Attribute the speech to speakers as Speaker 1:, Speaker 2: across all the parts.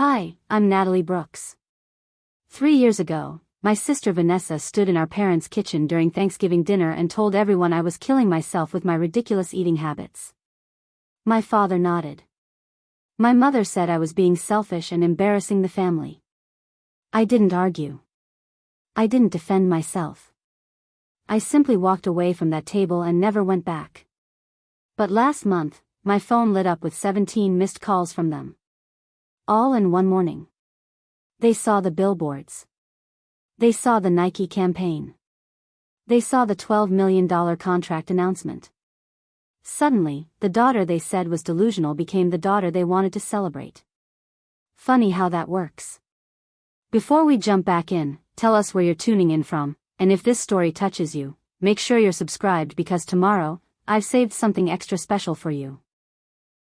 Speaker 1: Hi, I'm Natalie Brooks. 3 years ago, my sister Vanessa stood in our parents' kitchen during Thanksgiving dinner and told everyone I was killing myself with my ridiculous eating habits. My father nodded. My mother said I was being selfish and embarrassing the family. I didn't argue. I didn't defend myself. I simply walked away from that table and never went back. But last month, my phone lit up with 17 missed calls from them. All in one morning. They saw the billboards. They saw the Nike campaign. They saw the $12 million contract announcement. Suddenly, the daughter they said was delusional became the daughter they wanted to celebrate. Funny how that works. Before we jump back in, tell us where you're tuning in from, and if this story touches you, make sure you're subscribed because tomorrow, I've saved something extra special for you.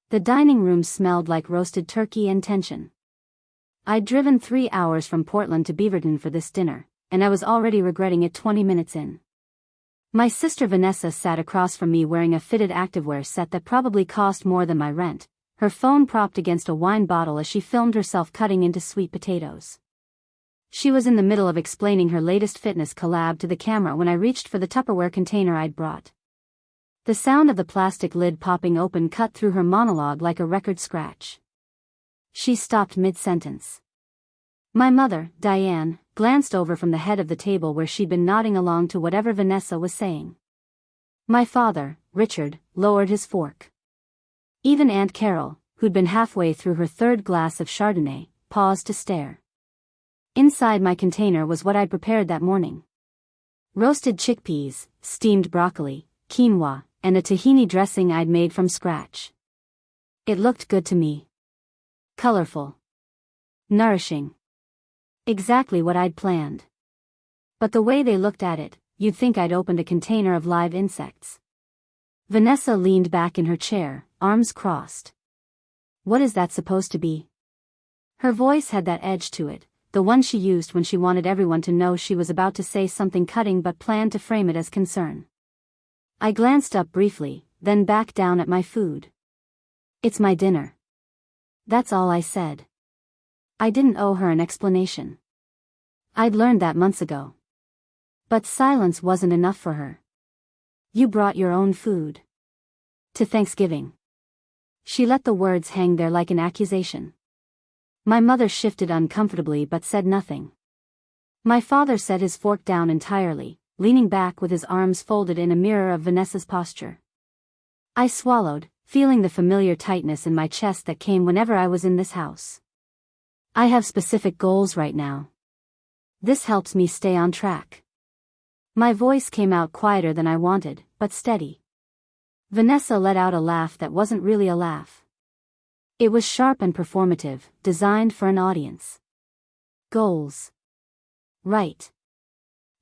Speaker 1: The dining room smelled like roasted turkey and tension. I'd driven 3 hours from Portland to Beaverton for this dinner, and I was already regretting it 20 minutes in. My sister Vanessa sat across from me wearing a fitted activewear set that probably cost more than my rent, her phone propped against a wine bottle as she filmed herself cutting into sweet potatoes. She was in the middle of explaining her latest fitness collab to the camera when I reached for the Tupperware container I'd brought. The sound of the plastic lid popping open cut through her monologue like a record scratch. She stopped mid-sentence. My mother, Diane, glanced over from the head of the table where she'd been nodding along to whatever Vanessa was saying. My father, Richard, lowered his fork. Even Aunt Carol, who'd been halfway through her third glass of Chardonnay, paused to stare. Inside my container was what I'd prepared that morning. Roasted chickpeas, steamed broccoli, quinoa, and a tahini dressing I'd made from scratch. It looked good to me. Colorful. Nourishing. Exactly what I'd planned. But the way they looked at it, you'd think I'd opened a container of live insects. Vanessa leaned back in her chair, arms crossed. What is that supposed to be? Her voice had that edge to it, the one she used when she wanted everyone to know she was about to say something cutting but planned to frame it as concern. I glanced up briefly, then back down at my food. It's my dinner. That's all I said. I didn't owe her an explanation. I'd learned that months ago. But silence wasn't enough for her. You brought your own food. To Thanksgiving. She let the words hang there like an accusation. My mother shifted uncomfortably but said nothing. My father set his fork down entirely, leaning back with his arms folded in a mirror of Vanessa's posture. I swallowed, feeling the familiar tightness in my chest that came whenever I was in this house. I have specific goals right now. This helps me stay on track. My voice came out quieter than I wanted, but steady. Vanessa let out a laugh that wasn't really a laugh. It was sharp and performative, designed for an audience. Goals. Right.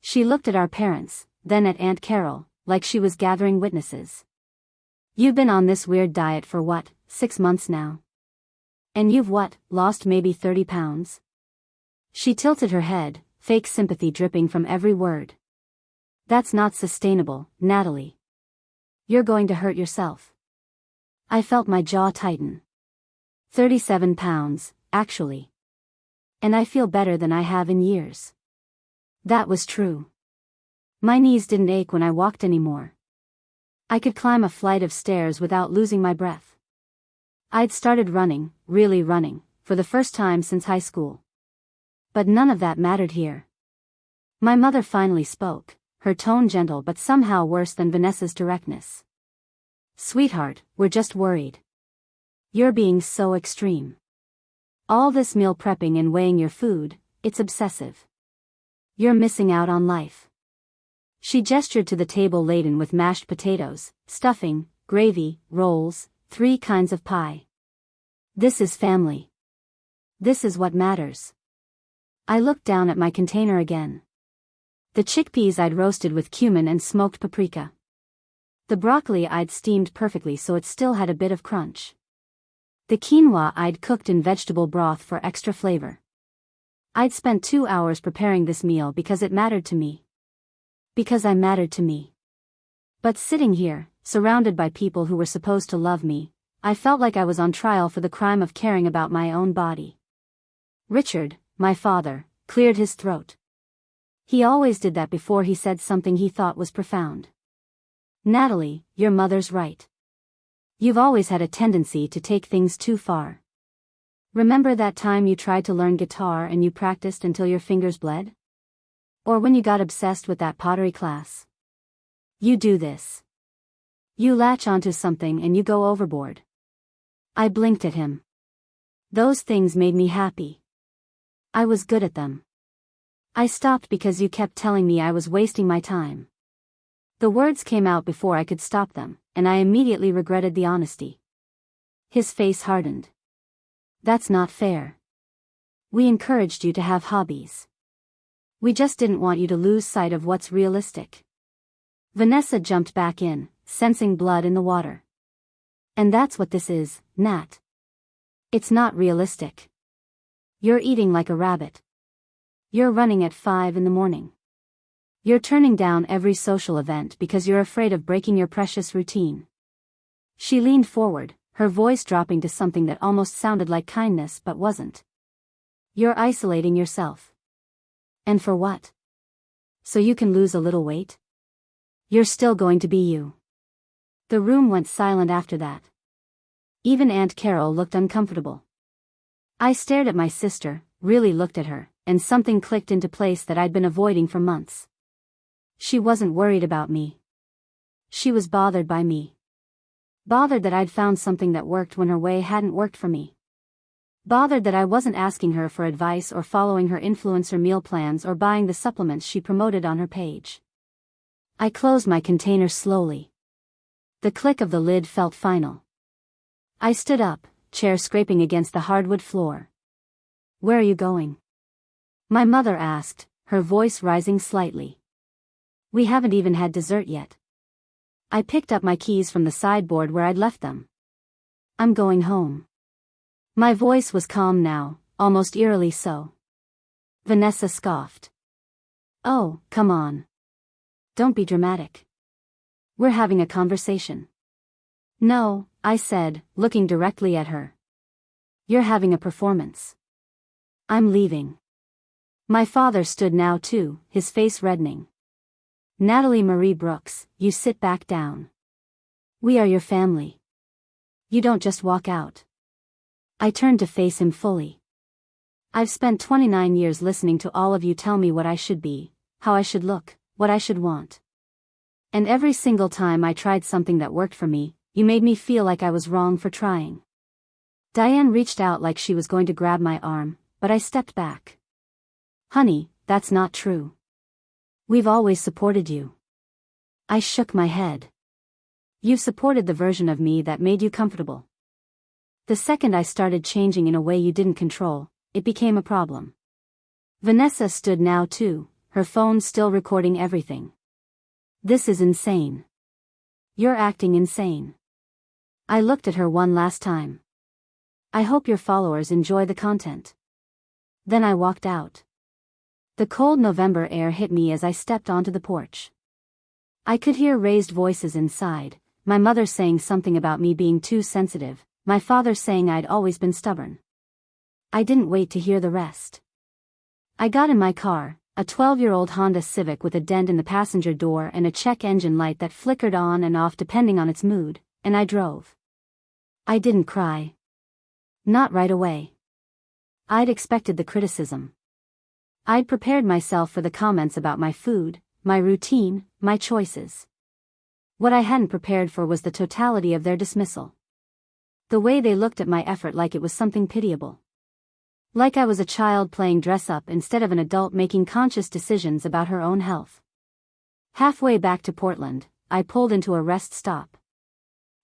Speaker 1: She looked at our parents, then at Aunt Carol, like she was gathering witnesses. You've been on this weird diet for what, 6 months now? And you've what, lost maybe 30 pounds? She tilted her head, fake sympathy dripping from every word. That's not sustainable, Natalie. You're going to hurt yourself. I felt my jaw tighten. 37 pounds, actually. And I feel better than I have in years. That was true. My knees didn't ache when I walked anymore. I could climb a flight of stairs without losing my breath. I'd started running, really running, for the first time since high school. But none of that mattered here. My mother finally spoke, her tone gentle but somehow worse than Vanessa's directness. Sweetheart, we're just worried. You're being so extreme. All this meal prepping and weighing your food, it's obsessive. You're missing out on life. She gestured to the table laden with mashed potatoes, stuffing, gravy, rolls, 3 kinds of pie. This is family. This is what matters. I looked down at my container again. The chickpeas I'd roasted with cumin and smoked paprika. The broccoli I'd steamed perfectly so it still had a bit of crunch. The quinoa I'd cooked in vegetable broth for extra flavor. I'd spent 2 hours preparing this meal because it mattered to me. Because I mattered to me. But sitting here, surrounded by people who were supposed to love me, I felt like I was on trial for the crime of caring about my own body. Richard, my father, cleared his throat. He always did that before he said something he thought was profound. Natalie, your mother's right. You've always had a tendency to take things too far. Remember that time you tried to learn guitar and you practiced until your fingers bled? Or when you got obsessed with that pottery class? You do this. You latch onto something and you go overboard. I blinked at him. Those things made me happy. I was good at them. I stopped because you kept telling me I was wasting my time. The words came out before I could stop them, and I immediately regretted the honesty. His face hardened. That's not fair. We encouraged you to have hobbies. We just didn't want you to lose sight of what's realistic. Vanessa jumped back in, sensing blood in the water. And that's what this is, Nat. It's not realistic. You're eating like a rabbit. You're running at 5 in the morning. You're turning down every social event because you're afraid of breaking your precious routine. She leaned forward, her voice dropping to something that almost sounded like kindness but wasn't. You're isolating yourself. And for what? So you can lose a little weight? You're still going to be you. The room went silent after that. Even Aunt Carol looked uncomfortable. I stared at my sister, really looked at her, and something clicked into place that I'd been avoiding for months. She wasn't worried about me. She was bothered by me. Bothered that I'd found something that worked when her way hadn't worked for me. Bothered that I wasn't asking her for advice or following her influencer meal plans or buying the supplements she promoted on her page. I closed my container slowly. The click of the lid felt final. I stood up, chair scraping against the hardwood floor. Where are you going? My mother asked, her voice rising slightly. We haven't even had dessert yet. I picked up my keys from the sideboard where I'd left them. I'm going home. My voice was calm now, almost eerily so. Vanessa scoffed. Oh, come on. Don't be dramatic. We're having a conversation. No, I said, looking directly at her. You're having a performance. I'm leaving. My father stood now too, his face reddening. Natalie Marie Brooks, you sit back down. We are your family. You don't just walk out. I turned to face him fully. I've spent 29 years listening to all of you tell me what I should be, how I should look, what I should want. And every single time I tried something that worked for me, you made me feel like I was wrong for trying. Diane reached out like she was going to grab my arm, but I stepped back. Honey, that's not true. We've always supported you. I shook my head. You've supported the version of me that made you comfortable. The second I started changing in a way you didn't control, it became a problem. Vanessa stood now too, her phone still recording everything. This is insane. You're acting insane. I looked at her one last time. I hope your followers enjoy the content. Then I walked out. The cold November air hit me as I stepped onto the porch. I could hear raised voices inside, my mother saying something about me being too sensitive, my father saying I'd always been stubborn. I didn't wait to hear the rest. I got in my car, a 12-year-old Honda Civic with a dent in the passenger door and a check engine light that flickered on and off depending on its mood, and I drove. I didn't cry. Not right away. I'd expected the criticism. I'd prepared myself for the comments about my food, my routine, my choices. What I hadn't prepared for was the totality of their dismissal. The way they looked at my effort like it was something pitiable. Like I was a child playing dress-up instead of an adult making conscious decisions about her own health. Halfway back to Portland, I pulled into a rest stop.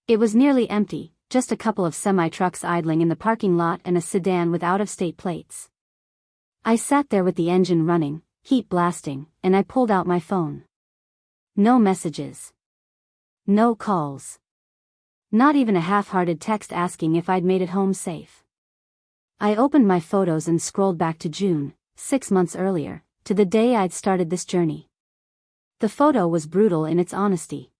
Speaker 1: It was nearly empty, just a couple of semi-trucks idling in the parking lot and a sedan with out-of-state plates. I sat there with the engine running, heat blasting, and I pulled out my phone. No messages. No calls. Not even a half-hearted text asking if I'd made it home safe. I opened my photos and scrolled back to June, 6 months earlier, to the day I'd started this journey. The photo was brutal in its honesty.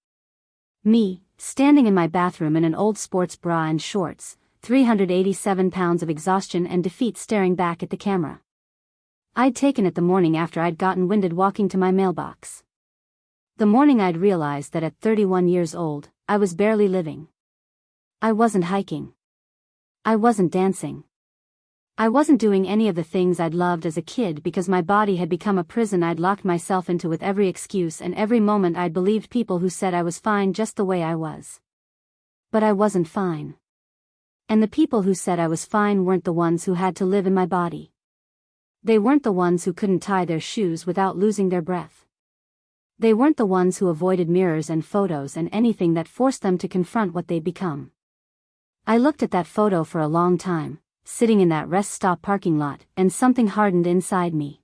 Speaker 1: Me, standing in my bathroom in an old sports bra and shorts, 387 pounds of exhaustion and defeat staring back at the camera. I'd taken it the morning after I'd gotten winded walking to my mailbox. The morning I'd realized that at 31 years old, I was barely living. I wasn't hiking. I wasn't dancing. I wasn't doing any of the things I'd loved as a kid because my body had become a prison I'd locked myself into with every excuse and every moment I'd believed people who said I was fine just the way I was. But I wasn't fine. And the people who said I was fine weren't the ones who had to live in my body. They weren't the ones who couldn't tie their shoes without losing their breath. They weren't the ones who avoided mirrors and photos and anything that forced them to confront what they'd become. I looked at that photo for a long time, sitting in that rest stop parking lot, and something hardened inside me.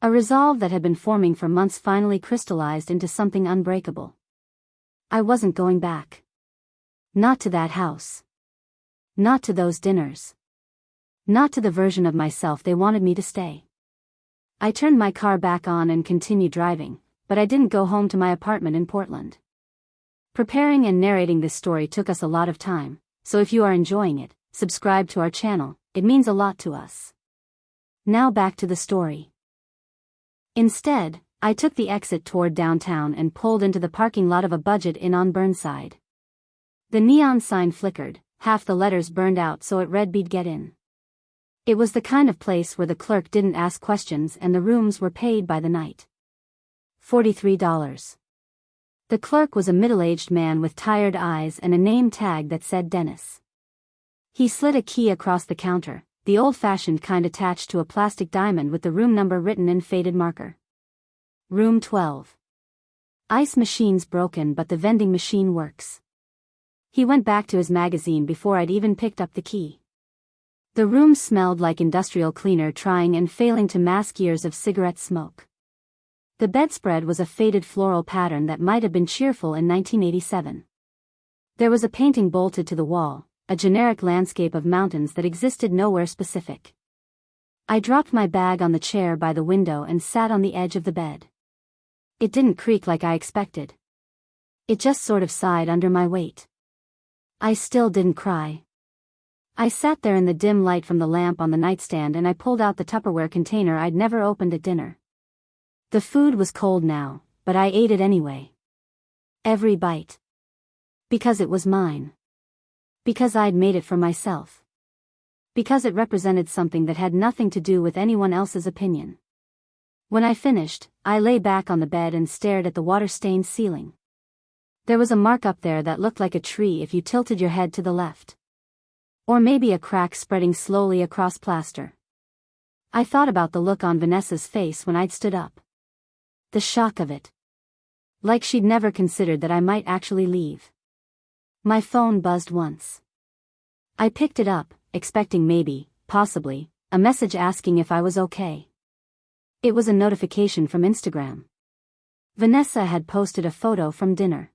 Speaker 1: A resolve that had been forming for months finally crystallized into something unbreakable. I wasn't going back. Not to that house. Not to those dinners. Not to the version of myself they wanted me to stay. I turned my car back on and continued driving, but I didn't go home to my apartment in Portland. Preparing and narrating this story took us a lot of time, so if you are enjoying it, subscribe to our channel, it means a lot to us. Now back to the story. Instead, I took the exit toward downtown and pulled into the parking lot of a Budget Inn on Burnside. The neon sign flickered, half the letters burned out so it read "Beat Get In." It was the kind of place where the clerk didn't ask questions and the rooms were paid by the night. $43. The clerk was a middle-aged man with tired eyes and a name tag that said Dennis. He slid a key across the counter, the old-fashioned kind attached to a plastic diamond with the room number written in faded marker. Room 12. Ice machine's broken but the vending machine works. He went back to his magazine before I'd even picked up the key. The room smelled like industrial cleaner trying and failing to mask years of cigarette smoke. The bedspread was a faded floral pattern that might have been cheerful in 1987. There was a painting bolted to the wall, a generic landscape of mountains that existed nowhere specific. I dropped my bag on the chair by the window and sat on the edge of the bed. It didn't creak like I expected. It just sort of sighed under my weight. I still didn't cry. I sat there in the dim light from the lamp on the nightstand and I pulled out the Tupperware container I'd never opened at dinner. The food was cold now, but I ate it anyway. Every bite. Because it was mine. Because I'd made it for myself. Because it represented something that had nothing to do with anyone else's opinion. When I finished, I lay back on the bed and stared at the water-stained ceiling. There was a mark up there that looked like a tree if you tilted your head to the left. Or maybe a crack spreading slowly across plaster. I thought about the look on Vanessa's face when I'd stood up. The shock of it. Like she'd never considered that I might actually leave. My phone buzzed once. I picked it up, expecting maybe, possibly, a message asking if I was okay. It was a notification from Instagram. Vanessa had posted a photo from dinner.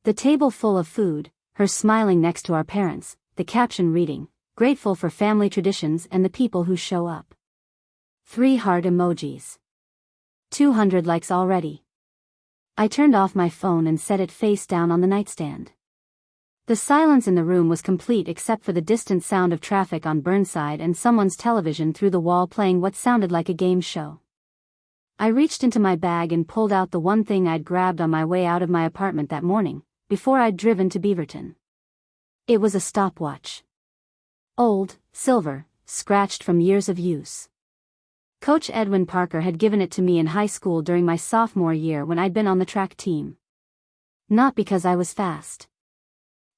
Speaker 1: The table full of food, her smiling next to our parents, the caption reading, "Grateful for family traditions and the people who show up." 3 heart emojis. 200 likes already. I turned off my phone and set it face down on the nightstand. The silence in the room was complete except for the distant sound of traffic on Burnside and someone's television through the wall playing what sounded like a game show. I reached into my bag and pulled out the one thing I'd grabbed on my way out of my apartment that morning, before I'd driven to Beaverton. It was a stopwatch. Old, silver, scratched from years of use. Coach Edwin Parker had given it to me in high school during my sophomore year when I'd been on the track team. Not because I was fast.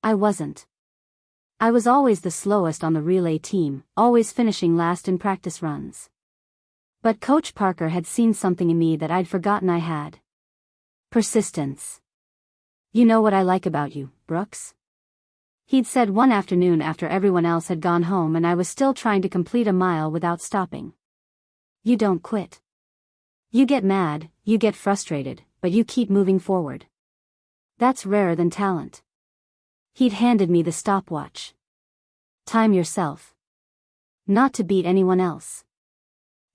Speaker 1: I wasn't. I was always the slowest on the relay team, always finishing last in practice runs. But Coach Parker had seen something in me that I'd forgotten I had. Persistence. "You know what I like about you, Brooks?" He'd said one afternoon after everyone else had gone home and I was still trying to complete a mile without stopping. "You don't quit. You get mad, you get frustrated, but you keep moving forward. That's rarer than talent." He'd handed me the stopwatch. Time yourself. Not to beat anyone else.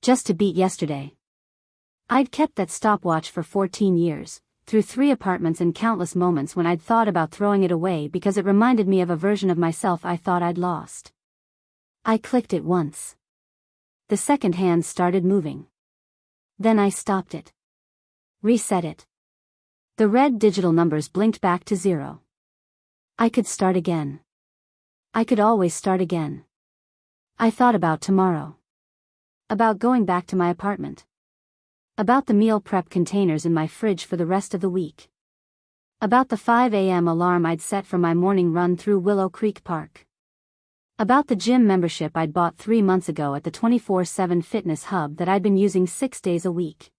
Speaker 1: Just to beat yesterday. I'd kept that stopwatch for 14 years, through 3 apartments and countless moments when I'd thought about throwing it away because it reminded me of a version of myself I thought I'd lost. I clicked it once. The second hand started moving. Then I stopped it. Reset it. The red digital numbers blinked back to 0. I could start again. I could always start again. I thought about tomorrow. About going back to my apartment. About the meal prep containers in my fridge for the rest of the week. About the 5 a.m. alarm I'd set for my morning run through Willow Creek Park. About the gym membership I'd bought 3 months ago at the 24/7 fitness hub that I'd been using 6 days a week.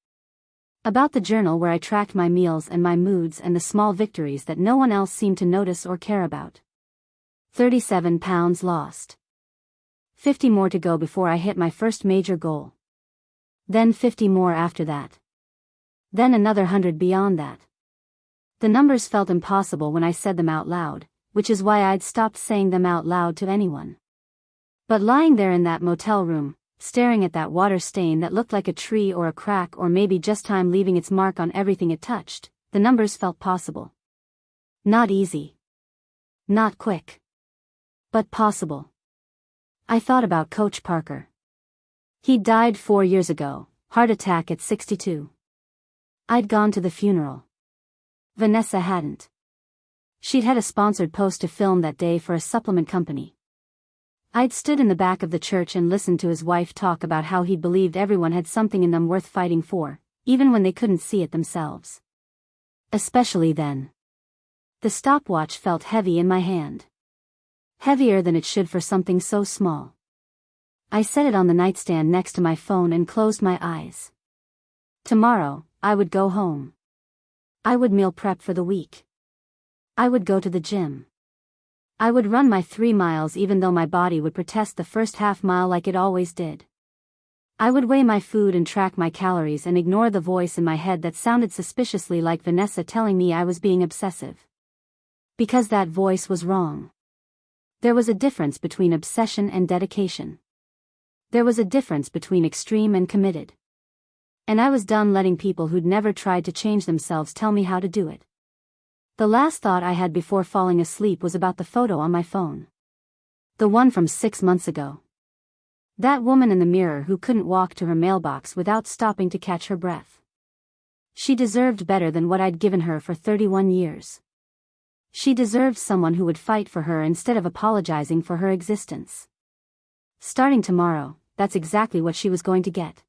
Speaker 1: About the journal where I tracked my meals and my moods and the small victories that no one else seemed to notice or care about. 37 pounds lost. 50 more to go before I hit my first major goal. Then 50 more after that. Then another 100 beyond that. The numbers felt impossible when I said them out loud, which is why I'd stopped saying them out loud to anyone. But lying there in that motel room, staring at that water stain that looked like a tree or a crack or maybe just time leaving its mark on everything it touched, the numbers felt possible. Not easy. Not quick. But possible. I thought about Coach Parker. He died 4 years ago, heart attack at 62. I'd gone to the funeral. Vanessa hadn't. She'd had a sponsored post to film that day for a supplement company. I'd stood in the back of the church and listened to his wife talk about how he believed everyone had something in them worth fighting for, even when they couldn't see it themselves. Especially then. The stopwatch felt heavy in my hand. Heavier than it should for something so small. I set it on the nightstand next to my phone and closed my eyes. Tomorrow, I would go home. I would meal prep for the week. I would go to the gym. I would run my 3 miles even though my body would protest the first half mile like it always did. I would weigh my food and track my calories and ignore the voice in my head that sounded suspiciously like Vanessa telling me I was being obsessive. Because that voice was wrong. There was a difference between obsession and dedication. There was a difference between extreme and committed. And I was done letting people who'd never tried to change themselves tell me how to do it. The last thought I had before falling asleep was about the photo on my phone. The one from 6 months ago. That woman in the mirror who couldn't walk to her mailbox without stopping to catch her breath. She deserved better than what I'd given her for 31 years. She deserved someone who would fight for her instead of apologizing for her existence. Starting tomorrow, that's exactly what she was going to get.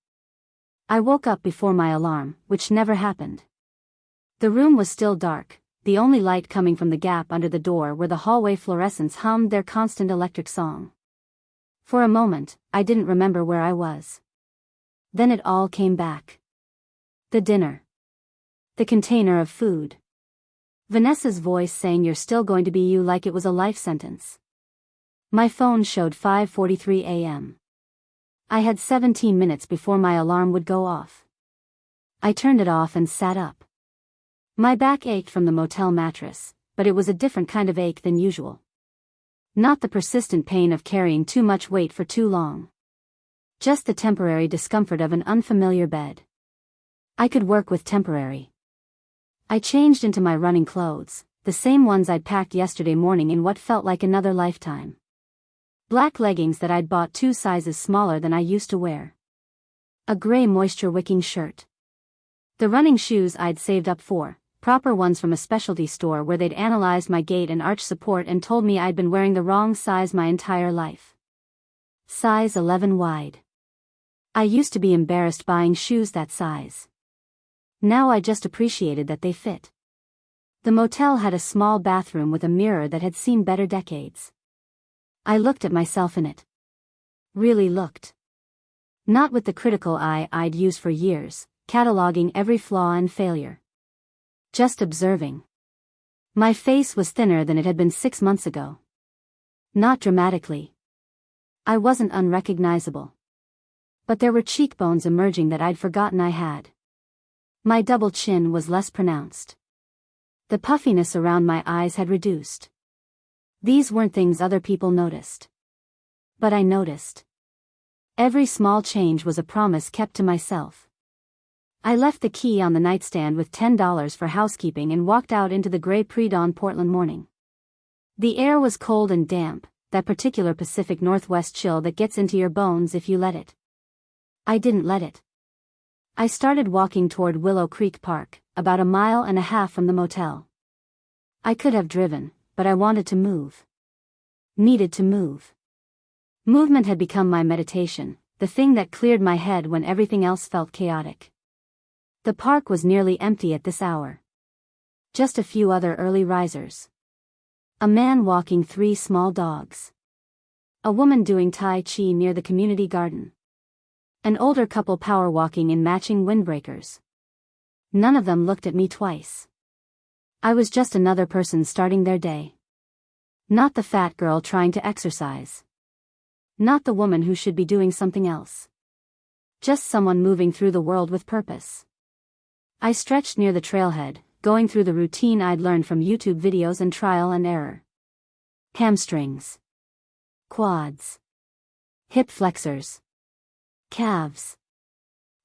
Speaker 1: I woke up before my alarm, which never happened. The room was still dark, the only light coming from the gap under the door where the hallway fluorescents hummed their constant electric song. For a moment, I didn't remember where I was. Then it all came back. The dinner. The container of food. Vanessa's voice saying you're still going to be you like it was a life sentence. My phone showed 5:43 a.m. I had 17 minutes before my alarm would go off. I turned it off and sat up. My back ached from the motel mattress, but it was a different kind of ache than usual. Not the persistent pain of carrying too much weight for too long. Just the temporary discomfort of an unfamiliar bed. I could work with temporary. I changed into my running clothes, the same ones I'd packed yesterday morning in what felt like another lifetime. Black leggings that I'd bought 2 sizes smaller than I used to wear. A gray moisture-wicking shirt. The running shoes I'd saved up for, proper ones from a specialty store where they'd analyzed my gait and arch support and told me I'd been wearing the wrong size my entire life. Size 11 wide. I used to be embarrassed buying shoes that size. Now I just appreciated that they fit. The motel had a small bathroom with a mirror that had seen better decades. I looked at myself in it. Really looked. Not with the critical eye I'd used for years, cataloging every flaw and failure. Just observing. My face was thinner than it had been 6 months ago. Not dramatically. I wasn't unrecognizable. But there were cheekbones emerging that I'd forgotten I had. My double chin was less pronounced. The puffiness around my eyes had reduced. These weren't things other people noticed. But I noticed. Every small change was a promise kept to myself. I left the key on the nightstand with $10 for housekeeping and walked out into the gray pre-dawn Portland morning. The air was cold and damp, that particular Pacific Northwest chill that gets into your bones if you let it. I didn't let it. I started walking toward Willow Creek Park, about 1.5 miles from the motel. I could have driven, but I wanted to move. Needed to move. Movement had become my meditation, the thing that cleared my head when everything else felt chaotic. The park was nearly empty at this hour. Just a few other early risers. A man walking 3 small dogs. A woman doing Tai Chi near the community garden. An older couple power walking in matching windbreakers. None of them looked at me twice. I was just another person starting their day. Not the fat girl trying to exercise. Not the woman who should be doing something else. Just someone moving through the world with purpose. I stretched near the trailhead, going through the routine I'd learned from YouTube videos and trial and error. Hamstrings. Quads. Hip flexors. Calves.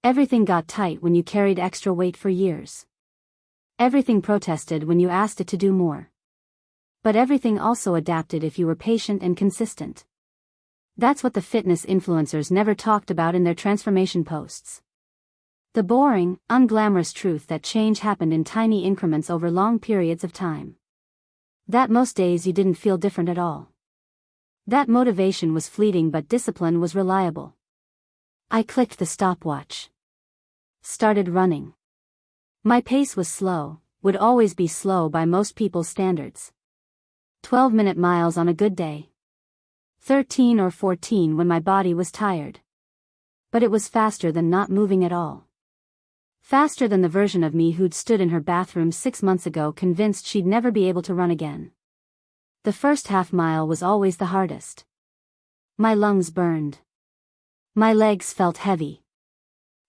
Speaker 1: Everything got tight when you carried extra weight for years. Everything protested when you asked it to do more. But everything also adapted if you were patient and consistent. That's what the fitness influencers never talked about in their transformation posts. The boring, unglamorous truth that change happened in tiny increments over long periods of time. That most days you didn't feel different at all. That motivation was fleeting but discipline was reliable. I clicked the stopwatch. Started running. My pace was slow, would always be slow by most people's standards. 12-minute miles on a good day. 13 or 14 when my body was tired. But it was faster than not moving at all. Faster than the version of me who'd stood in her bathroom 6 months ago convinced she'd never be able to run again. The first half-mile was always the hardest. My lungs burned. My legs felt heavy.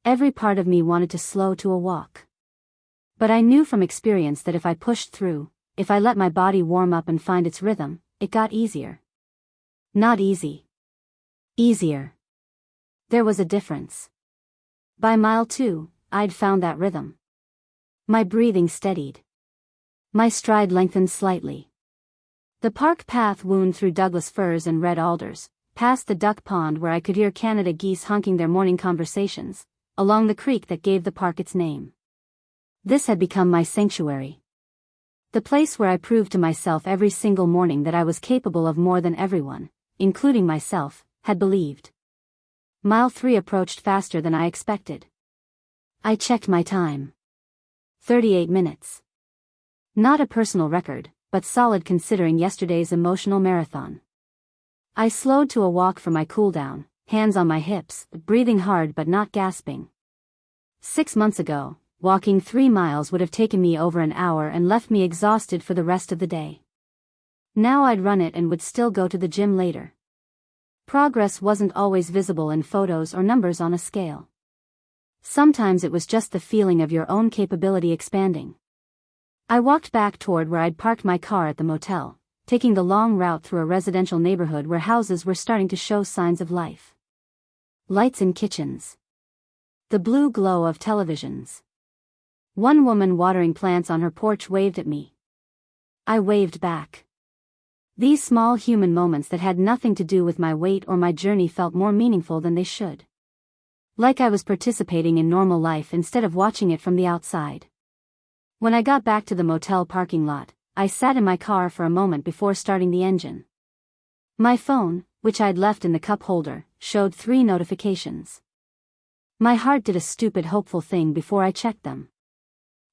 Speaker 1: Every part of me wanted to slow to a walk. But I knew from experience that if I pushed through, if I let my body warm up and find its rhythm, it got easier. Not easy. Easier. There was a difference. By mile 2, I'd found that rhythm. My breathing steadied. My stride lengthened slightly. The park path wound through Douglas firs and red alders, past the duck pond where I could hear Canada geese honking their morning conversations, along the creek that gave the park its name. This had become my sanctuary. The place where I proved to myself every single morning that I was capable of more than everyone, including myself, had believed. Mile 3 approached faster than I expected. I checked my time. 38 minutes. Not a personal record, but solid considering yesterday's emotional marathon. I slowed to a walk for my cooldown, hands on my hips, breathing hard but not gasping. 6 months ago, walking 3 miles would have taken me over an hour and left me exhausted for the rest of the day. Now I'd run it and would still go to the gym later. Progress wasn't always visible in photos or numbers on a scale. Sometimes it was just the feeling of your own capability expanding. I walked back toward where I'd parked my car at the motel, taking the long route through a residential neighborhood where houses were starting to show signs of life. Lights in kitchens. The blue glow of televisions. One woman watering plants on her porch waved at me. I waved back. These small human moments that had nothing to do with my weight or my journey felt more meaningful than they should. Like I was participating in normal life instead of watching it from the outside. When I got back to the motel parking lot, I sat in my car for a moment before starting the engine. My phone, which I'd left in the cup holder, showed 3 notifications. My heart did a stupid hopeful thing before I checked them.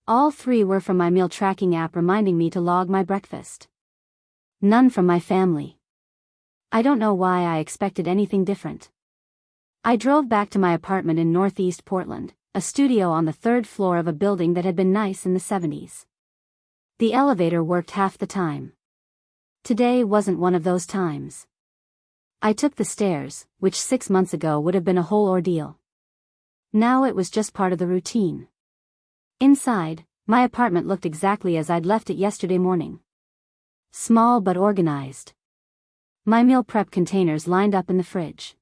Speaker 1: All 3 were from my meal tracking app reminding me to log my breakfast. None from my family. I don't know why I expected anything different. I drove back to my apartment in northeast Portland, a studio on the 3rd floor of a building that had been nice in the 70s. The elevator worked half the time. Today wasn't one of those times. I took the stairs, which 6 months ago would have been a whole ordeal. Now it was just part of the routine. Inside, my apartment looked exactly as I'd left it yesterday morning. Small but organized. My meal prep containers lined up in the fridge.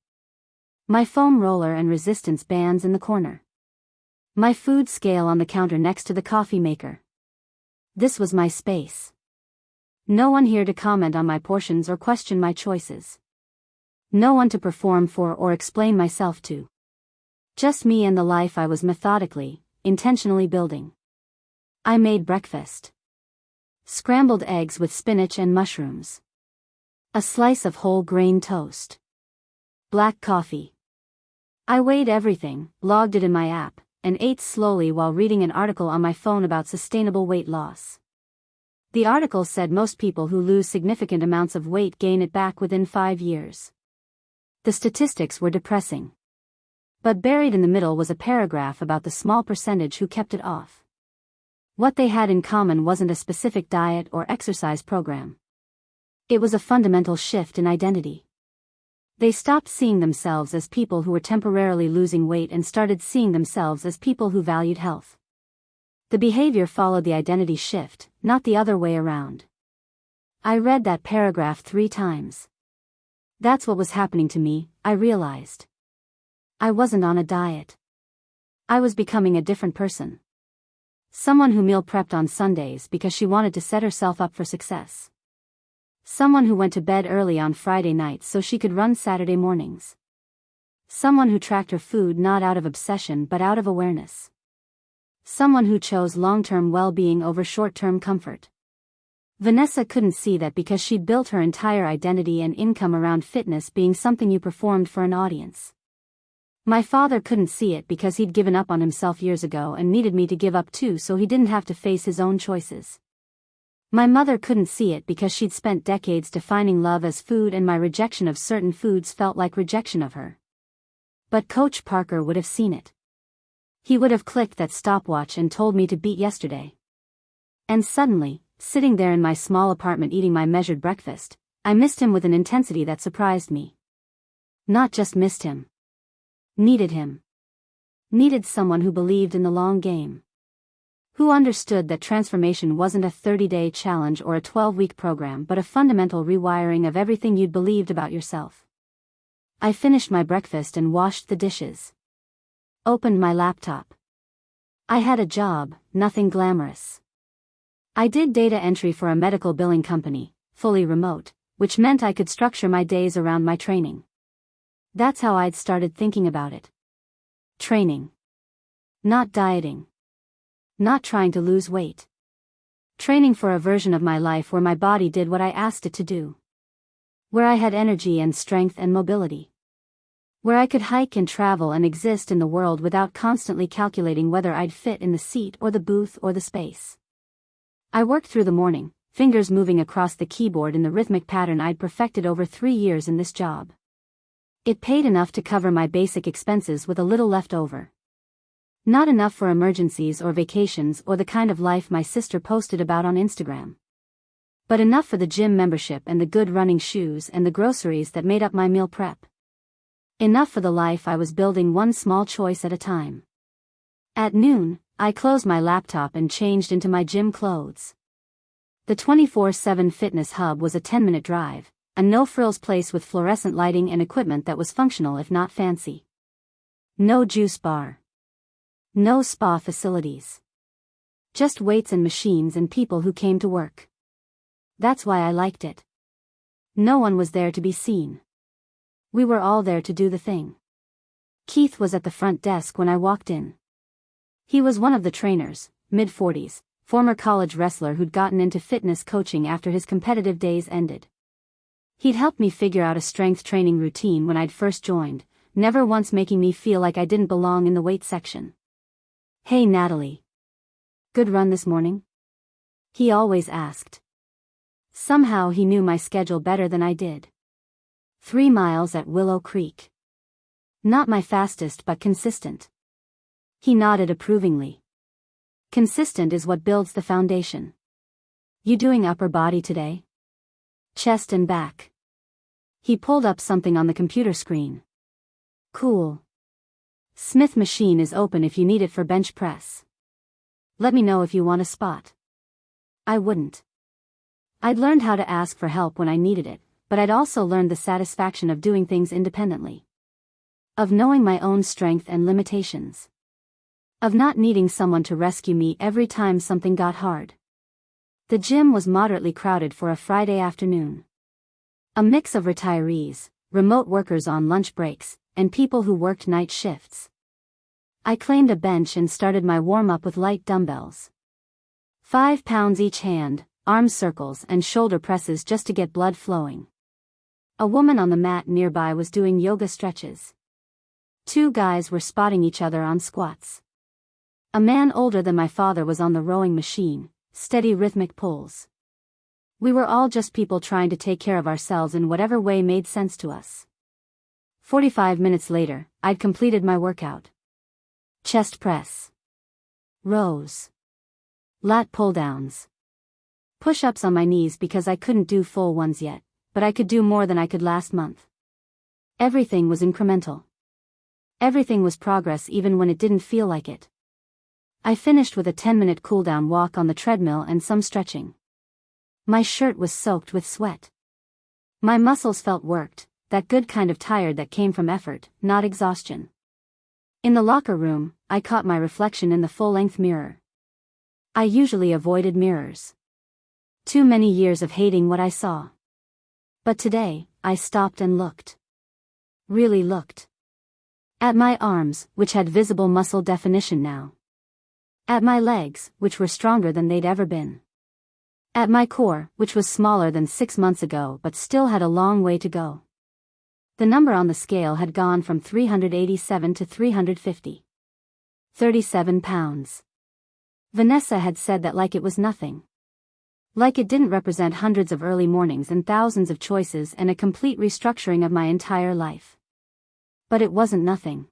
Speaker 1: My foam roller and resistance bands in the corner. My food scale on the counter next to the coffee maker. This was my space. No one here to comment on my portions or question my choices. No one to perform for or explain myself to. Just me and the life I was methodically, intentionally building. I made breakfast. Scrambled eggs with spinach and mushrooms. A slice of whole grain toast. Black coffee. I weighed everything, logged it in my app, and ate slowly while reading an article on my phone about sustainable weight loss. The article said most people who lose significant amounts of weight gain it back within 5 years. The statistics were depressing. But buried in the middle was a paragraph about the small percentage who kept it off. What they had in common wasn't a specific diet or exercise program. It was a fundamental shift in identity. They stopped seeing themselves as people who were temporarily losing weight and started seeing themselves as people who valued health. The behavior followed the identity shift, not the other way around. I read that paragraph 3 times. That's what was happening to me, I realized. I wasn't on a diet. I was becoming a different person. Someone who meal prepped on Sundays because she wanted to set herself up for success. Someone who went to bed early on Friday nights so she could run Saturday mornings. Someone who tracked her food not out of obsession but out of awareness. Someone who chose long-term well-being over short-term comfort. Vanessa couldn't see that because she'd built her entire identity and income around fitness being something you performed for an audience. My father couldn't see it because he'd given up on himself years ago and needed me to give up too so he didn't have to face his own choices. My mother couldn't see it because she'd spent decades defining love as food and my rejection of certain foods felt like rejection of her. But Coach Parker would have seen it. He would have clicked that stopwatch and told me to beat yesterday. And suddenly, sitting there in my small apartment eating my measured breakfast, I missed him with an intensity that surprised me. Not just missed him. Needed him. Needed someone who believed in the long game. Who understood that transformation wasn't a 30-day challenge or a 12-week program but a fundamental rewiring of everything you'd believed about yourself. I finished my breakfast and washed the dishes. Opened my laptop. I had a job, nothing glamorous. I did data entry for a medical billing company, fully remote, which meant I could structure my days around my training. That's how I'd started thinking about it. Training. Not dieting. Not trying to lose weight. Training for a version of my life where my body did what I asked it to do. Where I had energy and strength and mobility. Where I could hike and travel and exist in the world without constantly calculating whether I'd fit in the seat or the booth or the space. I worked through the morning, fingers moving across the keyboard in the rhythmic pattern I'd perfected over 3 years in this job. It paid enough to cover my basic expenses with a little left over. Not enough for emergencies or vacations or the kind of life my sister posted about on Instagram. But enough for the gym membership and the good running shoes and the groceries that made up my meal prep. Enough for the life I was building one small choice at a time. At noon, I closed my laptop and changed into my gym clothes. The 24/7 fitness hub was a 10-minute drive, a no-frills place with fluorescent lighting and equipment that was functional if not fancy. No juice bar. No spa facilities. Just weights and machines and people who came to work. That's why I liked it. No one was there to be seen. We were all there to do the thing. Keith was at the front desk when I walked in. He was one of the trainers, mid-40s, former college wrestler who'd gotten into fitness coaching after his competitive days ended. He'd helped me figure out a strength training routine when I'd first joined, never once making me feel like I didn't belong in the weight section. "Hey Natalie. Good run this morning?" He always asked. Somehow he knew my schedule better than I did. 3 miles at Willow Creek. Not my fastest but consistent. He nodded approvingly. Consistent is what builds the foundation. You doing upper body today? Chest and back. He pulled up something on the computer screen. Cool. Smith machine is open if you need it for bench press. Let me know if you want a spot. I wouldn't. I'd learned how to ask for help when I needed it, but I'd also learned the satisfaction of doing things independently. Of knowing my own strength and limitations. Of not needing someone to rescue me every time something got hard. The gym was moderately crowded for a Friday afternoon. A mix of retirees, remote workers on lunch breaks, and people who worked night shifts. I claimed a bench and started my warm-up with light dumbbells. 5 pounds each hand, arm circles and shoulder presses just to get blood flowing. A woman on the mat nearby was doing yoga stretches. 2 guys were spotting each other on squats. A man older than my father was on the rowing machine, steady rhythmic pulls. We were all just people trying to take care of ourselves in whatever way made sense to us. 45 minutes later, I'd completed my workout. Chest press. Rows. Lat pull-downs. Push-ups on my knees because I couldn't do full ones yet, but I could do more than I could last month. Everything was incremental. Everything was progress even when it didn't feel like it. I finished with a 10-minute cool-down walk on the treadmill and some stretching. My shirt was soaked with sweat. My muscles felt worked, that good kind of tired that came from effort, not exhaustion. In the locker room, I caught my reflection in the full-length mirror. I usually avoided mirrors. Too many years of hating what I saw. But today, I stopped and looked. Really looked. At my arms, which had visible muscle definition now. At my legs, which were stronger than they'd ever been. At my core, which was smaller than 6 months ago but still had a long way to go. The number on the scale had gone from 387 to 350. 37 pounds. Vanessa had said that like it was nothing. Like it didn't represent hundreds of early mornings and thousands of choices and a complete restructuring of my entire life. But it wasn't nothing.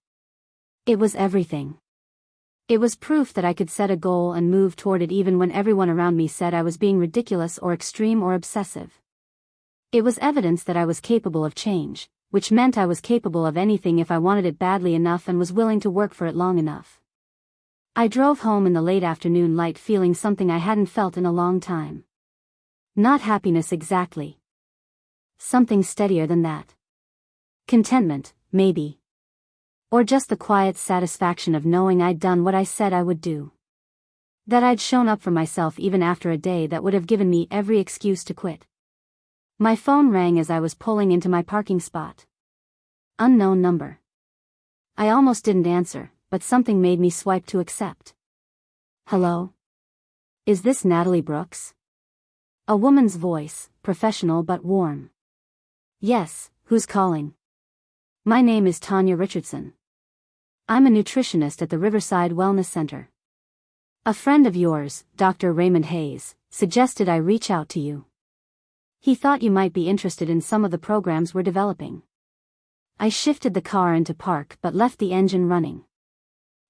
Speaker 1: It was everything. It was proof that I could set a goal and move toward it even when everyone around me said I was being ridiculous or extreme or obsessive. It was evidence that I was capable of change, which meant I was capable of anything if I wanted it badly enough and was willing to work for it long enough. I drove home in the late afternoon light feeling something I hadn't felt in a long time. Not happiness exactly. Something steadier than that. Contentment, maybe. Or just the quiet satisfaction of knowing I'd done what I said I would do. That I'd shown up for myself even after a day that would have given me every excuse to quit. My phone rang as I was pulling into my parking spot. Unknown number. I almost didn't answer, but something made me swipe to accept. Hello? Is this Natalie Brooks? A woman's voice, professional but warm. Yes, who's calling? My name is Tanya Richardson. I'm a nutritionist at the Riverside Wellness Center. A friend of yours, Dr. Raymond Hayes, suggested I reach out to you. He thought you might be interested in some of the programs we're developing. I shifted the car into park but left the engine running.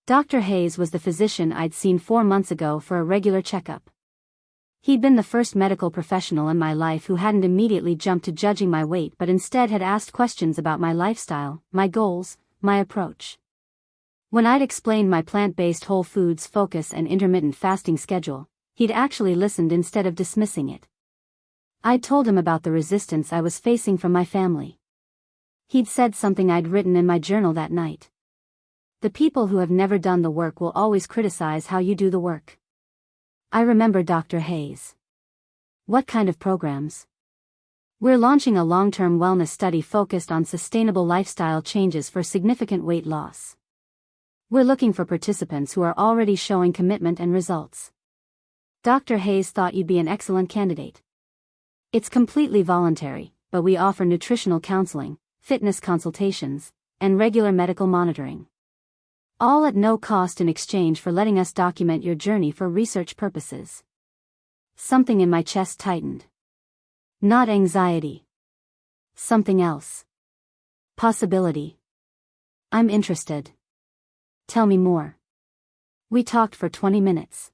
Speaker 1: Dr. Hayes was the physician I'd seen 4 months ago for a regular checkup. He'd been the first medical professional in my life who hadn't immediately jumped to judging my weight but instead had asked questions about my lifestyle, my goals, my approach. When I'd explained my plant-based whole foods focus and intermittent fasting schedule, he'd actually listened instead of dismissing it. I'd told him about the resistance I was facing from my family. He'd said something I'd written in my journal that night. The people who have never done the work will always criticize how you do the work. I remember Dr. Hayes. What kind of programs? We're launching a long-term wellness study focused on sustainable lifestyle changes for significant weight loss. We're looking for participants who are already showing commitment and results. Dr. Hayes thought you'd be an excellent candidate. It's completely voluntary, but we offer nutritional counseling, fitness consultations, and regular medical monitoring. All at no cost in exchange for letting us document your journey for research purposes. Something in my chest tightened. Not anxiety. Something else. Possibility. I'm interested. Tell me more. We talked for 20 minutes.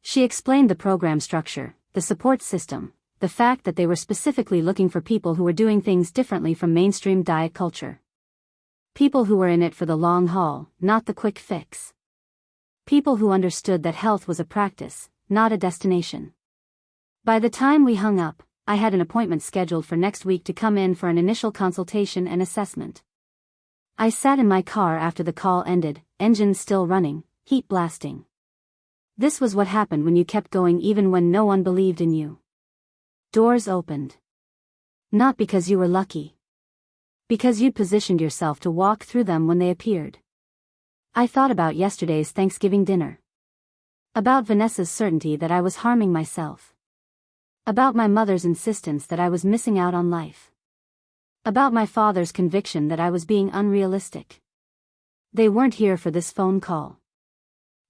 Speaker 1: She explained the program structure, the support system, the fact that they were specifically looking for people who were doing things differently from mainstream diet culture. People who were in it for the long haul, not the quick fix. People who understood that health was a practice, not a destination. By the time we hung up, I had an appointment scheduled for next week to come in for an initial consultation and assessment. I sat in my car after the call ended, engine still running, heat blasting. This was what happened when you kept going even when no one believed in you. Doors opened. Not because you were lucky. Because you'd positioned yourself to walk through them when they appeared. I thought about yesterday's Thanksgiving dinner. About Vanessa's certainty that I was harming myself. About my mother's insistence that I was missing out on life. About my father's conviction that I was being unrealistic. They weren't here for this phone call.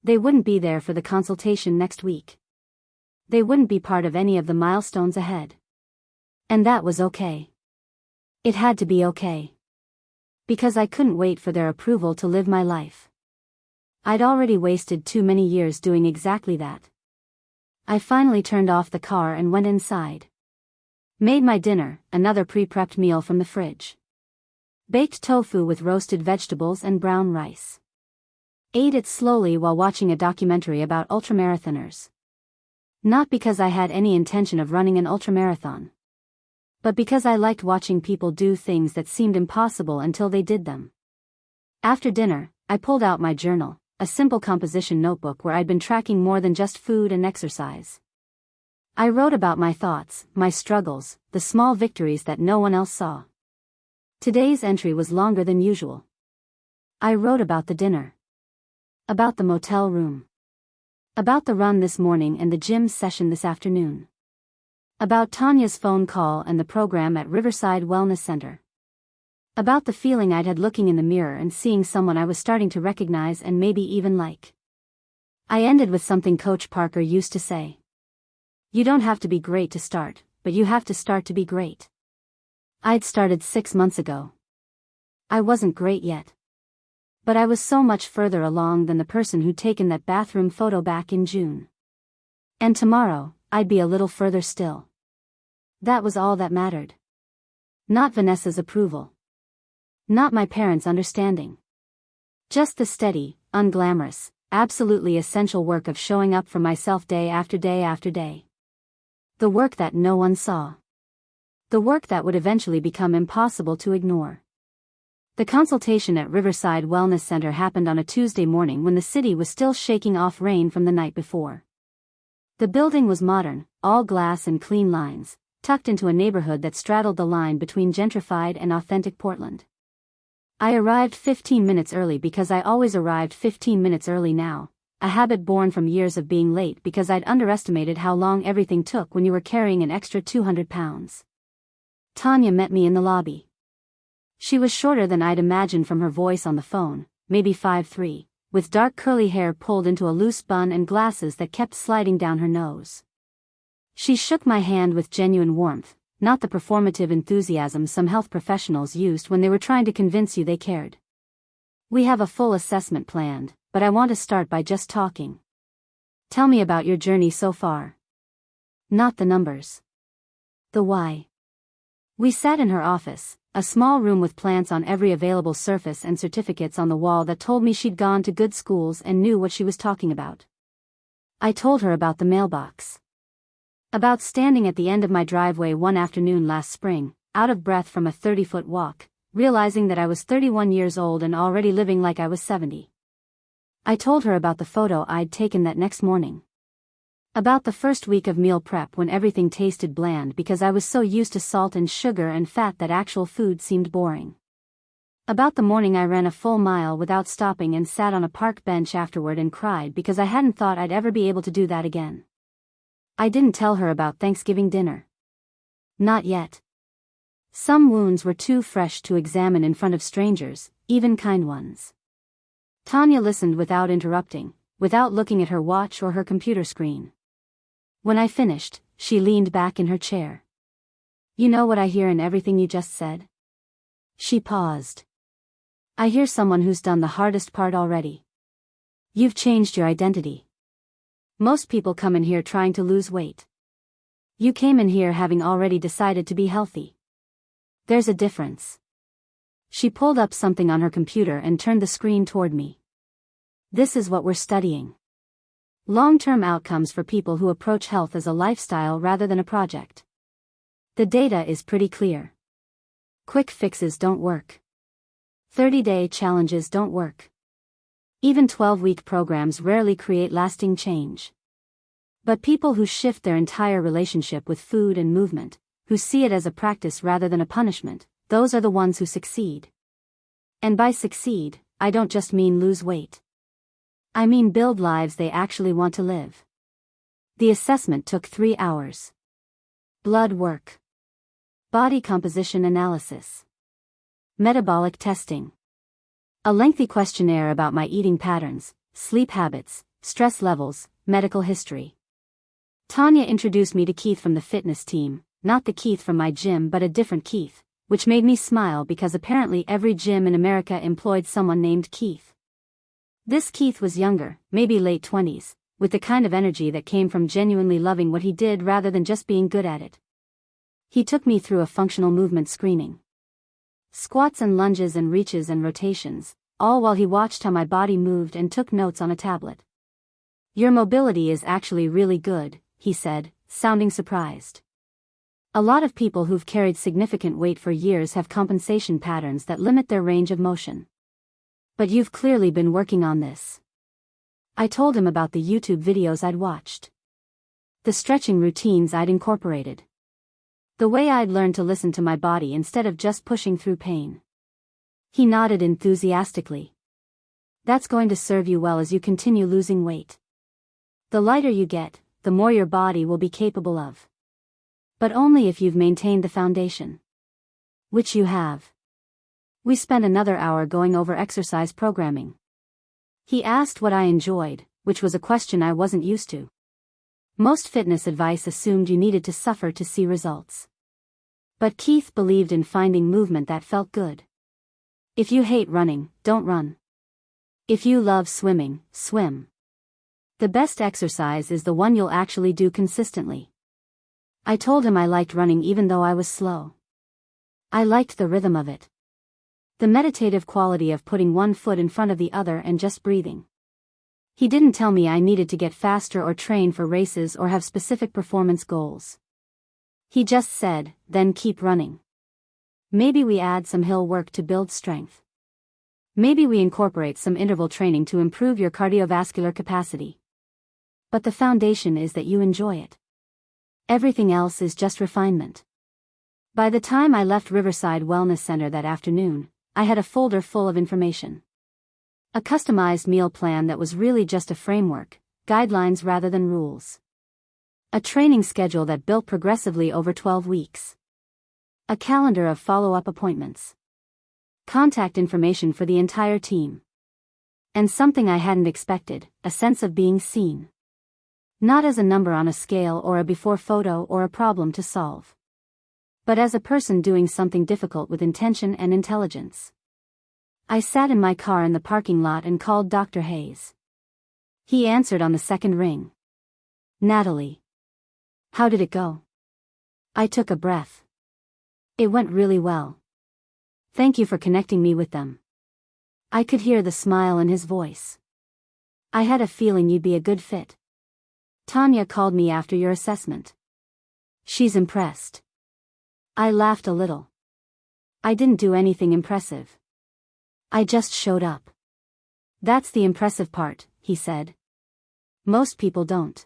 Speaker 1: They wouldn't be there for the consultation next week. They wouldn't be part of any of the milestones ahead. And that was okay. It had to be okay. Because I couldn't wait for their approval to live my life. I'd already wasted too many years doing exactly that. I finally turned off the car and went inside. Made my dinner, another pre-prepped meal from the fridge. Baked tofu with roasted vegetables and brown rice. Ate it slowly while watching a documentary about ultramarathoners. Not because I had any intention of running an ultramarathon. But because I liked watching people do things that seemed impossible until they did them. After dinner, I pulled out my journal, a simple composition notebook where I'd been tracking more than just food and exercise. I wrote about my thoughts, my struggles, the small victories that no one else saw. Today's entry was longer than usual. I wrote about the dinner. About the motel room. About the run this morning and the gym session this afternoon. About Tanya's phone call and the program at Riverside Wellness Center. About the feeling I'd had looking in the mirror and seeing someone I was starting to recognize and maybe even like. I ended with something Coach Parker used to say. You don't have to be great to start, but you have to start to be great. I'd started 6 months ago. I wasn't great yet. But I was so much further along than the person who'd taken that bathroom photo back in June. And tomorrow, I'd be a little further still. That was all that mattered. Not Vanessa's approval. Not my parents' understanding. Just the steady, unglamorous, absolutely essential work of showing up for myself day after day after day. The work that no one saw. The work that would eventually become impossible to ignore. The consultation at Riverside Wellness Center happened on a Tuesday morning when the city was still shaking off rain from the night before. The building was modern, all glass and clean lines, tucked into a neighborhood that straddled the line between gentrified and authentic Portland. I arrived 15 minutes early because I always arrived 15 minutes early now, a habit born from years of being late because I'd underestimated how long everything took when you were carrying an extra 200 pounds. Tanya met me in the lobby. She was shorter than I'd imagined from her voice on the phone, maybe 5'3", with dark curly hair pulled into a loose bun and glasses that kept sliding down her nose. She shook my hand with genuine warmth, not the performative enthusiasm some health professionals used when they were trying to convince you they cared. We have a full assessment planned, but I want to start by just talking. Tell me about your journey so far. Not the numbers. The why. We sat in her office, a small room with plants on every available surface and certificates on the wall that told me she'd gone to good schools and knew what she was talking about. I told her about the mailbox. About standing at the end of my driveway one afternoon last spring, out of breath from a 30-foot walk, realizing that I was 31 years old and already living like I was 70. I told her about the photo I'd taken that next morning. About the first week of meal prep when everything tasted bland because I was so used to salt and sugar and fat that actual food seemed boring. About the morning I ran a full mile without stopping and sat on a park bench afterward and cried because I hadn't thought I'd ever be able to do that again. I didn't tell her about Thanksgiving dinner. Not yet. Some wounds were too fresh to examine in front of strangers, even kind ones. Tanya listened without interrupting, without looking at her watch or her computer screen. When I finished, she leaned back in her chair. You know what I hear in everything you just said? She paused. I hear someone who's done the hardest part already. You've changed your identity. Most people come in here trying to lose weight. You came in here having already decided to be healthy. There's a difference. She pulled up something on her computer and turned the screen toward me. This is what we're studying. Long-term outcomes for people who approach health as a lifestyle rather than a project. The data is pretty clear. Quick fixes don't work. 30-day challenges don't work. Even 12-week programs rarely create lasting change. But people who shift their entire relationship with food and movement, who see it as a practice rather than a punishment, those are the ones who succeed. And by succeed, I don't just mean lose weight. I mean build lives they actually want to live. The assessment took 3 hours. Blood work. Body composition analysis. Metabolic testing. A lengthy questionnaire about my eating patterns, sleep habits, stress levels, medical history. Tanya introduced me to Keith from the fitness team, not the Keith from my gym but a different Keith, which made me smile because apparently every gym in America employed someone named Keith. This Keith was younger, maybe late 20s, with the kind of energy that came from genuinely loving what he did rather than just being good at it. He took me through a functional movement screening. Squats and lunges and reaches and rotations, all while he watched how my body moved and took notes on a tablet. "Your mobility is actually really good," he said, sounding surprised. "A lot of people who've carried significant weight for years have compensation patterns that limit their range of motion. But you've clearly been working on this." I told him about the YouTube videos I'd watched. The stretching routines I'd incorporated. The way I'd learned to listen to my body instead of just pushing through pain. He nodded enthusiastically. "That's going to serve you well as you continue losing weight. The lighter you get, the more your body will be capable of. But only if you've maintained the foundation. Which you have." We spent another hour going over exercise programming. He asked what I enjoyed, which was a question I wasn't used to. Most fitness advice assumed you needed to suffer to see results. But Keith believed in finding movement that felt good. If you hate running, don't run. If you love swimming, swim. The best exercise is the one you'll actually do consistently. I told him I liked running even though I was slow. I liked the rhythm of it. The meditative quality of putting one foot in front of the other and just breathing. He didn't tell me I needed to get faster or train for races or have specific performance goals. He just said, "Then keep running. Maybe we add some hill work to build strength. Maybe we incorporate some interval training to improve your cardiovascular capacity. But the foundation is that you enjoy it. Everything else is just refinement." By the time I left Riverside Wellness Center that afternoon, I had a folder full of information. A customized meal plan that was really just a framework, guidelines rather than rules. A training schedule that built progressively over 12 weeks. A calendar of follow-up appointments. Contact information for the entire team. And something I hadn't expected, a sense of being seen. Not as a number on a scale or a before photo or a problem to solve. But as a person doing something difficult with intention and intelligence. I sat in my car in the parking lot and called Dr. Hayes. He answered on the second ring. "Natalie. How did it go?" I took a breath. "It went really well. Thank you for connecting me with them." I could hear the smile in his voice. "I had a feeling you'd be a good fit. Tanya called me after your assessment. She's impressed." I laughed a little. I didn't do anything impressive. I just showed up. "That's the impressive part," he said. "Most people don't."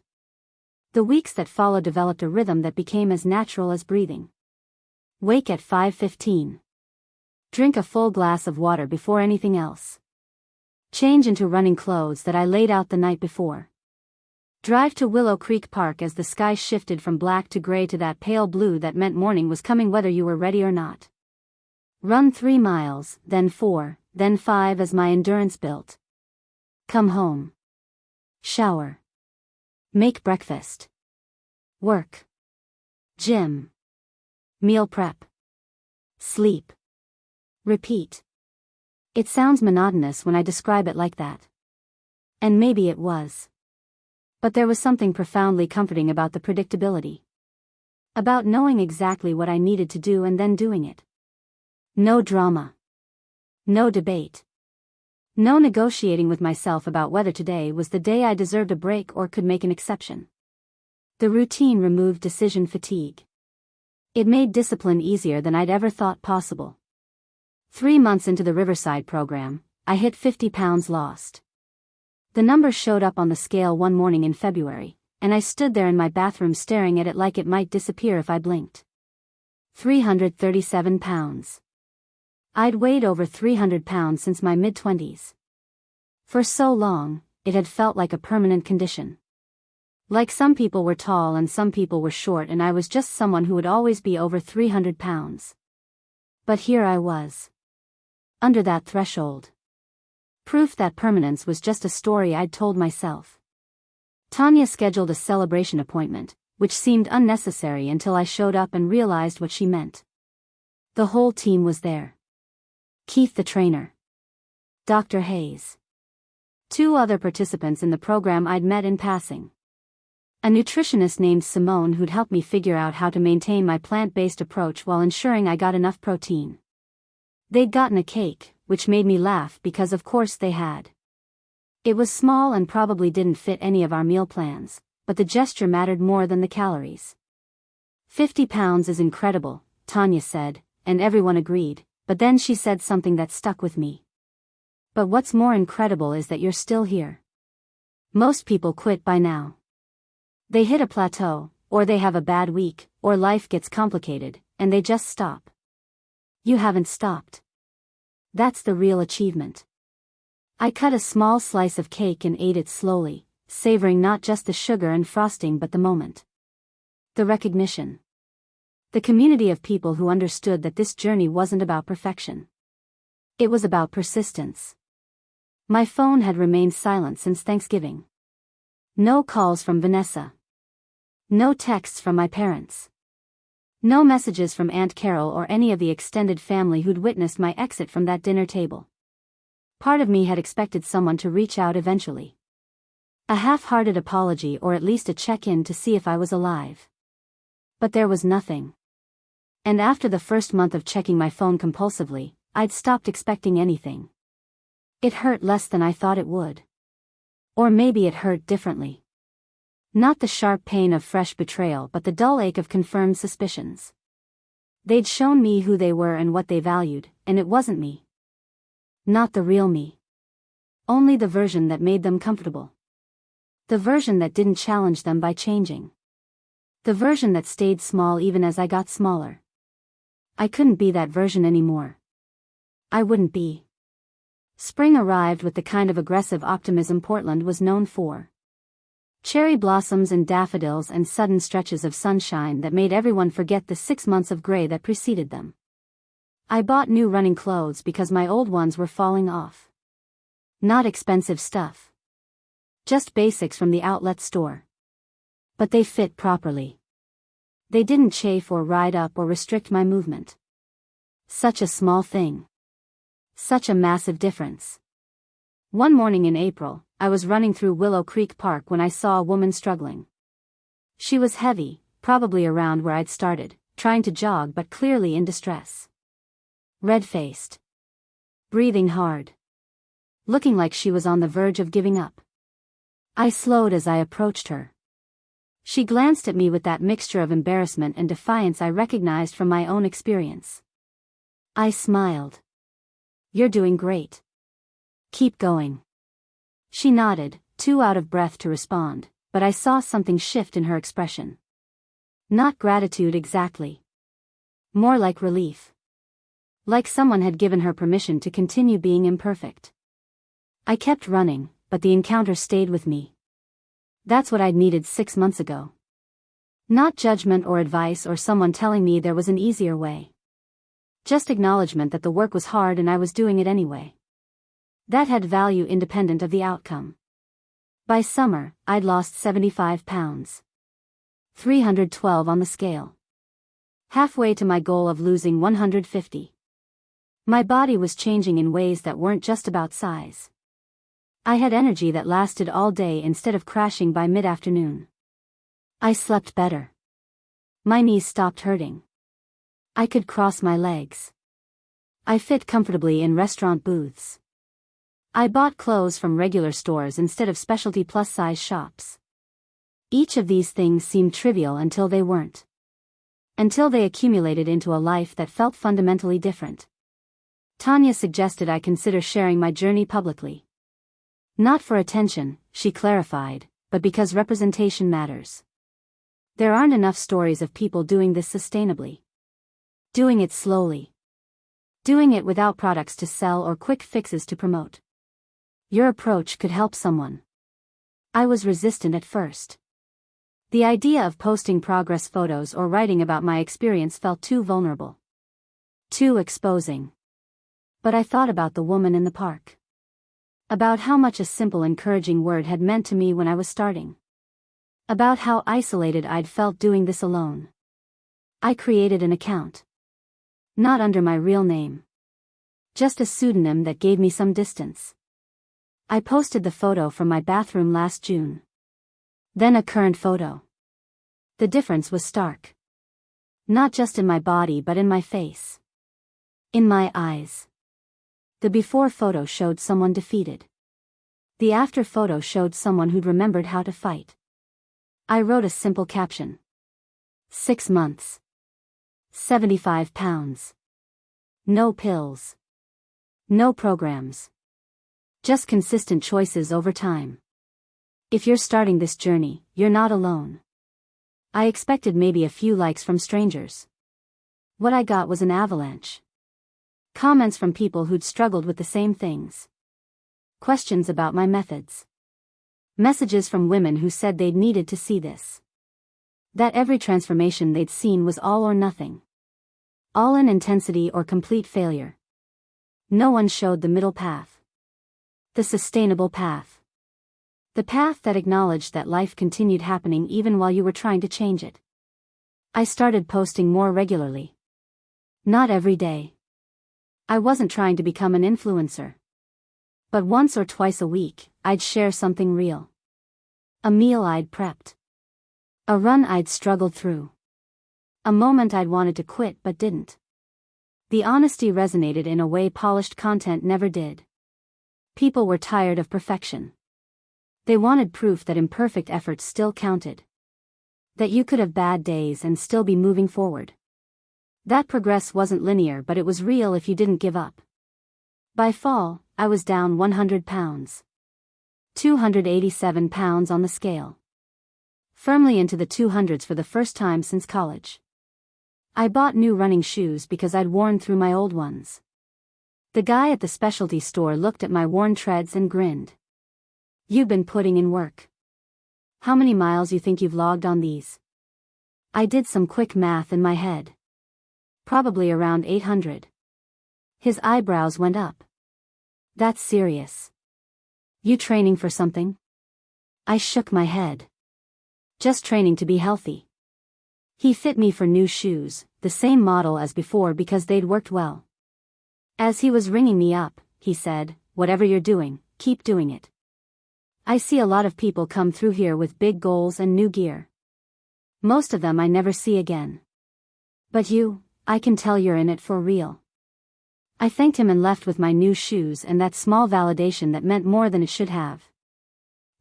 Speaker 1: The weeks that followed developed a rhythm that became as natural as breathing. Wake at 5:15. Drink a full glass of water before anything else. Change into running clothes that I laid out the night before. Drive to Willow Creek Park as the sky shifted from black to gray to that pale blue that meant morning was coming whether you were ready or not. Run 3 miles, then 4, then 5 as my endurance built. Come home. Shower. Make breakfast. Work. Gym. Meal prep. Sleep. Repeat. It sounds monotonous when I describe it like that. And maybe it was. But there was something profoundly comforting about the predictability. About knowing exactly what I needed to do and then doing it. No drama. No debate. No negotiating with myself about whether today was the day I deserved a break or could make an exception. The routine removed decision fatigue. It made discipline easier than I'd ever thought possible. 3 months into the Riverside program, I hit 50 pounds lost. The number showed up on the scale one morning in February, and I stood there in my bathroom staring at it like it might disappear if I blinked. 337 pounds. I'd weighed over 300 pounds since my mid-20s. For so long, it had felt like a permanent condition. Like some people were tall and some people were short, and I was just someone who would always be over 300 pounds. But here I was. Under that threshold. Proof that permanence was just a story I'd told myself. Tanya scheduled a celebration appointment, which seemed unnecessary until I showed up and realized what she meant. The whole team was there. Keith the trainer. Dr. Hayes. 2 other participants in the program I'd met in passing. A nutritionist named Simone who'd help me figure out how to maintain my plant-based approach while ensuring I got enough protein. They'd gotten a cake, which made me laugh because of course they had. It was small and probably didn't fit any of our meal plans, but the gesture mattered more than the calories. 50 pounds is incredible, Tanya said, and everyone agreed, but then she said something that stuck with me. But what's more incredible is that you're still here. Most people quit by now. They hit a plateau, or they have a bad week, or life gets complicated, and they just stop. You haven't stopped. That's the real achievement. I cut a small slice of cake and ate it slowly, savoring not just the sugar and frosting but the moment. The recognition. The community of people who understood that this journey wasn't about perfection. It was about persistence. My phone had remained silent since Thanksgiving. No calls from Vanessa. No texts from my parents. No messages from Aunt Carol or any of the extended family who'd witnessed my exit from that dinner table. Part of me had expected someone to reach out eventually. A half-hearted apology or at least a check-in to see if I was alive. But there was nothing. And after the first month of checking my phone compulsively, I'd stopped expecting anything. It hurt less than I thought it would. Or maybe it hurt differently. Not the sharp pain of fresh betrayal but the dull ache of confirmed suspicions. They'd shown me who they were and what they valued, and it wasn't me. Not the real me. Only the version that made them comfortable. The version that didn't challenge them by changing. The version that stayed small even as I got smaller. I couldn't be that version anymore. I wouldn't be. Spring arrived with the kind of aggressive optimism Portland was known for. Cherry blossoms and daffodils and sudden stretches of sunshine that made everyone forget the 6 months of gray that preceded them. I bought new running clothes because my old ones were falling off. Not expensive stuff. Just basics from the outlet store. But they fit properly. They didn't chafe or ride up or restrict my movement. Such a small thing. Such a massive difference. One morning in April, I was running through Willow Creek Park when I saw a woman struggling. She was heavy, probably around where I'd started, trying to jog but clearly in distress. Red-faced. Breathing hard. Looking like she was on the verge of giving up. I slowed as I approached her. She glanced at me with that mixture of embarrassment and defiance I recognized from my own experience. I smiled. "You're doing great. Keep going." She nodded, too out of breath to respond, but I saw something shift in her expression. Not gratitude exactly. More like relief. Like someone had given her permission to continue being imperfect. I kept running, but the encounter stayed with me. That's what I'd needed 6 months ago. Not judgment or advice or someone telling me there was an easier way. Just acknowledgement that the work was hard and I was doing it anyway. That had value independent of the outcome. By summer, I'd lost 75 pounds. 312 on the scale. Halfway to my goal of losing 150. My body was changing in ways that weren't just about size. I had energy that lasted all day instead of crashing by mid-afternoon. I slept better. My knees stopped hurting. I could cross my legs. I fit comfortably in restaurant booths. I bought clothes from regular stores instead of specialty plus-size shops. Each of these things seemed trivial until they weren't. Until they accumulated into a life that felt fundamentally different. Tanya suggested I consider sharing my journey publicly. Not for attention, she clarified, but because representation matters. There aren't enough stories of people doing this sustainably. Doing it slowly. Doing it without products to sell or quick fixes to promote. Your approach could help someone. I was resistant at first. The idea of posting progress photos or writing about my experience felt too vulnerable. Too exposing. But I thought about the woman in the park. About how much a simple encouraging word had meant to me when I was starting. About how isolated I'd felt doing this alone. I created an account. Not under my real name. Just a pseudonym that gave me some distance. I posted the photo from my bathroom last June. Then a current photo. The difference was stark. Not just in my body but in my face. In my eyes. The before photo showed someone defeated. The after photo showed someone who'd remembered how to fight. I wrote a simple caption. 6 months. 75 pounds. No pills. No programs. Just consistent choices over time. If you're starting this journey, you're not alone. I expected maybe a few likes from strangers. What I got was an avalanche. Comments from people who'd struggled with the same things. Questions about my methods. Messages from women who said they'd needed to see this. That every transformation they'd seen was all or nothing. All in intensity or complete failure. No one showed the middle path. The sustainable path. The path that acknowledged that life continued happening even while you were trying to change it. I started posting more regularly. Not every day. I wasn't trying to become an influencer. But once or twice a week, I'd share something real. A meal I'd prepped. A run I'd struggled through. A moment I'd wanted to quit but didn't. The honesty resonated in a way polished content never did. People were tired of perfection. They wanted proof that imperfect efforts still counted. That you could have bad days and still be moving forward. That progress wasn't linear but it was real if you didn't give up. By fall, I was down 100 pounds. 287 pounds on the scale. Firmly into the 200s for the first time since college. I bought new running shoes because I'd worn through my old ones. The guy at the specialty store looked at my worn treads and grinned. You've been putting in work. How many miles you think you've logged on these? I did some quick math in my head. Probably around 800. His eyebrows went up. That's serious. You training for something? I shook my head. Just training to be healthy. He fit me for new shoes, the same model as before because they'd worked well. As he was ringing me up, he said, whatever you're doing, keep doing it. I see a lot of people come through here with big goals and new gear. Most of them I never see again. But you, I can tell you're in it for real. I thanked him and left with my new shoes and that small validation that meant more than it should have.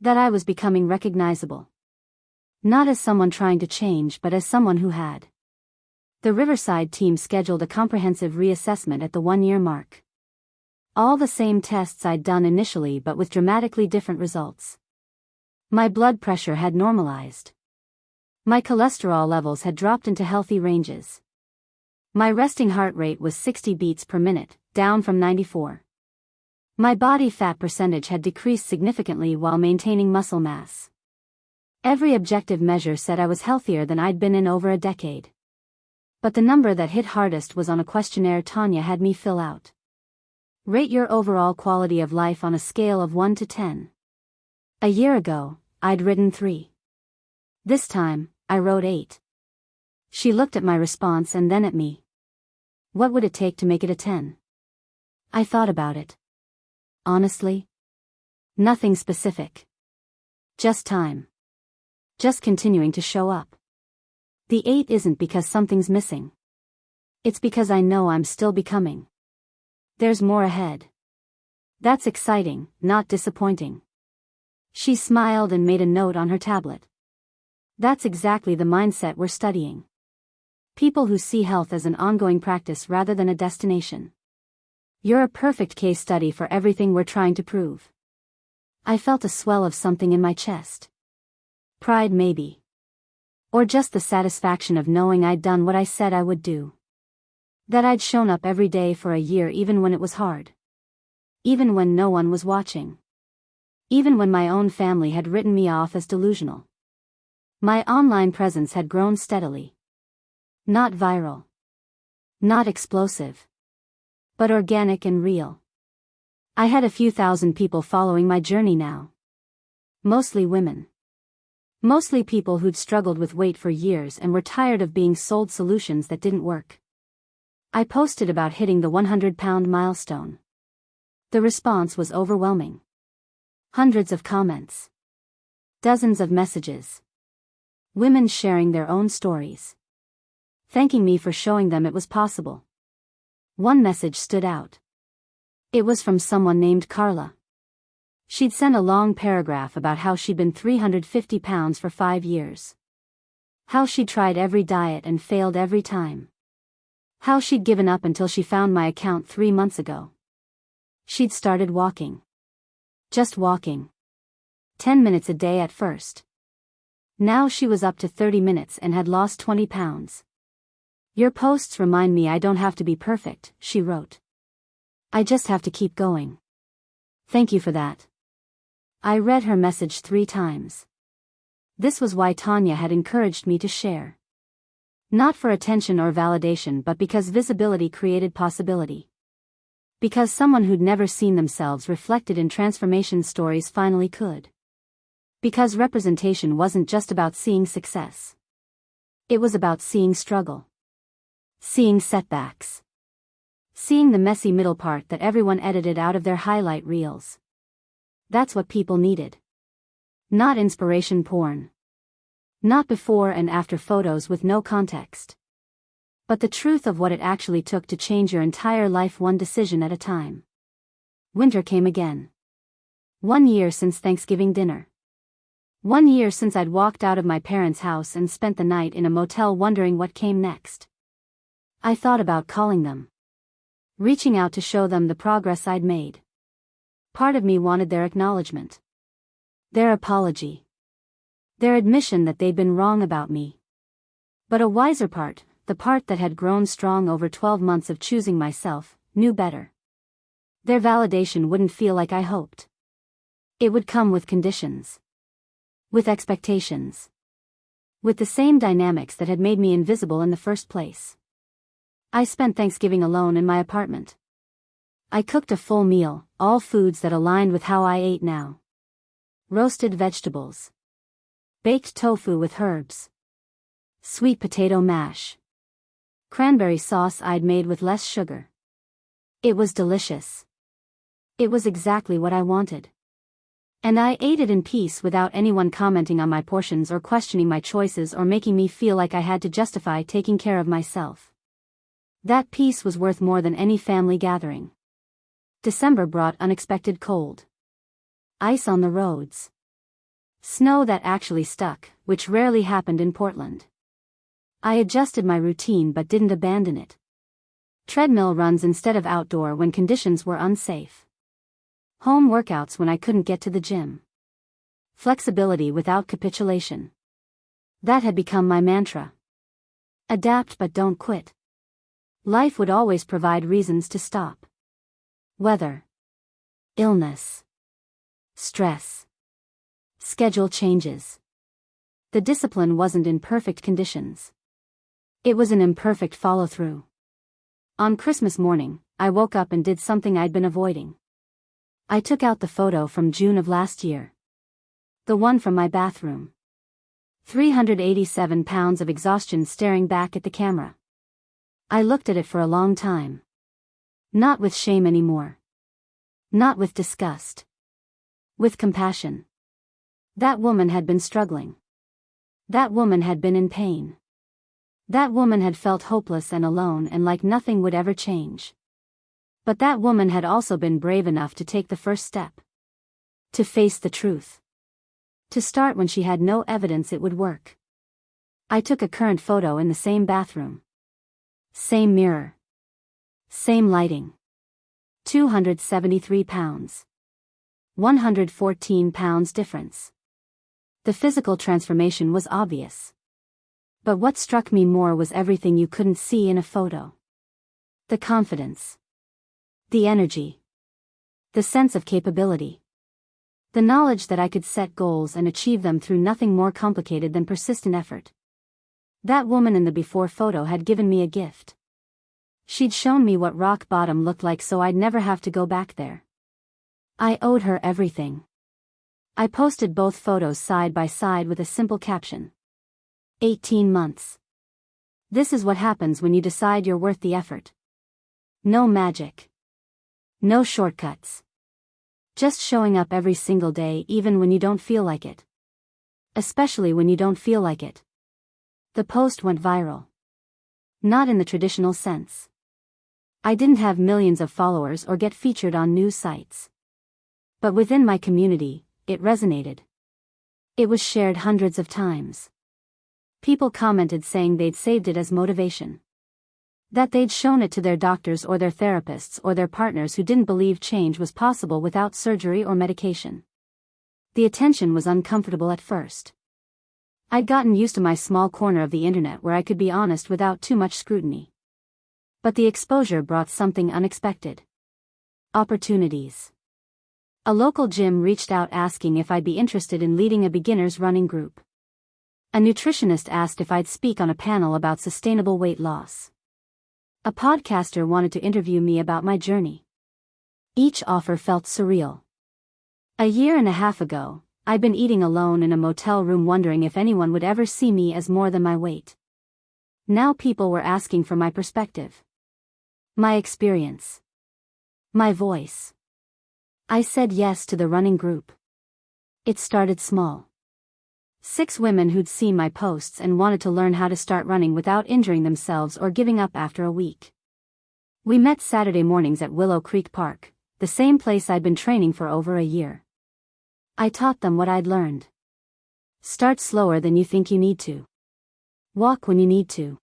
Speaker 1: That I was becoming recognizable. Not as someone trying to change but as someone who had. The Riverside team scheduled a comprehensive reassessment at the 1-year mark. All the same tests I'd done initially but with dramatically different results. My blood pressure had normalized. My cholesterol levels had dropped into healthy ranges. My resting heart rate was 60 beats per minute, down from 94. My body fat percentage had decreased significantly while maintaining muscle mass. Every objective measure said I was healthier than I'd been in over a decade. But the number that hit hardest was on a questionnaire Tanya had me fill out. Rate your overall quality of life on a scale of 1 to 10. A year ago, I'd written 3. This time, I wrote 8. She looked at my response and then at me. What would it take to make it a 10? I thought about it. Honestly? Nothing specific. Just time. Just continuing to show up. The 8 isn't because something's missing. It's because I know I'm still becoming. There's more ahead. That's exciting, not disappointing. She smiled and made a note on her tablet. That's exactly the mindset we're studying. People who see health as an ongoing practice rather than a destination. You're a perfect case study for everything we're trying to prove. I felt a swell of something in my chest. Pride maybe. Or just the satisfaction of knowing I'd done what I said I would do. That I'd shown up every day for a year even when it was hard. Even when no one was watching. Even when my own family had written me off as delusional. My online presence had grown steadily. Not viral. Not explosive. But organic and real. I had a few thousand people following my journey now. Mostly women. Mostly people who'd struggled with weight for years and were tired of being sold solutions that didn't work. I posted about hitting the 100-pound milestone. The response was overwhelming. Hundreds of comments. Dozens of messages. Women sharing their own stories. Thanking me for showing them it was possible. One message stood out. It was from someone named Carla. She'd sent a long paragraph about how she'd been 350 pounds for 5 years. How she'd tried every diet and failed every time. How she'd given up until she found my account 3 months ago. She'd started walking. Just walking. 10 minutes a day at first. Now she was up to 30 minutes and had lost 20 pounds. Your posts remind me I don't have to be perfect, she wrote. I just have to keep going. Thank you for that. I read her message 3 times. This was why Tanya had encouraged me to share. Not for attention or validation, but because visibility created possibility. Because someone who'd never seen themselves reflected in transformation stories finally could. Because representation wasn't just about seeing success. It was about seeing struggle. Seeing setbacks. Seeing the messy middle part that everyone edited out of their highlight reels. That's what people needed. Not inspiration porn. Not before and after photos with no context. But the truth of what it actually took to change your entire life one decision at a time. Winter came again. 1 year since Thanksgiving dinner. 1 year since I'd walked out of my parents' house and spent the night in a motel wondering what came next. I thought about calling them. Reaching out to show them the progress I'd made. Part of me wanted their acknowledgement. Their apology. Their admission that they'd been wrong about me. But a wiser part, the part that had grown strong over 12 months of choosing myself, knew better. Their validation wouldn't feel like I hoped. It would come with conditions. With expectations. With the same dynamics that had made me invisible in the first place. I spent Thanksgiving alone in my apartment. I cooked a full meal, all foods that aligned with how I ate now. Roasted vegetables. Baked tofu with herbs. Sweet potato mash. Cranberry sauce I'd made with less sugar. It was delicious. It was exactly what I wanted. And I ate it in peace without anyone commenting on my portions or questioning my choices or making me feel like I had to justify taking care of myself. That peace was worth more than any family gathering. December brought unexpected cold. Ice on the roads. Snow that actually stuck, which rarely happened in Portland. I adjusted my routine but didn't abandon it. Treadmill runs instead of outdoor when conditions were unsafe. Home workouts when I couldn't get to the gym. Flexibility without capitulation. That had become my mantra. Adapt but don't quit. Life would always provide reasons to stop. Weather. Illness. Stress. Schedule changes. The discipline wasn't in perfect conditions. It was an imperfect follow-through. On Christmas morning, I woke up and did something I'd been avoiding. I took out the photo from June of last year. The one from my bathroom. 387 pounds of exhaustion staring back at the camera. I looked at it for a long time. Not with shame anymore. Not with disgust. With compassion. That woman had been struggling. That woman had been in pain. That woman had felt hopeless and alone and like nothing would ever change. But that woman had also been brave enough to take the first step. To face the truth. To start when she had no evidence it would work. I took a current photo in the same bathroom. Same mirror. Same lighting. 273 pounds. 114 pounds difference. The physical transformation was obvious. But what struck me more was everything you couldn't see in a photo. The confidence. The energy. The sense of capability. The knowledge that I could set goals and achieve them through nothing more complicated than persistent effort. That woman in the before photo had given me a gift. She'd shown me what rock bottom looked like so I'd never have to go back there. I owed her everything. I posted both photos side by side with a simple caption. 18 months. This is what happens when you decide you're worth the effort. No magic. No shortcuts. Just showing up every single day even when you don't feel like it. Especially when you don't feel like it. The post went viral. Not in the traditional sense. I didn't have millions of followers or get featured on news sites. But within my community, it resonated. It was shared hundreds of times. People commented saying they'd saved it as motivation. That they'd shown it to their doctors or their therapists or their partners who didn't believe change was possible without surgery or medication. The attention was uncomfortable at first. I'd gotten used to my small corner of the internet where I could be honest without too much scrutiny. But the exposure brought something unexpected. Opportunities. A local gym reached out asking if I'd be interested in leading a beginners running group. A nutritionist asked if I'd speak on a panel about sustainable weight loss. A podcaster wanted to interview me about my journey. Each offer felt surreal. A year and a half ago, I'd been eating alone in a motel room wondering if anyone would ever see me as more than my weight. Now people were asking for my perspective. My experience. My voice. I said yes to the running group. It started small. 6 women who'd seen my posts and wanted to learn how to start running without injuring themselves or giving up after a week. We met Saturday mornings at Willow Creek Park, the same place I'd been training for over a year. I taught them what I'd learned. Start slower than you think you need to. Walk when you need to.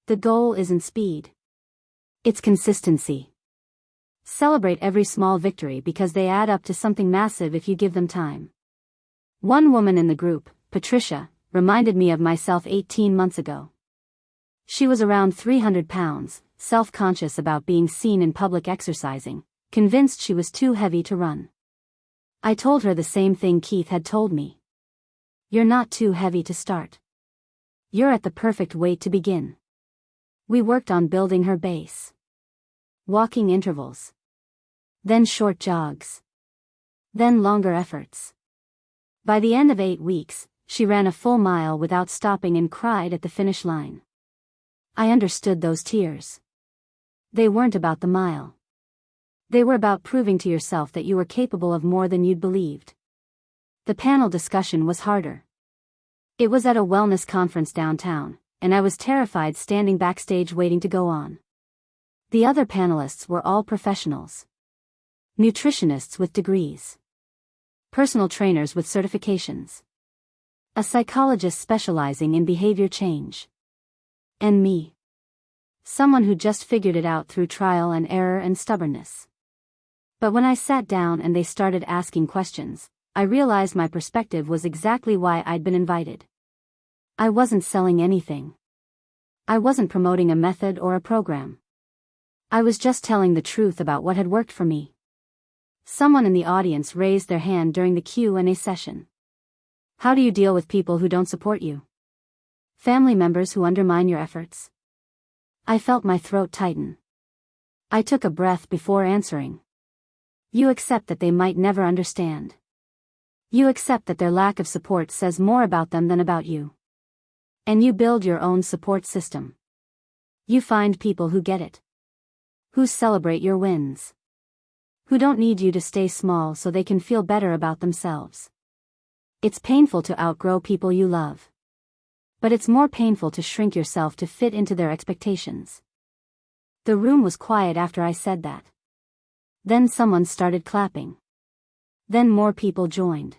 Speaker 1: The goal isn't speed. It's consistency. Celebrate every small victory because they add up to something massive if you give them time. One woman in the group, Patricia, reminded me of myself 18 months ago. She was around 300 pounds, self-conscious about being seen in public exercising, convinced she was too heavy to run. I told her the same thing Keith had told me. You're not too heavy to start. You're at the perfect weight to begin. We worked on building her base. Walking intervals. Then short jogs. Then longer efforts. By the end of 8 weeks, she ran a full mile without stopping and cried at the finish line. I understood those tears. They weren't about the mile. They were about proving to yourself that you were capable of more than you'd believed. The panel discussion was harder. It was at a wellness conference downtown, and I was terrified standing backstage waiting to go on. The other panelists were all professionals. Nutritionists with degrees. Personal trainers with certifications. A psychologist specializing in behavior change. And me. Someone who just figured it out through trial and error and stubbornness. But when I sat down and they started asking questions, I realized my perspective was exactly why I'd been invited. I wasn't selling anything. I wasn't promoting a method or a program. I was just telling the truth about what had worked for me. Someone in the audience raised their hand during the Q&A session. How do you deal with people who don't support you? Family members who undermine your efforts? I felt my throat tighten. I took a breath before answering. You accept that they might never understand. You accept that their lack of support says more about them than about you. And you build your own support system. You find people who get it. Who celebrate your wins. Who don't need you to stay small so they can feel better about themselves. It's painful to outgrow people you love. But it's more painful to shrink yourself to fit into their expectations. The room was quiet after I said that. Then someone started clapping. Then more people joined.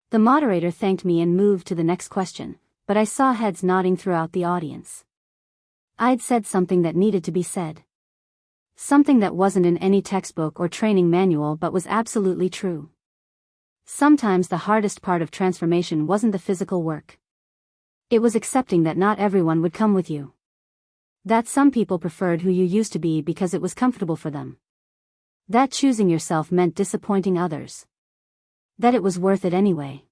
Speaker 1: The moderator thanked me and moved to the next question, but I saw heads nodding throughout the audience. I'd said something that needed to be said. Something that wasn't in any textbook or training manual but was absolutely true. Sometimes the hardest part of transformation wasn't the physical work. It was accepting that not everyone would come with you. That some people preferred who you used to be because it was comfortable for them. That choosing yourself meant disappointing others. That it was worth it anyway.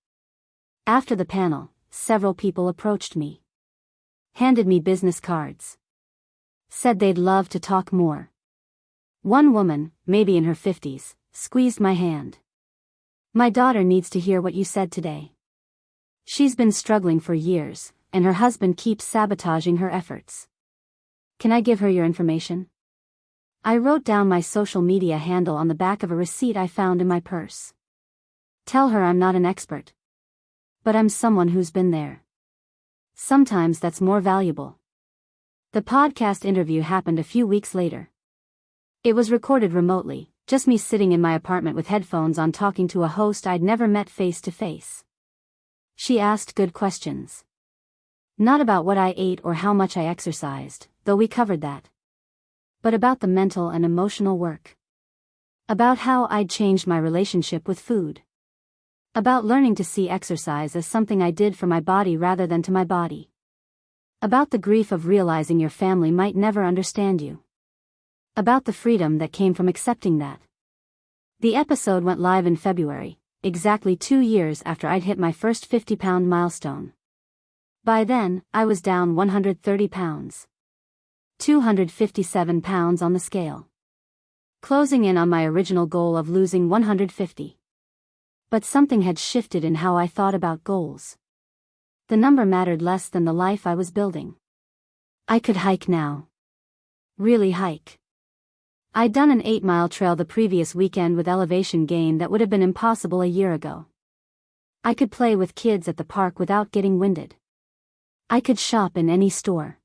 Speaker 1: After the panel, several people approached me. Handed me business cards. Said they'd love to talk more. One woman, maybe in her 50s, squeezed my hand. My daughter needs to hear what you said today. She's been struggling for years, and her husband keeps sabotaging her efforts. Can I give her your information? I wrote down my social media handle on the back of a receipt I found in my purse. Tell her I'm not an expert. But I'm someone who's been there. Sometimes that's more valuable. The podcast interview happened a few weeks later. It was recorded remotely, just me sitting in my apartment with headphones on talking to a host I'd never met face to face. She asked good questions. Not about what I ate or how much I exercised, though we covered that. But about the mental and emotional work. About how I'd changed my relationship with food. About learning to see exercise as something I did for my body rather than to my body. About the grief of realizing your family might never understand you. About the freedom that came from accepting that. The episode went live in February, exactly 2 years after I'd hit my first 50-pound milestone. By then, I was down 130 pounds. 257 pounds on the scale. Closing in on my original goal of losing 150. But something had shifted in how I thought about goals. The number mattered less than the life I was building. I could hike now. Really hike. I'd done an 8-mile trail the previous weekend with elevation gain that would have been impossible a year ago. I could play with kids at the park without getting winded. I could shop in any store.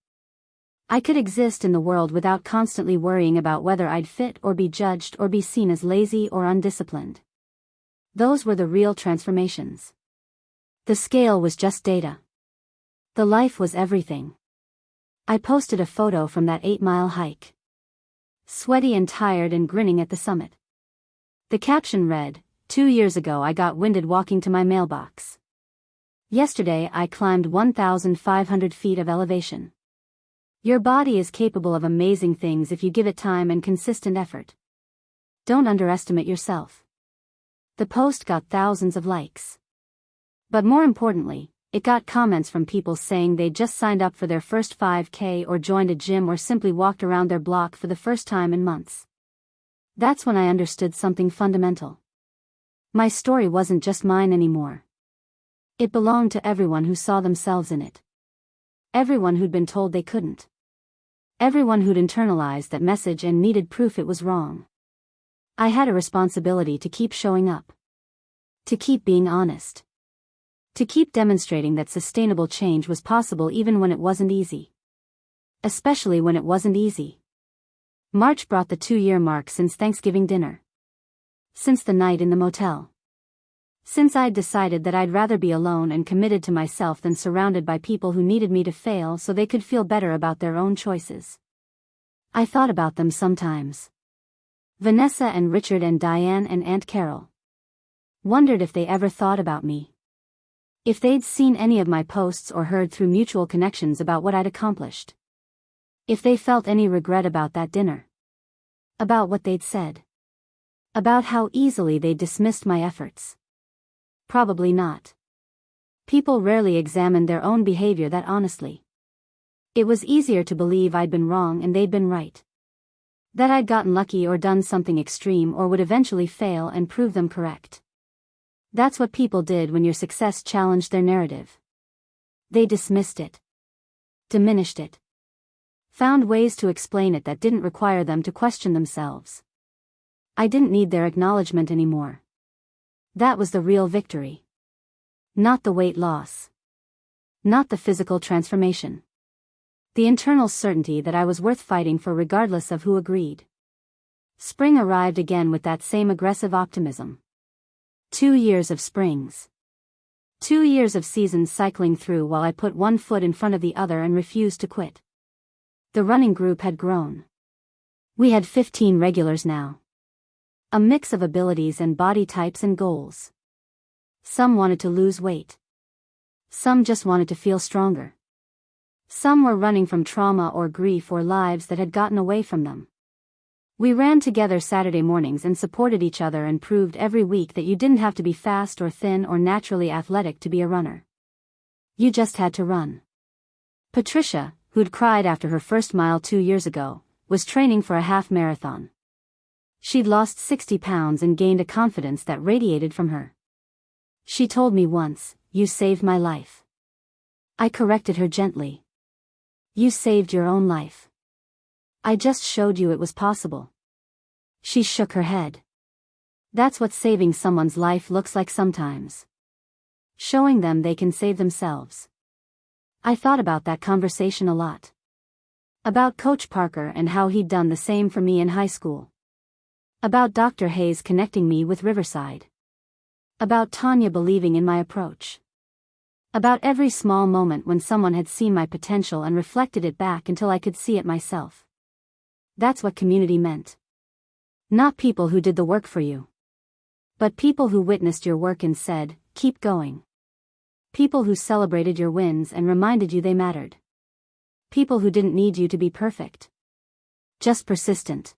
Speaker 1: I could exist in the world without constantly worrying about whether I'd fit or be judged or be seen as lazy or undisciplined. Those were the real transformations. The scale was just data. The life was everything. I posted a photo from that 8-mile hike. Sweaty and tired and grinning at the summit. The caption read, 2 years ago I got winded walking to my mailbox. Yesterday I climbed 1,500 feet of elevation. Your body is capable of amazing things if you give it time and consistent effort. Don't underestimate yourself. The post got thousands of likes. But more importantly, it got comments from people saying they'd just signed up for their first 5K or joined a gym or simply walked around their block for the first time in months. That's when I understood something fundamental. My story wasn't just mine anymore. It belonged to everyone who saw themselves in it. Everyone who'd been told they couldn't. Everyone who'd internalized that message and needed proof it was wrong. I had a responsibility to keep showing up. To keep being honest. To keep demonstrating that sustainable change was possible even when it wasn't easy. Especially when it wasn't easy. March brought the 2-year mark since Thanksgiving dinner. Since the night in the motel. Since I'd decided that I'd rather be alone and committed to myself than surrounded by people who needed me to fail so they could feel better about their own choices. I thought about them sometimes. Vanessa and Richard and Diane and Aunt Carol. Wondered if they ever thought about me. If they'd seen any of my posts or heard through mutual connections about what I'd accomplished. If they felt any regret about that dinner. About what they'd said. About how easily they dismissed my efforts. Probably not. People rarely examined their own behavior that honestly. It was easier to believe I'd been wrong and they'd been right. That I'd gotten lucky or done something extreme or would eventually fail and prove them correct. That's what people did when your success challenged their narrative. They dismissed it. Diminished it. Found ways to explain it that didn't require them to question themselves. I didn't need their acknowledgement anymore. That was the real victory. Not the weight loss. Not the physical transformation. The internal certainty that I was worth fighting for regardless of who agreed. Spring arrived again with that same aggressive optimism. 2 years of springs. 2 years of seasons cycling through while I put one foot in front of the other and refused to quit. The running group had grown. We had 15 regulars now. A mix of abilities and body types and goals. Some wanted to lose weight. Some just wanted to feel stronger. Some were running from trauma or grief or lives that had gotten away from them. We ran together Saturday mornings and supported each other and proved every week that you didn't have to be fast or thin or naturally athletic to be a runner. You just had to run. Patricia, who'd cried after her first mile 2 years ago, was training for a half marathon. She'd lost 60 pounds and gained a confidence that radiated from her. She told me once, "You saved my life." I corrected her gently. "You saved your own life. I just showed you it was possible." She shook her head. "That's what saving someone's life looks like sometimes. Showing them they can save themselves." I thought about that conversation a lot. About Coach Parker and how he'd done the same for me in high school. About Dr. Hayes connecting me with Riverside. About Tanya believing in my approach. About every small moment when someone had seen my potential and reflected it back until I could see it myself. That's what community meant. Not people who did the work for you. But people who witnessed your work and said, "Keep going." People who celebrated your wins and reminded you they mattered. People who didn't need you to be perfect. Just persistent.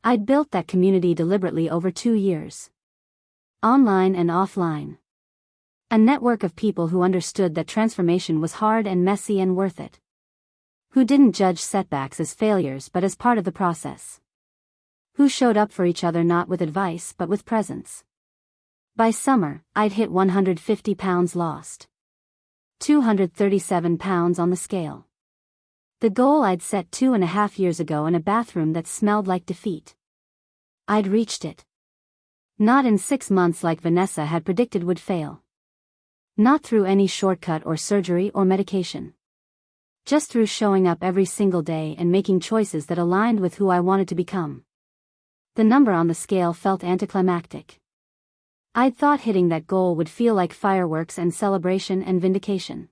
Speaker 1: I'd built that community deliberately over 2 years. Online and offline. A network of people who understood that transformation was hard and messy and worth it. Who didn't judge setbacks as failures but as part of the process. Who showed up for each other not with advice but with presence. By summer, I'd hit 150 pounds lost. 237 pounds on the scale. The goal I'd set 2.5 years ago in a bathroom that smelled like defeat. I'd reached it. Not in 6 months like Vanessa had predicted would fail. Not through any shortcut or surgery or medication. Just through showing up every single day and making choices that aligned with who I wanted to become. The number on the scale felt anticlimactic. I'd thought hitting that goal would feel like fireworks and celebration and vindication.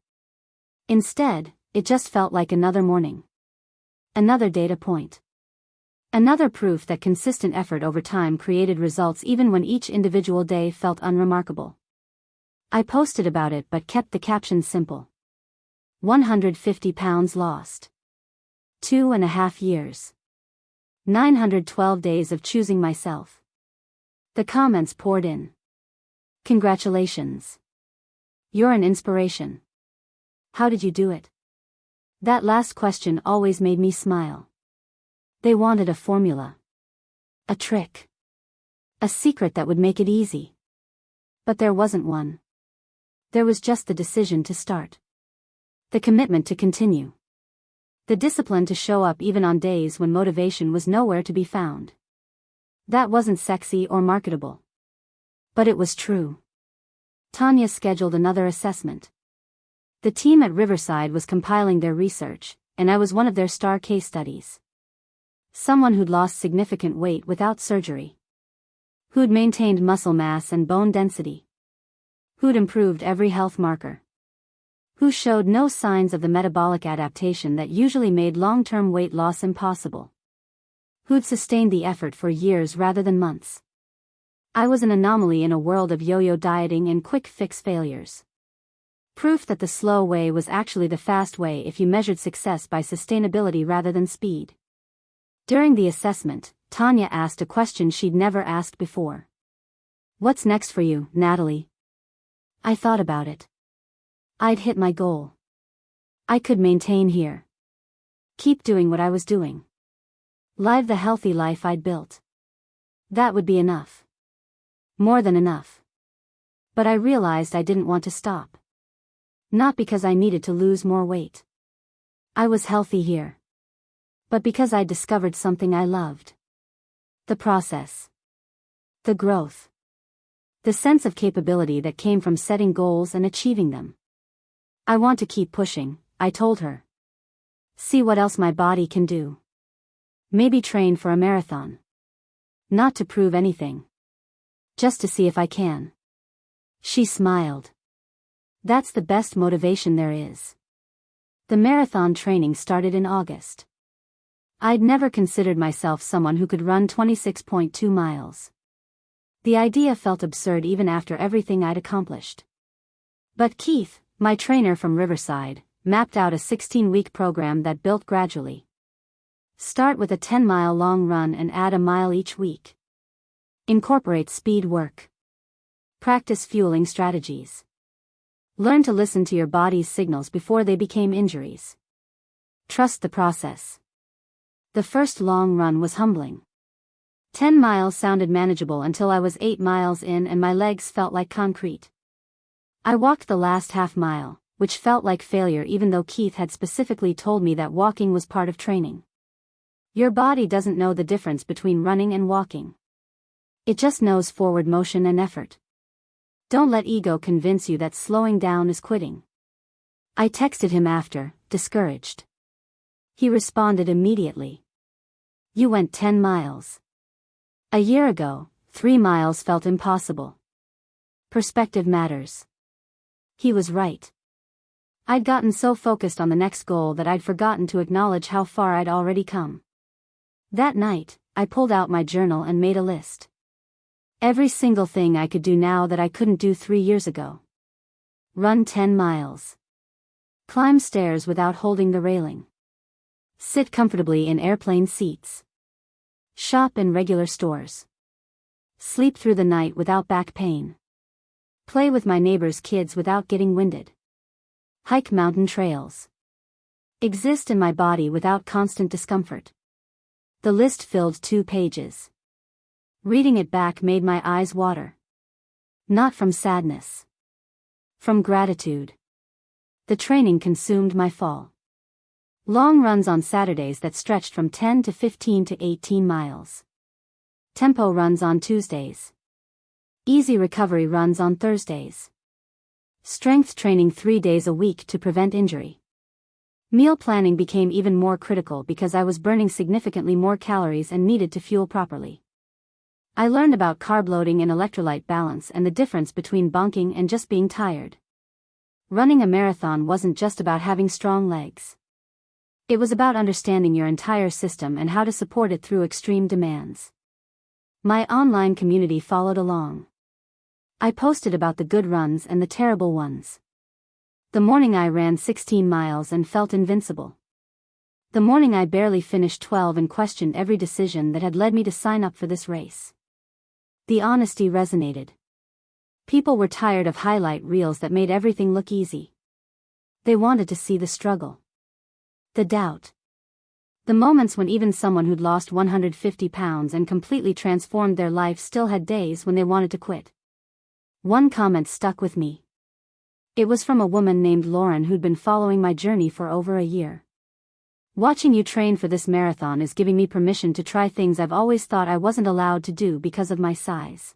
Speaker 1: Instead, it just felt like another morning. Another data point. Another proof that consistent effort over time created results even when each individual day felt unremarkable. I posted about it but kept the caption simple. 150 pounds lost. 2.5 years. 912 days of choosing myself. The comments poured in. Congratulations. You're an inspiration. How did you do it? That last question always made me smile. They wanted a formula. A trick. A secret that would make it easy. But there wasn't one. There was just the decision to start. The commitment to continue. The discipline to show up even on days when motivation was nowhere to be found. That wasn't sexy or marketable. But it was true. Tanya scheduled another assessment. The team at Riverside was compiling their research, and I was one of their star case studies. Someone who'd lost significant weight without surgery. Who'd maintained muscle mass and bone density. Who'd improved every health marker. Who showed no signs of the metabolic adaptation that usually made long-term weight loss impossible. Who'd sustained the effort for years rather than months. I was an anomaly in a world of yo-yo dieting and quick-fix failures. Proof that the slow way was actually the fast way if you measured success by sustainability rather than speed. During the assessment, Tanya asked a question she'd never asked before. "What's next for you, Natalie?" I thought about it. I'd hit my goal. I could maintain here. Keep doing what I was doing. Live the healthy life I'd built. That would be enough. More than enough. But I realized I didn't want to stop. Not because I needed to lose more weight. I was healthy here. But because I'd discovered something I loved. The process. The growth. The sense of capability that came from setting goals and achieving them. I want to keep pushing, I told her. See what else my body can do. Maybe train for a marathon. Not to prove anything. Just to see if I can. She smiled. That's the best motivation there is. The marathon training started in August. I'd never considered myself someone who could run 26.2 miles. The idea felt absurd even after everything I'd accomplished. But Keith, my trainer from Riverside, mapped out a 16-week program that built gradually. Start with a 10-mile long run and add a mile each week. Incorporate speed work. Practice fueling strategies. Learn to listen to your body's signals before they became injuries. Trust the process. The first long run was humbling. 10 miles sounded manageable until I was 8 miles in and my legs felt like concrete. I walked the last half mile, which felt like failure even though Keith had specifically told me that walking was part of training. Your body doesn't know the difference between running and walking. It just knows forward motion and effort. Don't let ego convince you that slowing down is quitting. I texted him after, discouraged. He responded immediately. You went 10 miles. A year ago, 3 miles felt impossible. Perspective matters. He was right. I'd gotten so focused on the next goal that I'd forgotten to acknowledge how far I'd already come. That night, I pulled out my journal and made a list. Every single thing I could do now that I couldn't do 3 years ago. Run 10 miles. Climb stairs without holding the railing. Sit comfortably in airplane seats. Shop in regular stores. Sleep through the night without back pain. Play with my neighbor's kids without getting winded. Hike mountain trails. Exist in my body without constant discomfort. The list filled 2 pages. Reading it back made my eyes water. Not from sadness. From gratitude. The training consumed my fall. Long runs on Saturdays that stretched from 10 to 15 to 18 miles. Tempo runs on Tuesdays. Easy recovery runs on Thursdays. Strength training 3 days a week to prevent injury. Meal planning became even more critical because I was burning significantly more calories and needed to fuel properly. I learned about carb loading and electrolyte balance and the difference between bonking and just being tired. Running a marathon wasn't just about having strong legs. It was about understanding your entire system and how to support it through extreme demands. My online community followed along. I posted about the good runs and the terrible ones. The morning I ran 16 miles and felt invincible. The morning I barely finished 12 and questioned every decision that had led me to sign up for this race. The honesty resonated. People were tired of highlight reels that made everything look easy. They wanted to see the struggle. The doubt. The moments when even someone who'd lost 150 pounds and completely transformed their life still had days when they wanted to quit. One comment stuck with me. It was from a woman named Lauren who'd been following my journey for over a year. Watching you train for this marathon is giving me permission to try things I've always thought I wasn't allowed to do because of my size.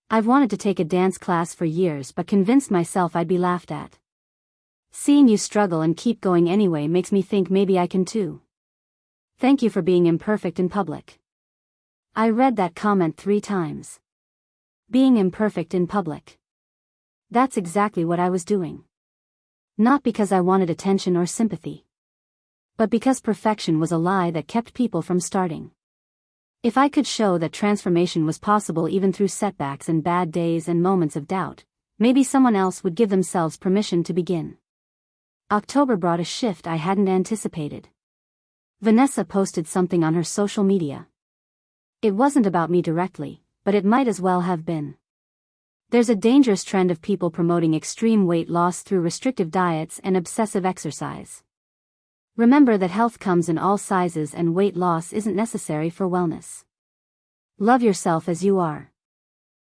Speaker 1: I've wanted to take a dance class for years but convinced myself I'd be laughed at. Seeing you struggle and keep going anyway makes me think maybe I can too. Thank you for being imperfect in public. I read that comment 3 times. Being imperfect in public. That's exactly what I was doing. Not because I wanted attention or sympathy. But because perfection was a lie that kept people from starting. If I could show that transformation was possible even through setbacks and bad days and moments of doubt, maybe someone else would give themselves permission to begin. October brought a shift I hadn't anticipated. Vanessa posted something on her social media. It wasn't about me directly, but it might as well have been. There's a dangerous trend of people promoting extreme weight loss through restrictive diets and obsessive exercise. Remember that health comes in all sizes and weight loss isn't necessary for wellness. Love yourself as you are.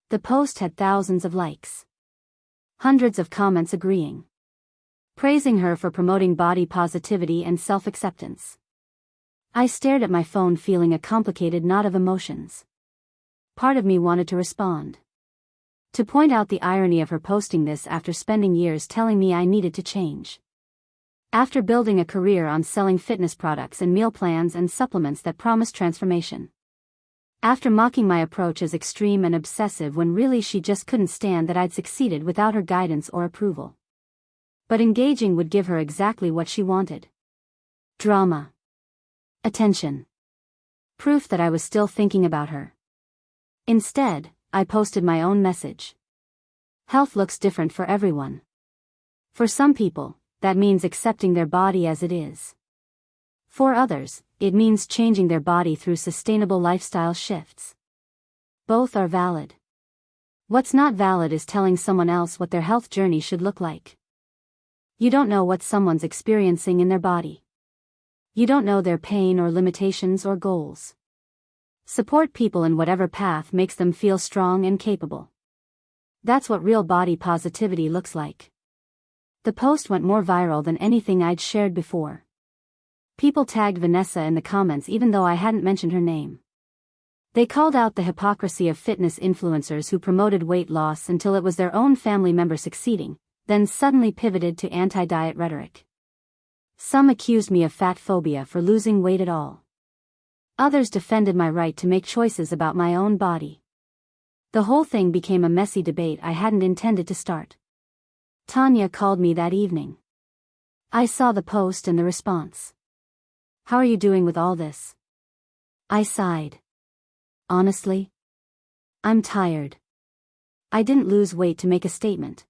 Speaker 1: The post had thousands of likes. Hundreds of comments agreeing. Praising her for promoting body positivity and self-acceptance. I stared at my phone feeling a complicated knot of emotions. Part of me wanted to respond. To point out the irony of her posting this after spending years telling me I needed to change. After building a career on selling fitness products and meal plans and supplements that promised transformation. After mocking my approach as extreme and obsessive when really she just couldn't stand that I'd succeeded without her guidance or approval. But engaging would give her exactly what she wanted. Drama. attention. Proof that I was still thinking about her. Instead, I posted my own message. Health looks different for everyone. For some people, that means accepting their body as it is. For others, it means changing their body through sustainable lifestyle shifts. Both are valid. What's not valid is telling someone else what their health journey should look like. You don't know what someone's experiencing in their body. You don't know their pain or limitations or goals. Support people in whatever path makes them feel strong and capable. That's what real body positivity looks like. The post went more viral than anything I'd shared before. People tagged Vanessa in the comments even though I hadn't mentioned her name. They called out the hypocrisy of fitness influencers who promoted weight loss until it was their own family member succeeding, then suddenly pivoted to anti-diet rhetoric. Some accused me of fat phobia for losing weight at all. Others defended my right to make choices about my own body. The whole thing became a messy debate I hadn't intended to start. Tanya called me that evening. I saw the post and the response. "How are you doing with all this?" I sighed. "Honestly, I'm tired. I didn't lose weight to make a statement.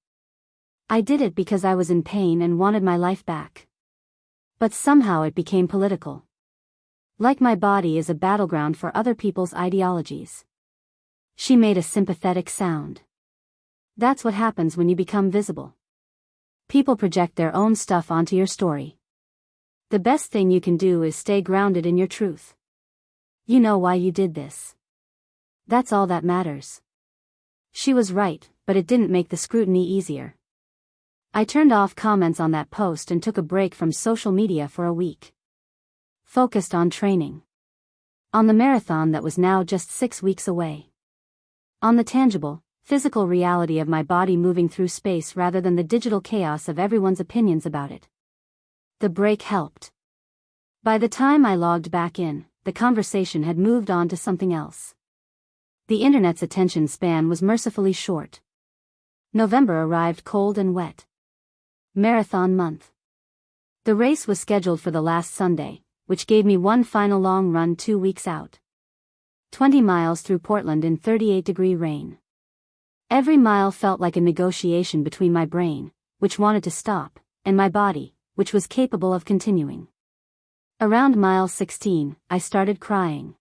Speaker 1: I did it because I was in pain and wanted my life back. But somehow it became political. Like my body is a battleground for other people's ideologies." She made a sympathetic sound. That's what happens when you become visible. People project their own stuff onto your story. The best thing you can do is stay grounded in your truth. You know why you did this. That's all that matters. She was right, but it didn't make the scrutiny easier. I turned off comments on that post and took a break from social media for a week. Focused on training. On the marathon that was now just 6 weeks away. On the tangible, physical reality of my body moving through space rather than the digital chaos of everyone's opinions about it. The break helped. By the time I logged back in, the conversation had moved on to something else. The internet's attention span was mercifully short. November arrived cold and wet. Marathon month. The race was scheduled for the last Sunday, which gave me one final long run 2 weeks out. 20 miles through Portland in 38-degree rain. Every mile felt like a negotiation between my brain, which wanted to stop, and my body, which was capable of continuing. Around mile 16, I started crying.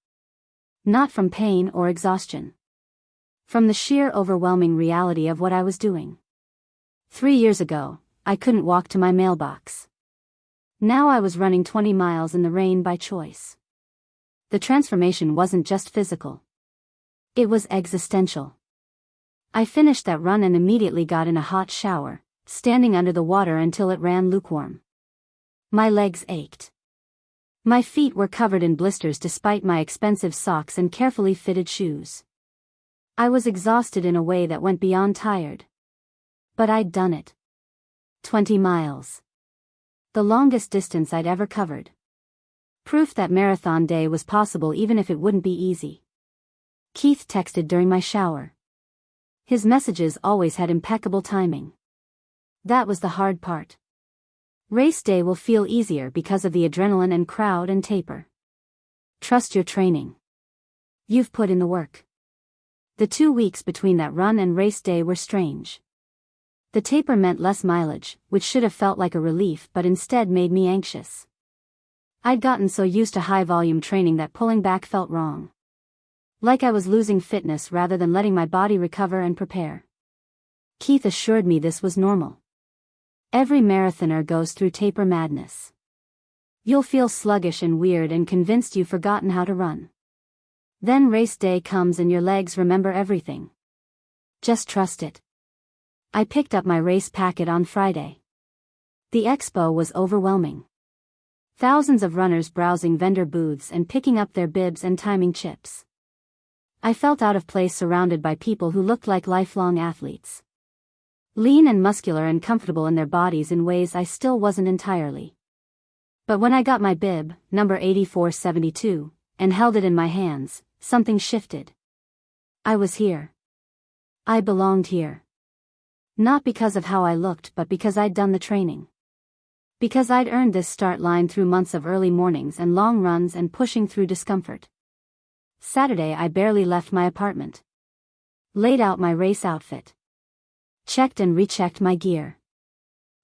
Speaker 1: Not from pain or exhaustion. From the sheer overwhelming reality of what I was doing. 3 years ago, I couldn't walk to my mailbox. Now I was running 20 miles in the rain by choice. The transformation wasn't just physical. It was existential. I finished that run and immediately got in a hot shower, standing under the water until it ran lukewarm. My legs ached. My feet were covered in blisters despite my expensive socks and carefully fitted shoes. I was exhausted in a way that went beyond tired. But I'd done it. 20 miles. The longest distance I'd ever covered. Proof that marathon day was possible even if it wouldn't be easy. Keith texted during my shower. His messages always had impeccable timing. That was the hard part. Race day will feel easier because of the adrenaline and crowd and taper. Trust your training. You've put in the work. The 2 weeks between that run and race day were strange. The taper meant less mileage, which should have felt like a relief but instead made me anxious. I'd gotten so used to high-volume training that pulling back felt wrong. Like I was losing fitness rather than letting my body recover and prepare. Keith assured me this was normal. Every marathoner goes through taper madness. You'll feel sluggish and weird and convinced you've forgotten how to run. Then race day comes and your legs remember everything. Just trust it. I picked up my race packet on Friday. The expo was overwhelming. Thousands of runners browsing vendor booths and picking up their bibs and timing chips. I felt out of place surrounded by people who looked like lifelong athletes. Lean and muscular and comfortable in their bodies in ways I still wasn't entirely. But when I got my bib, number 8472, and held it in my hands, something shifted. I was here. I belonged here. Not because of how I looked but because I'd done the training. Because I'd earned this start line through months of early mornings and long runs and pushing through discomfort. Saturday I barely left my apartment. Laid out my race outfit. Checked and rechecked my gear.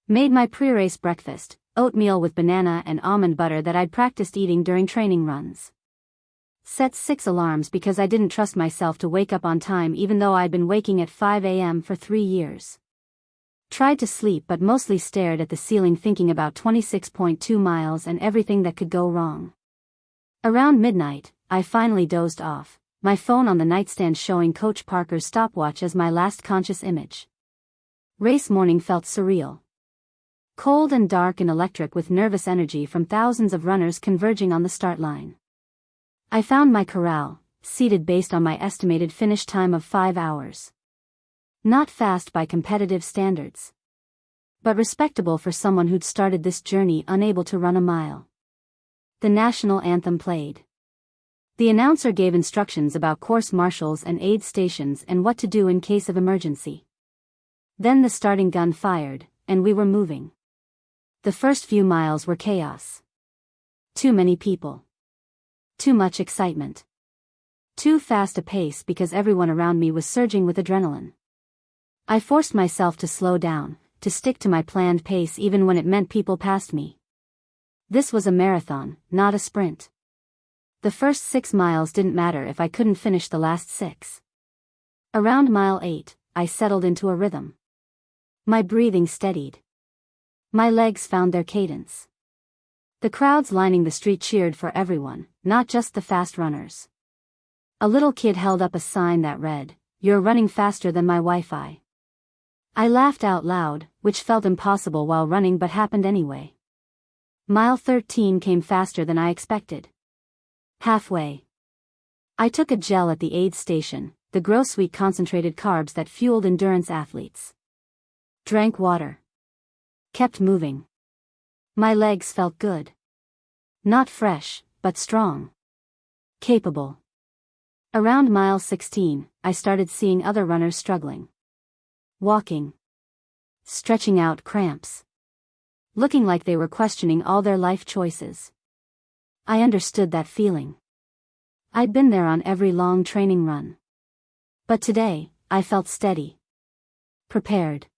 Speaker 1: Made my pre-race breakfast, oatmeal with banana and almond butter that I'd practiced eating during training runs. Set 6 alarms because I didn't trust myself to wake up on time even though I'd been waking at 5 a.m. for 3 years. Tried to sleep but mostly stared at the ceiling thinking about 26.2 miles and everything that could go wrong. Around midnight, I finally dozed off, my phone on the nightstand showing Coach Parker's stopwatch as my last conscious image. Race morning felt surreal. Cold and dark and electric with nervous energy from thousands of runners converging on the start line. I found my corral, seated based on my estimated finish time of 5 hours. Not fast by competitive standards, but respectable for someone who'd started this journey unable to run a mile. The national anthem played. The announcer gave instructions about course marshals and aid stations and what to do in case of emergency. Then the starting gun fired, and we were moving. The first few miles were chaos. Too many people. Too much excitement. Too fast a pace because everyone around me was surging with adrenaline. I forced myself to slow down, to stick to my planned pace even when it meant people passed me. This was a marathon, not a sprint. The first 6 miles didn't matter if I couldn't finish the last 6. Around mile 8, I settled into a rhythm. My breathing steadied. My legs found their cadence. The crowds lining the street cheered for everyone, not just the fast runners. A little kid held up a sign that read, "You're running faster than my Wi-Fi." I laughed out loud, which felt impossible while running but happened anyway. Mile 13 came faster than I expected. Halfway. I took a gel at the aid station, the grow sweet concentrated carbs that fueled endurance athletes. Drank water. Kept moving. My legs felt good. Not fresh, but strong. Capable. Around mile 16, I started seeing other runners struggling. Walking. Stretching out cramps. Looking like they were questioning all their life choices. I understood that feeling. I'd been there on every long training run. But today, I felt steady. Prepared.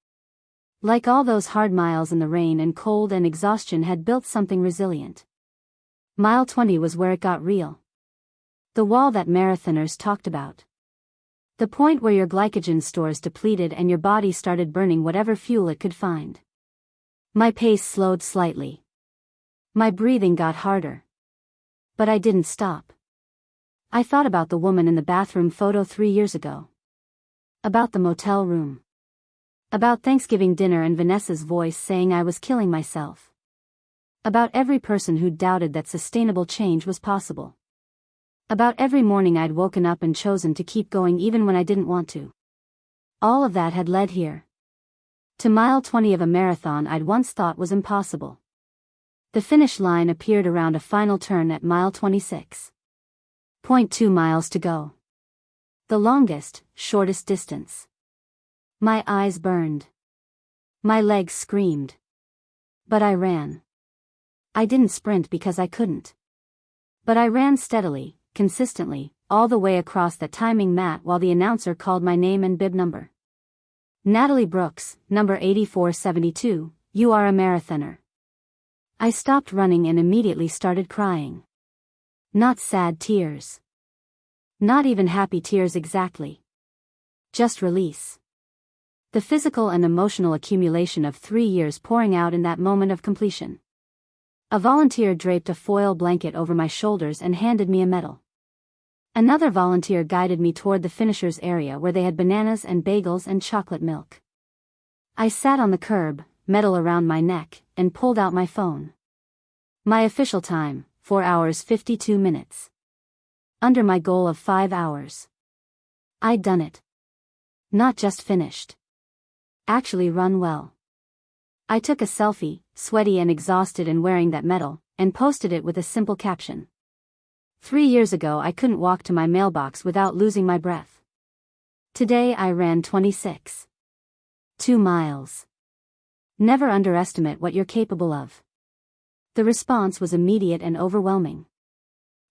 Speaker 1: Like all those hard miles in the rain and cold and exhaustion had built something resilient. Mile 20 was where it got real. The wall that marathoners talked about. The point where your glycogen stores depleted and your body started burning whatever fuel it could find. My pace slowed slightly. My breathing got harder. But I didn't stop. I thought about the woman in the bathroom photo 3 years ago. About the motel room. About Thanksgiving dinner and Vanessa's voice saying I was killing myself. About every person who doubted that sustainable change was possible. About every morning I'd woken up and chosen to keep going even when I didn't want to. All of that had led here. To mile 20 of a marathon I'd once thought was impossible. The finish line appeared around a final turn at mile 26. 0.2 miles to go. The longest, shortest distance. My eyes burned. My legs screamed. But I ran. I didn't sprint because I couldn't. But I ran steadily, consistently, all the way across that timing mat while the announcer called my name and bib number. Natalie Brooks, number 8472, you are a marathoner. I stopped running and immediately started crying. Not sad tears. Not even happy tears exactly. Just release. The physical and emotional accumulation of 3 years pouring out in that moment of completion. A volunteer draped a foil blanket over my shoulders and handed me a medal. Another volunteer guided me toward the finishers area where they had bananas and bagels and chocolate milk. I sat on the curb, medal around my neck, and pulled out my phone. My official time, 4 hours 52 minutes. Under my goal of 5 hours. I'd done it. Not just finished. Actually run well. I took a selfie, sweaty and exhausted and wearing that medal, and posted it with a simple caption. 3 years ago I couldn't walk to my mailbox without losing my breath. Today I ran 26. 2 miles. Never underestimate what you're capable of. The response was immediate and overwhelming.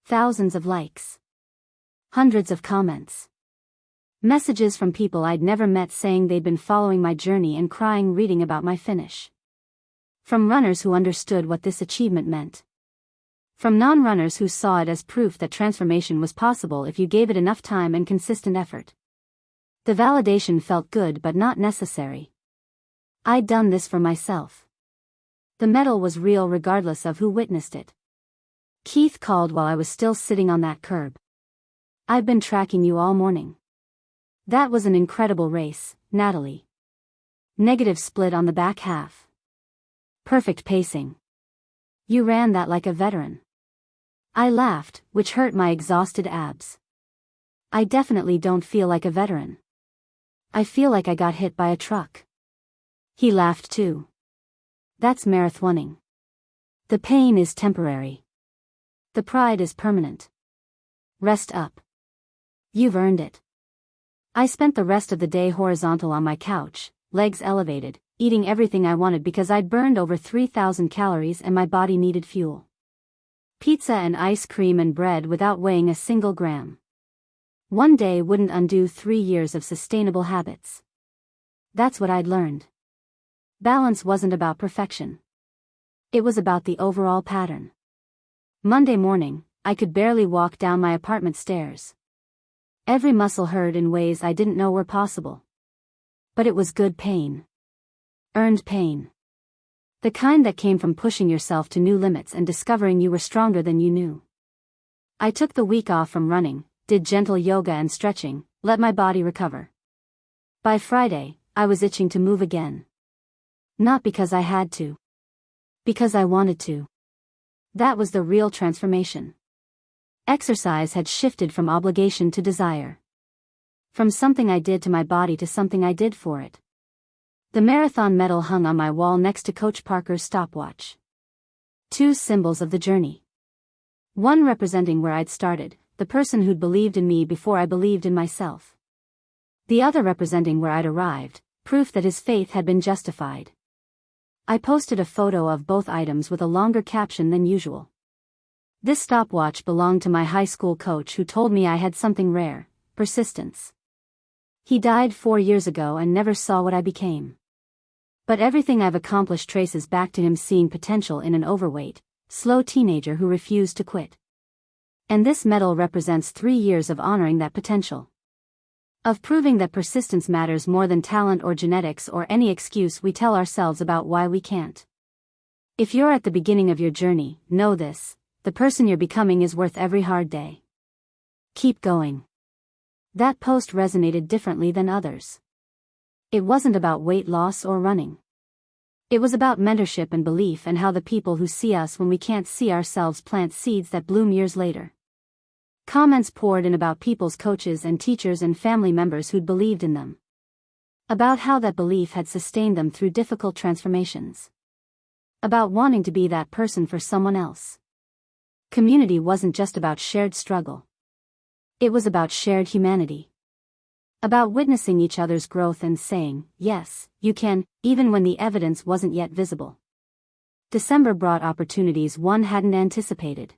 Speaker 1: Thousands of likes. Hundreds of comments. Messages from people I'd never met saying they'd been following my journey and crying reading about my finish. From runners who understood what this achievement meant. From non-runners who saw it as proof that transformation was possible if you gave it enough time and consistent effort. The validation felt good but not necessary. I'd done this for myself. The medal was real regardless of who witnessed it. Keith called while I was still sitting on that curb. "I've been tracking you all morning. That was an incredible race, Natalie. Negative split on the back half. Perfect pacing. You ran that like a veteran." I laughed, which hurt my exhausted abs. I definitely don't feel like a veteran. I feel like I got hit by a truck. He laughed too. That's marathoning. The pain is temporary. The pride is permanent. Rest up. You've earned it. I spent the rest of the day horizontal on my couch, legs elevated, eating everything I wanted because I'd burned over 3,000 calories and my body needed fuel. Pizza and ice cream and bread without weighing a single gram. One day wouldn't undo 3 years of sustainable habits. That's what I'd learned. Balance wasn't about perfection. It was about the overall pattern. Monday morning, I could barely walk down my apartment stairs. Every muscle hurt in ways I didn't know were possible. But it was good pain. Earned pain. The kind that came from pushing yourself to new limits and discovering you were stronger than you knew. I took the week off from running, did gentle yoga and stretching, let my body recover. By Friday, I was itching to move again. Not because I had to. Because I wanted to. That was the real transformation. Exercise had shifted from obligation to desire. From something I did to my body to something I did for it. The marathon medal hung on my wall next to Coach Parker's stopwatch. 2 symbols of the journey. One representing where I'd started, the person who'd believed in me before I believed in myself. The other representing where I'd arrived, proof that his faith had been justified. I posted a photo of both items with a longer caption than usual. This stopwatch belonged to my high school coach who told me I had something rare, persistence. He died 4 years ago and never saw what I became. But everything I've accomplished traces back to him seeing potential in an overweight, slow teenager who refused to quit. And this medal represents 3 years of honoring that potential. Of proving that persistence matters more than talent or genetics or any excuse we tell ourselves about why we can't. If you're at the beginning of your journey, know this, the person you're becoming is worth every hard day. Keep going. That post resonated differently than others. It wasn't about weight loss or running. It was about mentorship and belief and how the people who see us when we can't see ourselves plant seeds that bloom years later. Comments poured in about people's coaches and teachers and family members who'd believed in them. About how that belief had sustained them through difficult transformations. About wanting to be that person for someone else. Community wasn't just about shared struggle. It was about shared humanity. About witnessing each other's growth and saying, yes, you can, even when the evidence wasn't yet visible. December brought opportunities one hadn't anticipated.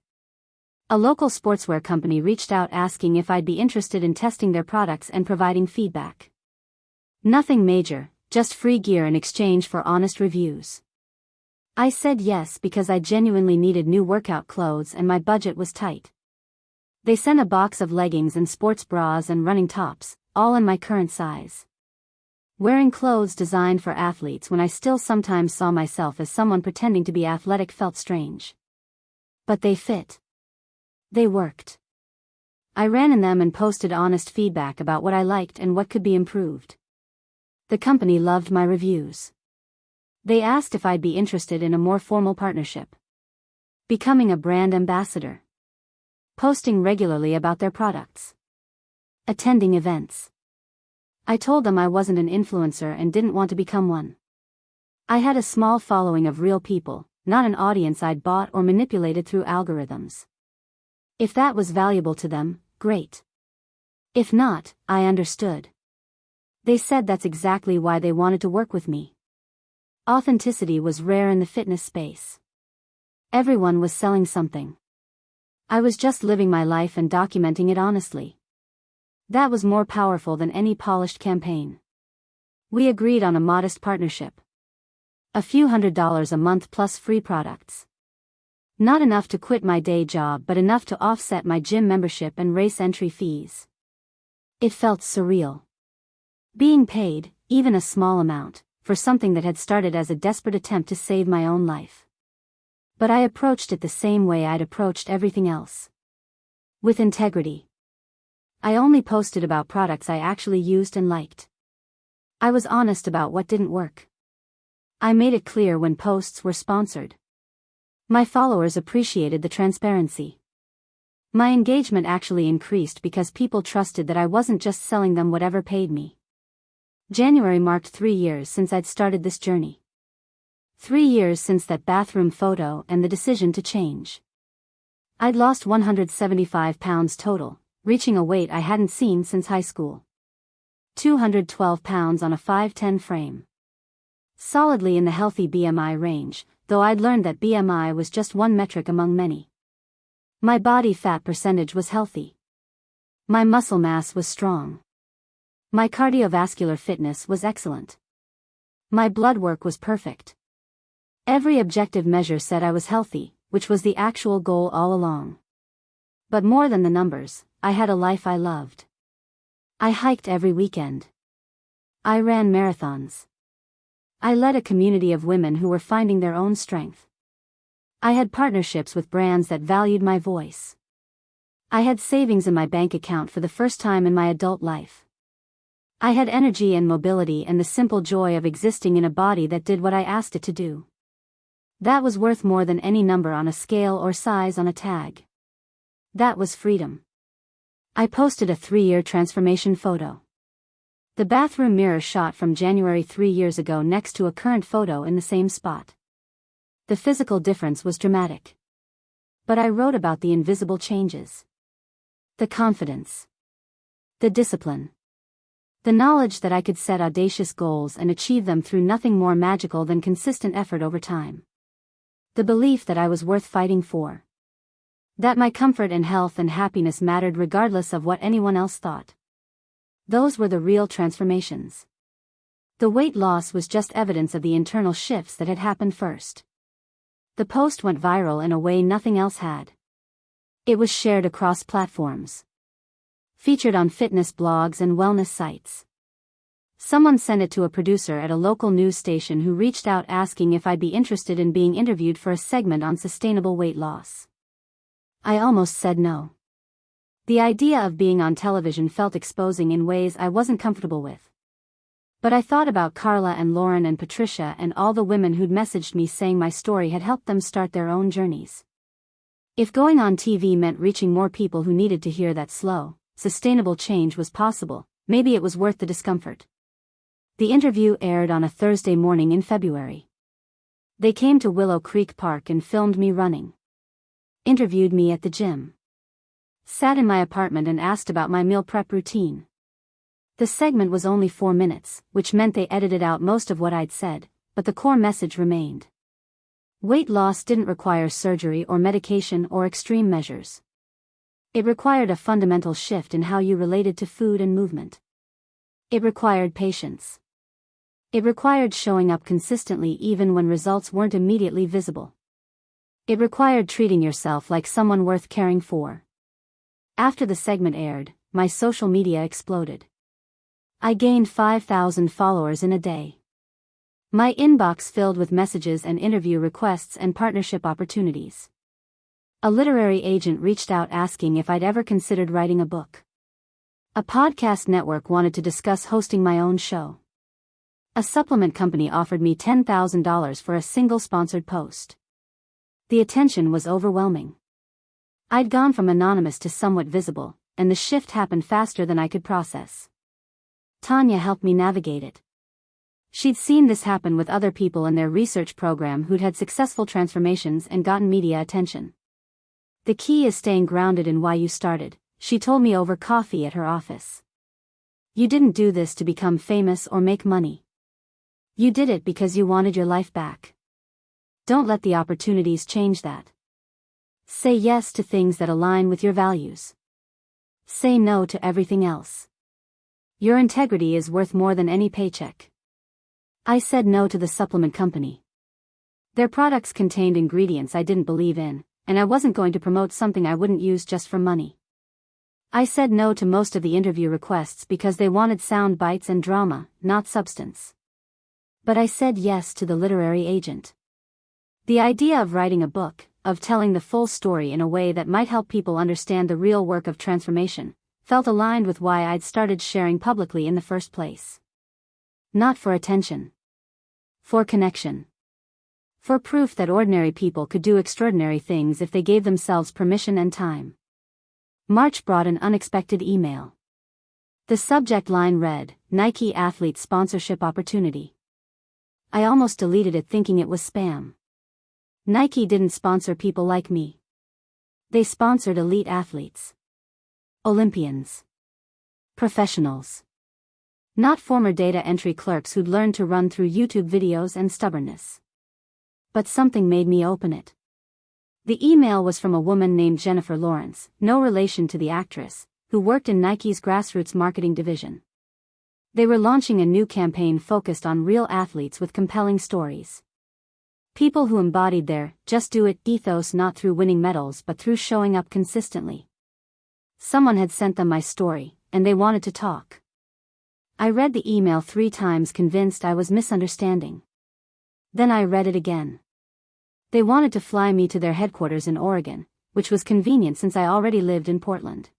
Speaker 1: A local sportswear company reached out asking if I'd be interested in testing their products and providing feedback. Nothing major, just free gear in exchange for honest reviews. I said yes because I genuinely needed new workout clothes and my budget was tight. They sent a box of leggings and sports bras and running tops, all in my current size. Wearing clothes designed for athletes when I still sometimes saw myself as someone pretending to be athletic felt strange. But they fit. They worked. I ran in them and posted honest feedback about what I liked and what could be improved. The company loved my reviews. They asked if I'd be interested in a more formal partnership. Becoming a brand ambassador. Posting regularly about their products. Attending events. I told them I wasn't an influencer and didn't want to become one. I had a small following of real people, not an audience I'd bought or manipulated through algorithms. If that was valuable to them, great. If not, I understood. They said that's exactly why they wanted to work with me. Authenticity was rare in the fitness space. Everyone was selling something. I was just living my life and documenting it honestly. That was more powerful than any polished campaign. We agreed on a modest partnership. A few $100s a month plus free products. Not enough to quit my day job, but enough to offset my gym membership and race entry fees. It felt surreal. Being paid, even a small amount, for something that had started as a desperate attempt to save my own life. But I approached it the same way I'd approached everything else. With integrity. I only posted about products I actually used and liked. I was honest about what didn't work. I made it clear when posts were sponsored. My followers appreciated the transparency. My engagement actually increased because people trusted that I wasn't just selling them whatever paid me. January marked 3 years since I'd started this journey. 3 years since that bathroom photo and the decision to change. I'd lost 175 pounds total, reaching a weight I hadn't seen since high school. 212 pounds on a 5'10" frame. Solidly in the healthy BMI range, though I'd learned that BMI was just one metric among many. My body fat percentage was healthy. My muscle mass was strong. My cardiovascular fitness was excellent. My blood work was perfect. Every objective measure said I was healthy, which was the actual goal all along. But more than the numbers, I had a life I loved. I hiked every weekend. I ran marathons. I led a community of women who were finding their own strength. I had partnerships with brands that valued my voice. I had savings in my bank account for the first time in my adult life. I had energy and mobility and the simple joy of existing in a body that did what I asked it to do. That was worth more than any number on a scale or size on a tag. That was freedom. I posted a 3-year transformation photo. The bathroom mirror shot from January 3 years ago next to a current photo in the same spot. The physical difference was dramatic. But I wrote about the invisible changes. The confidence. The discipline. The knowledge that I could set audacious goals and achieve them through nothing more magical than consistent effort over time. The belief that I was worth fighting for. That my comfort and health and happiness mattered regardless of what anyone else thought. Those were the real transformations. The weight loss was just evidence of the internal shifts that had happened first. The post went viral in a way nothing else had. It was shared across platforms. Featured on fitness blogs and wellness sites. Someone sent it to a producer at a local news station who reached out asking if I'd be interested in being interviewed for a segment on sustainable weight loss. I almost said no. The idea of being on television felt exposing in ways I wasn't comfortable with. But I thought about Carla and Lauren and Patricia and all the women who'd messaged me saying my story had helped them start their own journeys. If going on TV meant reaching more people who needed to hear that slow, sustainable change was possible, maybe it was worth the discomfort. The interview aired on a Thursday morning in February. They came to Willow Creek Park and filmed me running. Interviewed me at the gym. Sat in my apartment and asked about my meal prep routine. The segment was only 4 minutes, which meant they edited out most of what I'd said, but the core message remained. Weight loss didn't require surgery or medication or extreme measures. It required a fundamental shift in how you related to food and movement. It required patience. It required showing up consistently even when results weren't immediately visible. It required treating yourself like someone worth caring for. After the segment aired, my social media exploded. I gained 5,000 followers in a day. My inbox filled with messages and interview requests and partnership opportunities. A literary agent reached out asking if I'd ever considered writing a book. A podcast network wanted to discuss hosting my own show. A supplement company offered me $10,000 for a single sponsored post. The attention was overwhelming. I'd gone from anonymous to somewhat visible, and the shift happened faster than I could process. Tanya helped me navigate it. She'd seen this happen with other people in their research program who'd had successful transformations and gotten media attention. The key is staying grounded in why you started, she told me over coffee at her office. You didn't do this to become famous or make money. You did it because you wanted your life back. Don't let the opportunities change that. Say yes to things that align with your values. Say no to everything else. Your integrity is worth more than any paycheck. I said no to the supplement company. Their products contained ingredients I didn't believe in, and I wasn't going to promote something I wouldn't use just for money. I said no to most of the interview requests because they wanted sound bites and drama, not substance. But I said yes to the literary agent. The idea of writing a book, of telling the full story in a way that might help people understand the real work of transformation, felt aligned with why I'd started sharing publicly in the first place. Not for attention. For connection. For proof that ordinary people could do extraordinary things if they gave themselves permission and time. March brought an unexpected email. The subject line read, Nike Athlete Sponsorship Opportunity. I almost deleted it thinking it was spam. Nike didn't sponsor people like me. They sponsored elite athletes. Olympians. Professionals. Not former data entry clerks who'd learned to run through YouTube videos and stubbornness. But something made me open it. The email was from a woman named Jennifer Lawrence, no relation to the actress, who worked in Nike's grassroots marketing division. They were launching a new campaign focused on real athletes with compelling stories. People who embodied their just do it ethos not through winning medals but through showing up consistently. Someone had sent them my story, and they wanted to talk. I read the email 3 times convinced I was misunderstanding. Then I read it again. They wanted to fly me to their headquarters in Oregon, which was convenient since I already lived in Portland.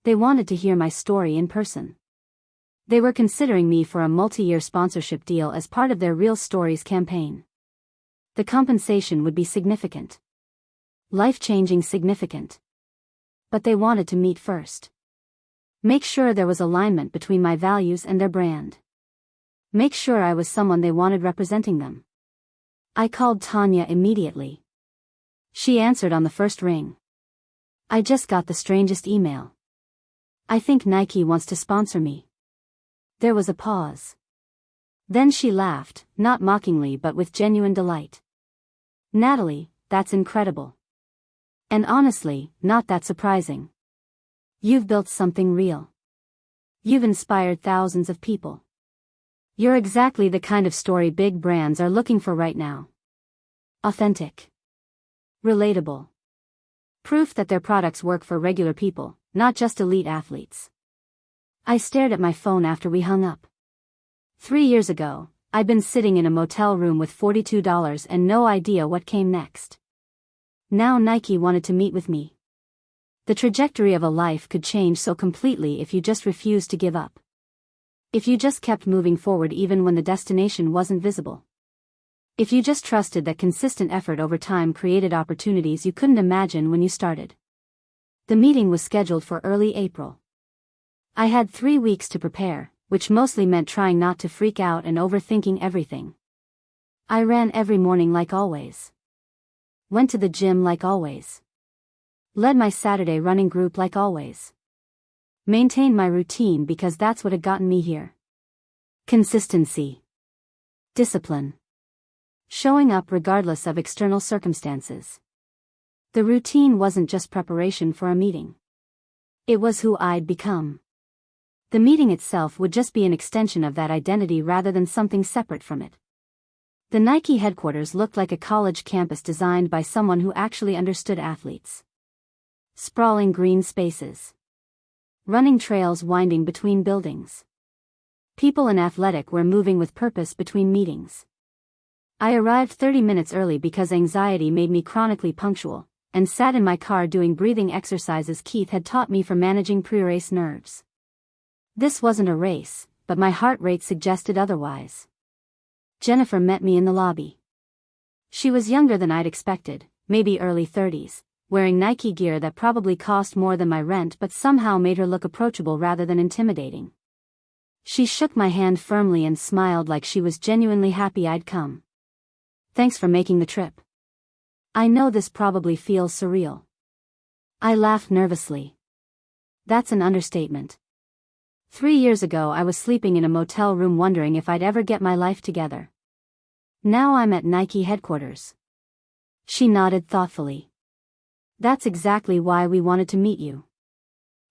Speaker 1: They wanted to hear my story in person. They were considering me for a multi-year sponsorship deal as part of their Real Stories campaign. The compensation would be significant. Life-changing significant. But they wanted to meet first. Make sure there was alignment between my values and their brand. Make sure I was someone they wanted representing them. I called Tanya immediately. She answered on the first ring. I just got the strangest email. I think Nike wants to sponsor me. There was a pause. Then she laughed, not mockingly but with genuine delight. Natalie, that's incredible. And honestly, not that surprising. You've built something real. You've inspired thousands of people. You're exactly the kind of story big brands are looking for right now. Authentic. Relatable. Proof that their products work for regular people, not just elite athletes. I stared at my phone after we hung up. 3 years ago, I'd been sitting in a motel room with $42 and no idea what came next. Now Nike wanted to meet with me. The trajectory of a life could change so completely if you just refused to give up. If you just kept moving forward even when the destination wasn't visible. If you just trusted that consistent effort over time created opportunities you couldn't imagine when you started. The meeting was scheduled for early April. I had 3 weeks to prepare, which mostly meant trying not to freak out and overthinking everything. I ran every morning like always. Went to the gym like always. Led my Saturday running group like always. Maintained my routine because that's what had gotten me here. Consistency. Discipline. Showing up regardless of external circumstances. The routine wasn't just preparation for a meeting. It was who I'd become. The meeting itself would just be an extension of that identity rather than something separate from it. The Nike headquarters looked like a college campus designed by someone who actually understood athletes. Sprawling green spaces. Running trails winding between buildings. People in athletic wear moving with purpose between meetings. I arrived 30 minutes early because anxiety made me chronically punctual, and sat in my car doing breathing exercises Keith had taught me for managing pre-race nerves. This wasn't a race, but my heart rate suggested otherwise. Jennifer met me in the lobby. She was younger than I'd expected, maybe early 30s. Wearing Nike gear that probably cost more than my rent but somehow made her look approachable rather than intimidating. She shook my hand firmly and smiled like she was genuinely happy I'd come. Thanks for making the trip. I know this probably feels surreal. I laughed nervously. That's an understatement. 3 years ago I was sleeping in a motel room wondering if I'd ever get my life together. Now I'm at Nike headquarters. She nodded thoughtfully. That's exactly why we wanted to meet you.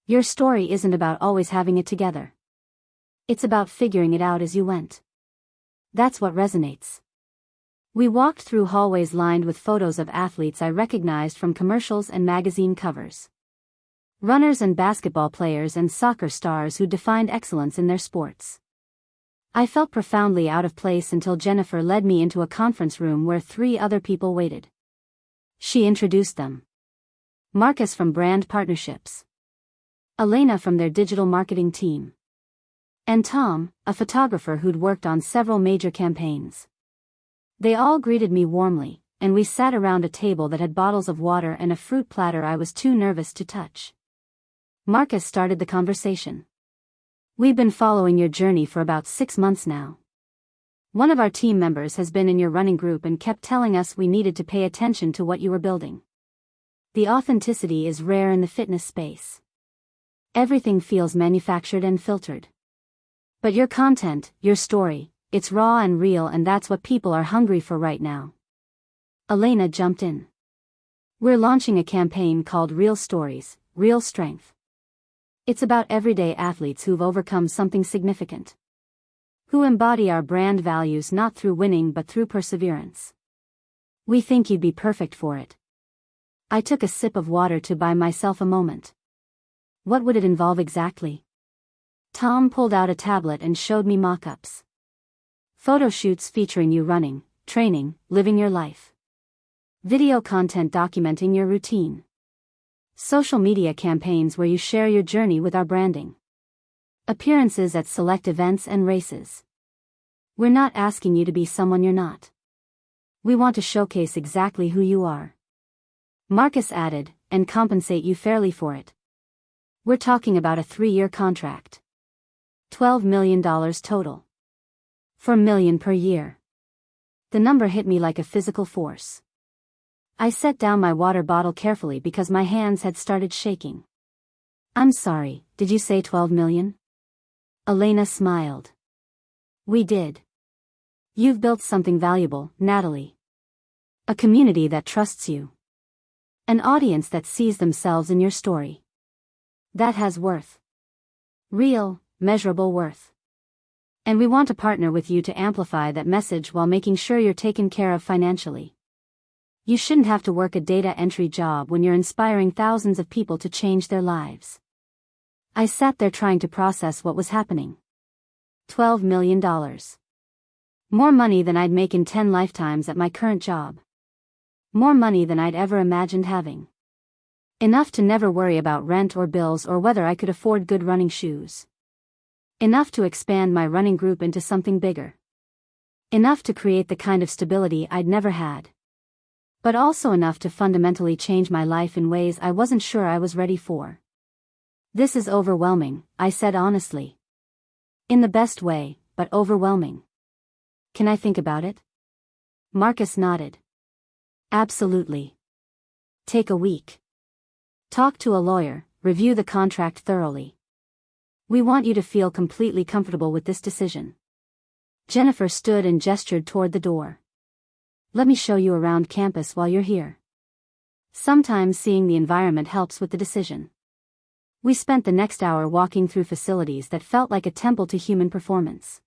Speaker 1: Your story isn't about always having it together. It's about figuring it out as you went. That's what resonates. We walked through hallways lined with photos of athletes I recognized from commercials and magazine covers. Runners and basketball players and soccer stars who defined excellence in their sports. I felt profoundly out of place until Jennifer led me into a conference room where 3 other people waited. She introduced them. Marcus from Brand Partnerships. Elena from their digital marketing team. And Tom, a photographer who'd worked on several major campaigns. They all greeted me warmly, and we sat around a table that had bottles of water and a fruit platter I was too nervous to touch. Marcus started the conversation. We've been following your journey for about 6 months now. One of our team members has been in your running group and kept telling us we needed to pay attention to what you were building. The authenticity is rare in the fitness space. Everything feels manufactured and filtered. But your content, your story, it's raw and real, and that's what people are hungry for right now. Elena jumped in. We're launching a campaign called Real Stories, Real Strength. It's about everyday athletes who've overcome something significant. Who embody our brand values not through winning but through perseverance. We think you'd be perfect for it. I took a sip of water to buy myself a moment. What would it involve exactly? Tom pulled out a tablet and showed me mock-ups. Photo shoots featuring you running, training, living your life. Video content documenting your routine. Social media campaigns where you share your journey with our branding. Appearances at select events and races. We're not asking you to be someone you're not. We want to showcase exactly who you are. Marcus added, and compensate you fairly for it. We're talking about a 3-year contract. $12 million total. $4 million per year. The number hit me like a physical force. I set down my water bottle carefully because my hands had started shaking. I'm sorry, did you say 12 million? Elena smiled. We did. You've built something valuable, Natalie. A community that trusts you. An audience that sees themselves in your story. That has worth. Real, measurable worth. And we want to partner with you to amplify that message while making sure you're taken care of financially. You shouldn't have to work a data entry job when you're inspiring thousands of people to change their lives. I sat there trying to process what was happening. $12 million. More money than I'd make in 10 lifetimes at my current job. More money than I'd ever imagined having. Enough to never worry about rent or bills or whether I could afford good running shoes. Enough to expand my running group into something bigger. Enough to create the kind of stability I'd never had. But also enough to fundamentally change my life in ways I wasn't sure I was ready for. This is overwhelming, I said honestly. In the best way, but overwhelming. Can I think about it? Marcus nodded. Absolutely. Take a week. Talk to a lawyer, review the contract thoroughly. We want you to feel completely comfortable with this decision. Jennifer stood and gestured toward the door. Let me show you around campus while you're here. Sometimes seeing the environment helps with the decision. We spent the next hour walking through facilities that felt like a temple to human performance.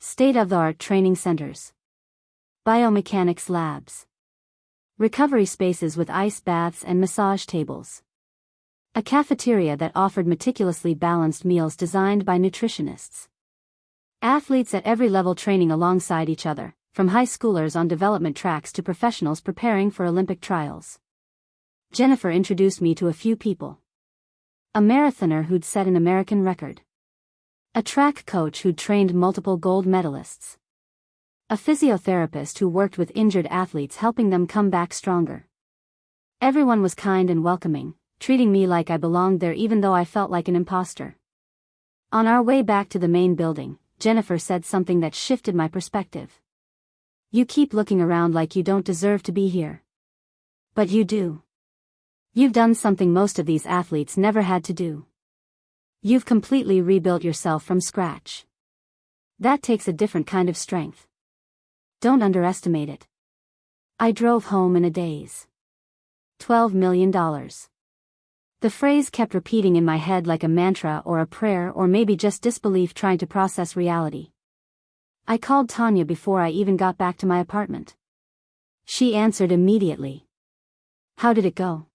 Speaker 1: State-of-the-art training centers. Biomechanics labs. Recovery spaces with ice baths and massage tables. A cafeteria that offered meticulously balanced meals designed by nutritionists. Athletes at every level training alongside each other, from high schoolers on development tracks to professionals preparing for Olympic trials. Jennifer introduced me to a few people. A marathoner who'd set an American record. A track coach who'd trained multiple gold medalists. A physiotherapist who worked with injured athletes helping them come back stronger. Everyone was kind and welcoming, treating me like I belonged there even though I felt like an imposter. On our way back to the main building, Jennifer said something that shifted my perspective. You keep looking around like you don't deserve to be here. But you do. You've done something most of these athletes never had to do. You've completely rebuilt yourself from scratch. That takes a different kind of strength. Don't underestimate it. I drove home in a daze. $12 million. The phrase kept repeating in my head like a mantra or a prayer, or maybe just disbelief trying to process reality. I called Tanya before I even got back to my apartment. She answered immediately. How did it go?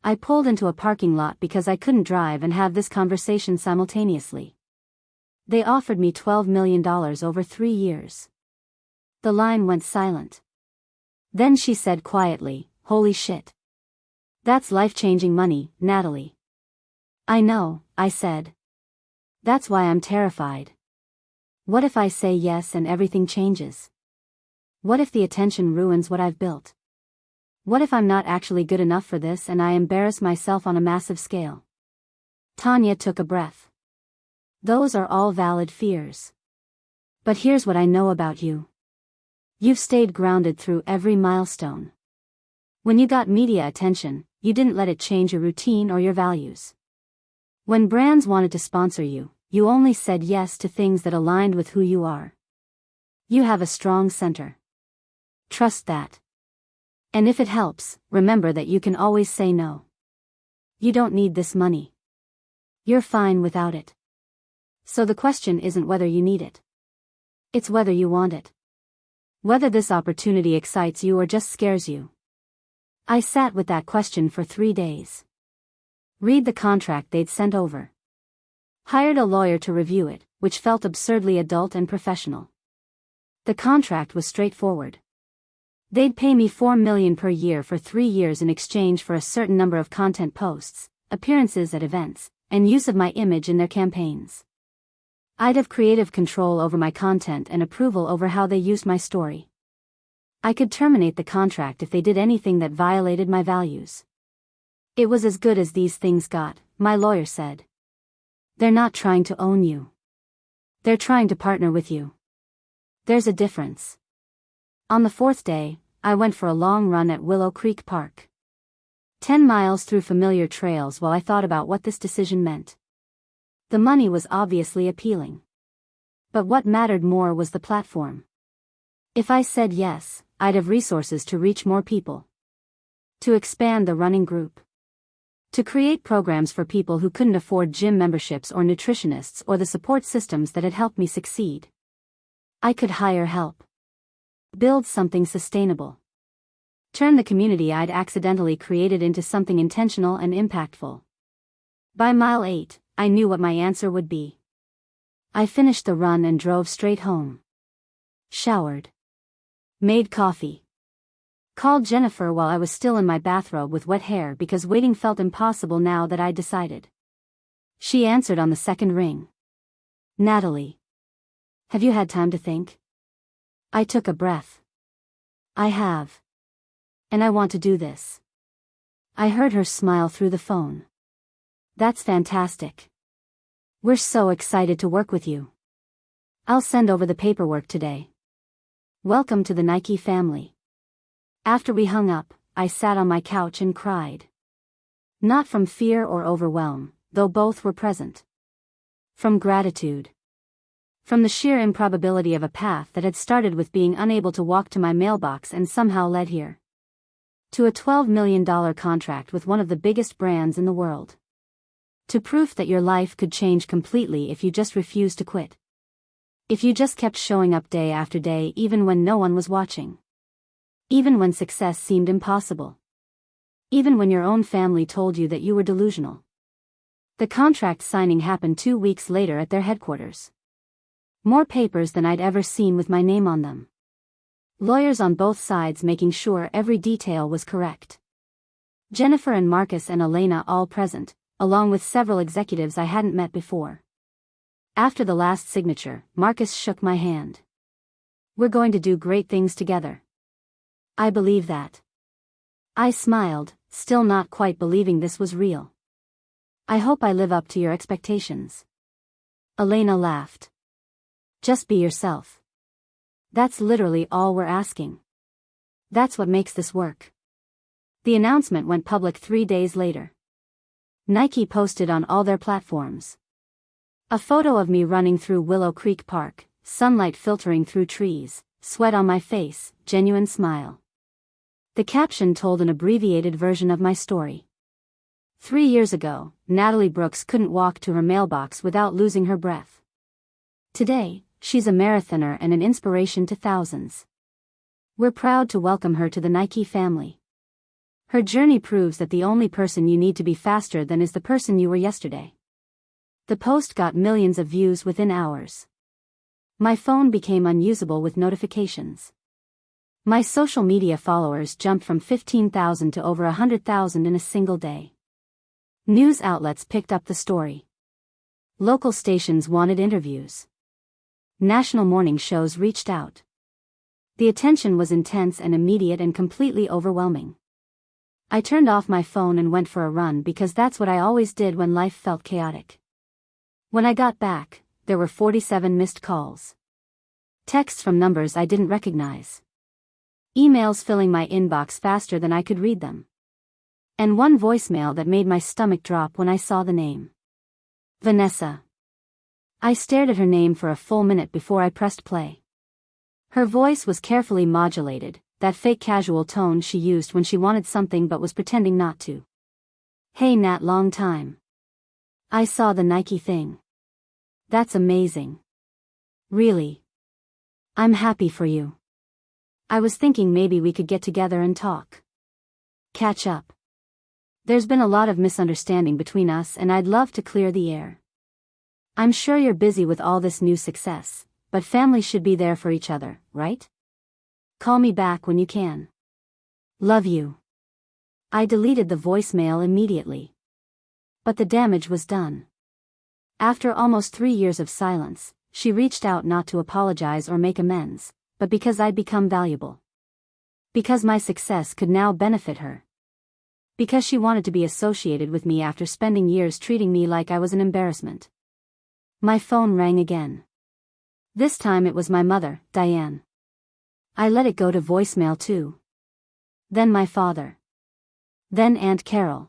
Speaker 1: I pulled into a parking lot because I couldn't drive and have this conversation simultaneously. They offered me $12 million over 3 years. The line went silent. Then she said quietly, "Holy shit. That's life-changing money, Natalie." "I know," I said. "That's why I'm terrified. What if I say yes and everything changes? What if the attention ruins what I've built? What if I'm not actually good enough for this and I embarrass myself on a massive scale?" Tanya took a breath. "Those are all valid fears. But here's what I know about you. You've stayed grounded through every milestone. When you got media attention, you didn't let it change your routine or your values. When brands wanted to sponsor you, you only said yes to things that aligned with who you are. You have a strong center. Trust that. And if it helps, remember that you can always say no. You don't need this money. You're fine without it. So the question isn't whether you need it. It's whether you want it. Whether this opportunity excites you or just scares you." I sat with that question for 3 days. Read the contract they'd sent over. Hired a lawyer to review it, which felt absurdly adult and professional. The contract was straightforward. They'd pay me $4 million per year for 3 years in exchange for a certain number of content posts, appearances at events, and use of my image in their campaigns. I'd have creative control over my content and approval over how they used my story. I could terminate the contract if they did anything that violated my values. It was as good as these things got, my lawyer said. They're not trying to own you. They're trying to partner with you. There's a difference. On the 4th day, I went for a long run at Willow Creek Park. 10 miles through familiar trails while I thought about what this decision meant. The money was obviously appealing. But what mattered more was the platform. If I said yes, I'd have resources to reach more people. To expand the running group. To create programs for people who couldn't afford gym memberships or nutritionists or the support systems that had helped me succeed. I could hire help. Build something sustainable. Turn the community I'd accidentally created into something intentional and impactful. By mile 8, I knew what my answer would be. I finished the run and drove straight home. Showered. Made coffee. Called Jennifer while I was still in my bathrobe with wet hair because waiting felt impossible now that I'd decided. She answered on the 2nd ring. "Natalie. Have you had time to think?" I took a breath. "I have. And I want to do this." I heard her smile through the phone. "That's fantastic. We're so excited to work with you. I'll send over the paperwork today. Welcome to the Nike family." After we hung up, I sat on my couch and cried. Not from fear or overwhelm, though both were present. From gratitude. From the sheer improbability of a path that had started with being unable to walk to my mailbox and somehow led here. To a $12 million contract with one of the biggest brands in the world. To proof that your life could change completely if you just refused to quit. If you just kept showing up day after day even when no one was watching. Even when success seemed impossible. Even when your own family told you that you were delusional. The contract signing happened 2 weeks later at their headquarters. More papers than I'd ever seen with my name on them. Lawyers on both sides making sure every detail was correct. Jennifer and Marcus and Elena all present, along with several executives I hadn't met before. After the last signature, Marcus shook my hand. "We're going to do great things together." I believe that. I smiled, still not quite believing this was real. "I hope I live up to your expectations." Elena laughed. "Just be yourself. That's literally all we're asking. That's what makes this work." The announcement went public 3 days later. Nike posted on all their platforms. A photo of me running through Willow Creek Park, sunlight filtering through trees, Sweat on my face, genuine smile. The caption told an abbreviated version of my story. 3 years ago, Natalie Brooks couldn't walk to her mailbox without losing her breath. Today, she's a marathoner and an inspiration to thousands. We're proud to welcome her to the Nike family. Her journey proves that the only person you need to be faster than is the person you were yesterday. The post got millions of views within hours. My phone became unusable with notifications. My social media followers jumped from 15,000 to over 100,000 in a single day. News outlets picked up the story. Local stations wanted interviews. National morning shows reached out. The attention was intense and immediate and completely overwhelming. I turned off my phone and went for a run because that's what I always did when life felt chaotic. When I got back, there were 47 missed calls. Texts from numbers I didn't recognize. Emails filling my inbox faster than I could read them. And one voicemail that made my stomach drop when I saw the name. Vanessa. I stared at her name for a full minute before I pressed play. Her voice was carefully modulated, that fake casual tone she used when she wanted something but was pretending not to. Hey Nat, long time. I saw the Nike thing. That's amazing. Really. I'm happy for you. I was thinking maybe we could get together and talk. Catch up. There's been a lot of misunderstanding between us and I'd love to clear the air. I'm sure you're busy with all this new success, but family should be there for each other, right? Call me back when you can. Love you. I deleted the voicemail immediately. But the damage was done. After almost 3 years of silence, she reached out not to apologize or make amends, but because I'd become valuable. Because my success could now benefit her. Because she wanted to be associated with me after spending years treating me like I was an embarrassment. My phone rang again. This time it was my mother, Diane. I let it go to voicemail too. Then my father. Then Aunt Carol.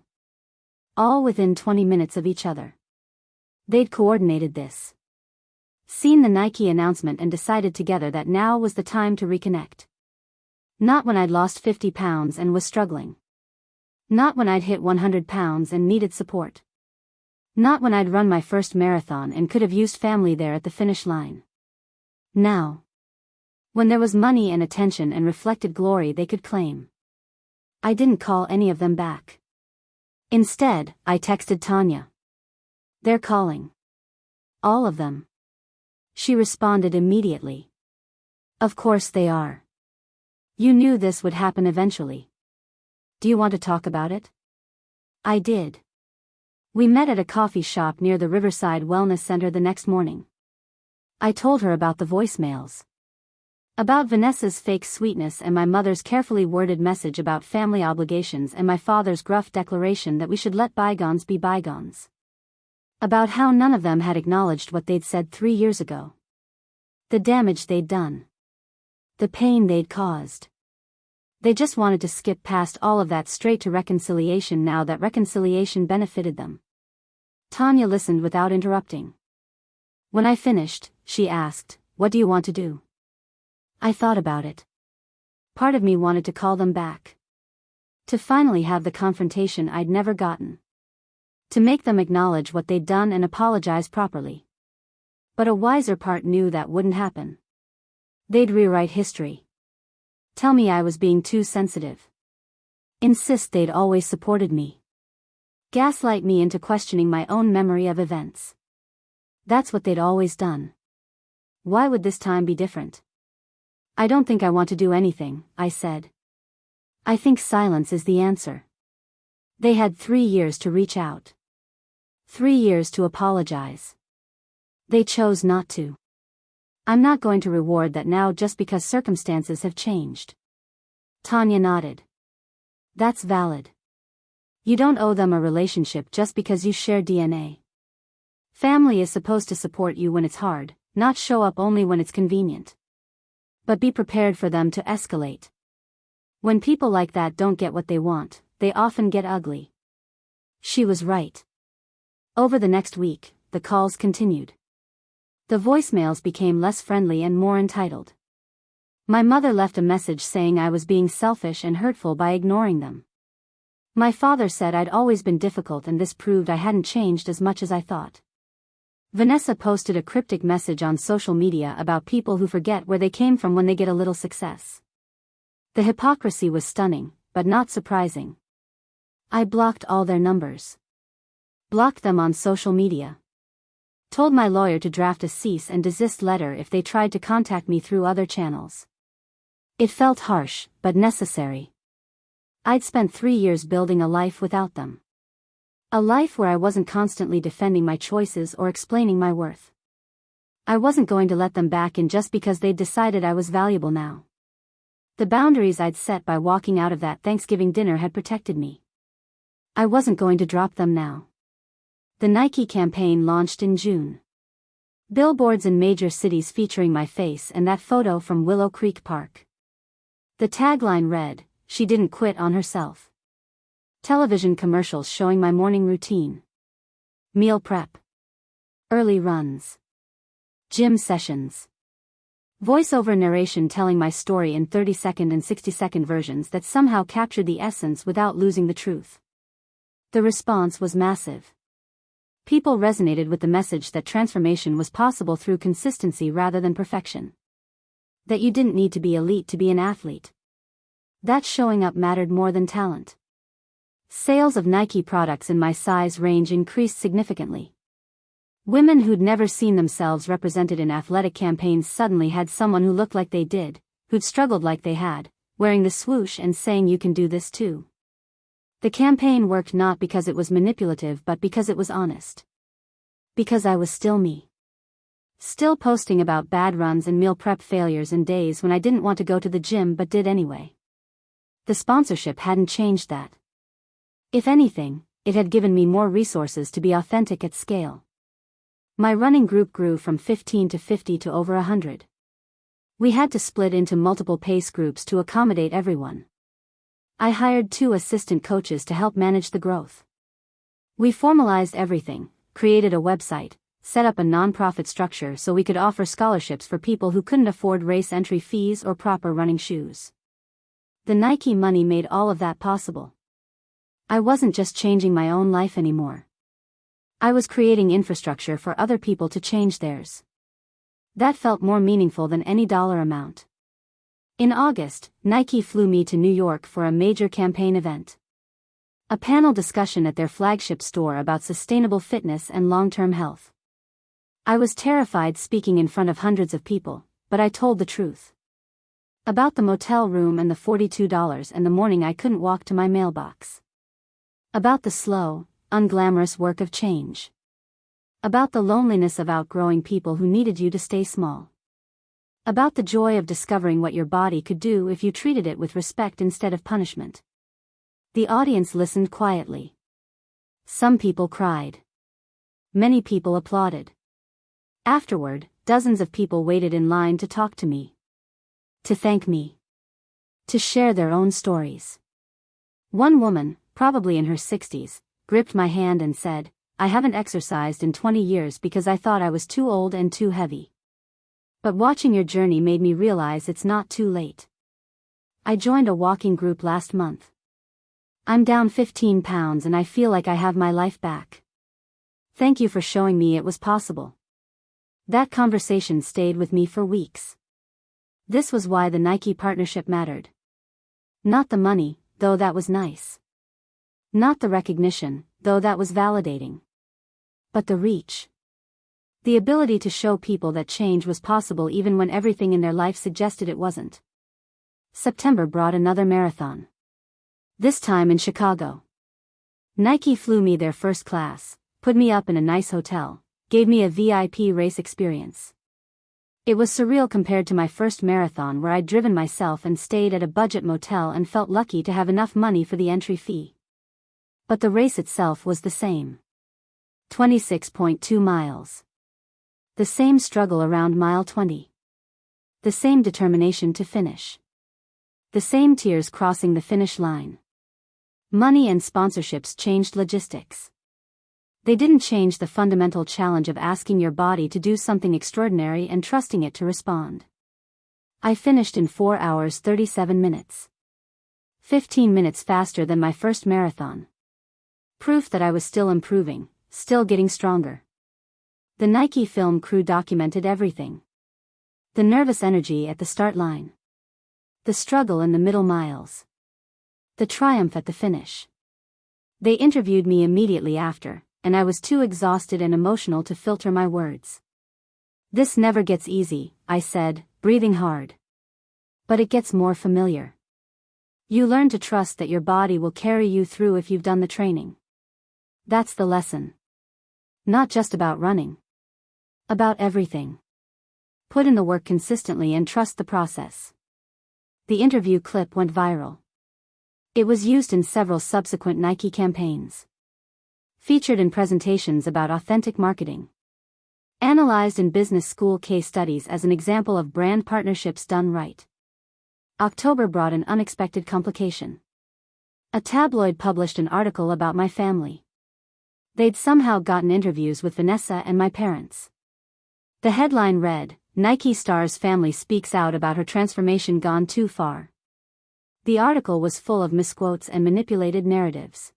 Speaker 1: All within 20 minutes of each other. They'd coordinated this. Seen the Nike announcement and decided together that now was the time to reconnect. Not when I'd lost 50 pounds and was struggling. Not when I'd hit 100 pounds and needed support. Not when I'd run my first marathon and could have used family there at the finish line. Now. When there was money and attention and reflected glory they could claim. I didn't call any of them back. Instead, I texted Tanya. They're calling. All of them. She responded immediately. Of course they are. You knew this would happen eventually. Do you want to talk about it? I did. We met at a coffee shop near the Riverside Wellness Center the next morning. I told her about the voicemails. About Vanessa's fake sweetness and my mother's carefully worded message about family obligations and my father's gruff declaration that we should let bygones be bygones. About how none of them had acknowledged what they'd said 3 years ago. The damage they'd done. The pain they'd caused. They just wanted to skip past all of that straight to reconciliation now that reconciliation benefited them. Tanya listened without interrupting. When I finished, she asked, "What do you want to do?" I thought about it. Part of me wanted to call them back. To finally have the confrontation I'd never gotten. To make them acknowledge what they'd done and apologize properly. But a wiser part knew that wouldn't happen. They'd rewrite history. Tell me I was being too sensitive. Insist they'd always supported me. Gaslight me into questioning my own memory of events. That's what they'd always done. Why would this time be different? I don't think I want to do anything, I said. I think silence is the answer. They had 3 years to reach out. 3 years to apologize. They chose not to. I'm not going to reward that now just because circumstances have changed. Tanya nodded. That's valid. You don't owe them a relationship just because you share DNA. Family is supposed to support you when it's hard, not show up only when it's convenient. But be prepared for them to escalate. When people like that don't get what they want, they often get ugly. She was right. Over the next week, the calls continued. The voicemails became less friendly and more entitled. My mother left a message saying I was being selfish and hurtful by ignoring them. My father said I'd always been difficult and this proved I hadn't changed as much as I thought. Vanessa posted a cryptic message on social media about people who forget where they came from when they get a little success. The hypocrisy was stunning, but not surprising. I blocked all their numbers. Blocked them on social media. Told my lawyer to draft a cease and desist letter if they tried to contact me through other channels. It felt harsh, but necessary. I'd spent 3 years building a life without them. A life where I wasn't constantly defending my choices or explaining my worth. I wasn't going to let them back in just because they'd decided I was valuable now. The boundaries I'd set by walking out of that Thanksgiving dinner had protected me. I wasn't going to drop them now. The Nike campaign launched in June. Billboards in major cities featuring my face and that photo from Willow Creek Park. The tagline read, "She didn't quit on herself." Television commercials showing my morning routine. Meal prep. Early runs. Gym sessions. Voiceover narration telling my story in 30-second and 60-second versions that somehow captured the essence without losing the truth. The response was massive. People resonated with the message that transformation was possible through consistency rather than perfection. That you didn't need to be elite to be an athlete. That showing up mattered more than talent. Sales of Nike products in my size range increased significantly. Women who'd never seen themselves represented in athletic campaigns suddenly had someone who looked like they did, who'd struggled like they had, wearing the swoosh and saying you can do this too. The campaign worked not because it was manipulative but because it was honest. Because I was still me. Still posting about bad runs and meal prep failures and days when I didn't want to go to the gym but did anyway. The sponsorship hadn't changed that. If anything, it had given me more resources to be authentic at scale. My running group grew from 15 to 50 to over 100. We had to split into multiple pace groups to accommodate everyone. I hired 2 assistant coaches to help manage the growth. We formalized everything, created a website, set up a nonprofit structure so we could offer scholarships for people who couldn't afford race entry fees or proper running shoes. The Nike money made all of that possible. I wasn't just changing my own life anymore. I was creating infrastructure for other people to change theirs. That felt more meaningful than any dollar amount. In August, Nike flew me to New York for a major campaign event. A panel discussion at their flagship store about sustainable fitness and long-term health. I was terrified speaking in front of hundreds of people, but I told the truth. About the motel room and the $42 and the morning I couldn't walk to my mailbox. About the slow, unglamorous work of change. About the loneliness of outgrowing people who needed you to stay small. About the joy of discovering what your body could do if you treated it with respect instead of punishment. The audience listened quietly. Some people cried. Many people applauded. Afterward, dozens of people waited in line to talk to me. To thank me. To share their own stories. One woman, probably in her 60s, gripped my hand and said, "I haven't exercised in 20 years because I thought I was too old and too heavy. But watching your journey made me realize it's not too late. I joined a walking group last month. I'm down 15 pounds and I feel like I have my life back. Thank you for showing me it was possible." That conversation stayed with me for weeks. This was why the Nike partnership mattered. Not the money, though that was nice. Not the recognition, though that was validating. But the reach. The ability to show people that change was possible even when everything in their life suggested it wasn't. September brought another marathon. This time in Chicago. Nike flew me there first class, put me up in a nice hotel, gave me a VIP race experience. It was surreal compared to my first marathon where I'd driven myself and stayed at a budget motel and felt lucky to have enough money for the entry fee. But the race itself was the same. 26.2 miles. The same struggle around mile 20. The same determination to finish. The same tears crossing the finish line. Money and sponsorships changed logistics. They didn't change the fundamental challenge of asking your body to do something extraordinary and trusting it to respond. I finished in 4 hours 37 minutes. 15 minutes faster than my first marathon. Proof that I was still improving, still getting stronger. The Nike film crew documented everything. The nervous energy at the start line. The struggle in the middle miles. The triumph at the finish. They interviewed me immediately after, and I was too exhausted and emotional to filter my words. "This never gets easy," I said, breathing hard. "But it gets more familiar. You learn to trust that your body will carry you through if you've done the training. That's the lesson. Not just about running. About everything. Put in the work consistently and trust the process." The interview clip went viral. It was used in several subsequent Nike campaigns. Featured in presentations about authentic marketing. Analyzed in business school case studies as an example of brand partnerships done right. October brought an unexpected complication. A tabloid published an article about my family. They'd somehow gotten interviews with Vanessa and my parents. The headline read, "Nike star's family speaks out about her transformation gone too far." The article was full of misquotes and manipulated narratives.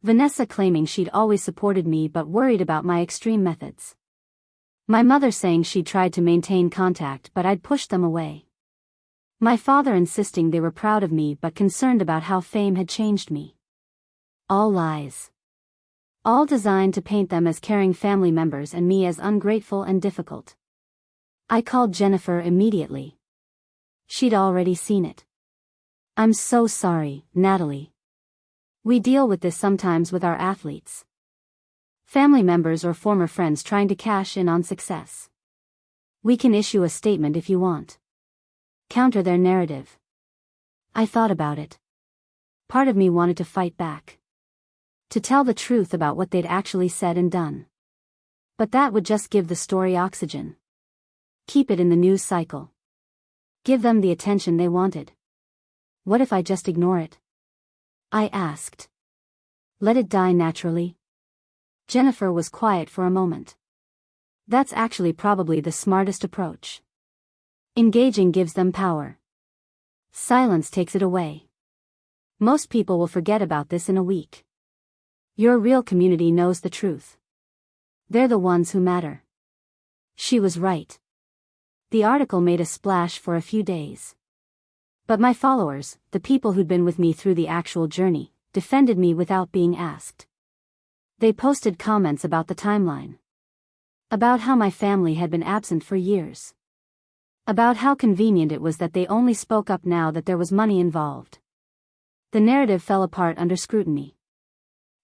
Speaker 1: Vanessa claiming she'd always supported me but worried about my extreme methods. My mother saying she'd tried to maintain contact but I'd pushed them away. My father insisting they were proud of me but concerned about how fame had changed me. All lies. All designed to paint them as caring family members and me as ungrateful and difficult. I called Jennifer immediately. She'd already seen it. "I'm so sorry, Natalie. We deal with this sometimes with our athletes. Family members or former friends trying to cash in on success. We can issue a statement if you want. Counter their narrative." I thought about it. Part of me wanted to fight back. To tell the truth about what they'd actually said and done. But that would just give the story oxygen. Keep it in the news cycle. Give them the attention they wanted. What if I just ignore it? I asked. Let it die naturally? Jennifer was quiet for a moment. That's actually probably the smartest approach. Engaging gives them power. Silence takes it away. Most people will forget about this in a week. Your real community knows the truth. They're the ones who matter. She was right. The article made a splash for a few days. But my followers, the people who'd been with me through the actual journey, defended me without being asked. They posted comments about the timeline. About how my family had been absent for years. About how convenient it was that they only spoke up now that there was money involved. The narrative fell apart under scrutiny.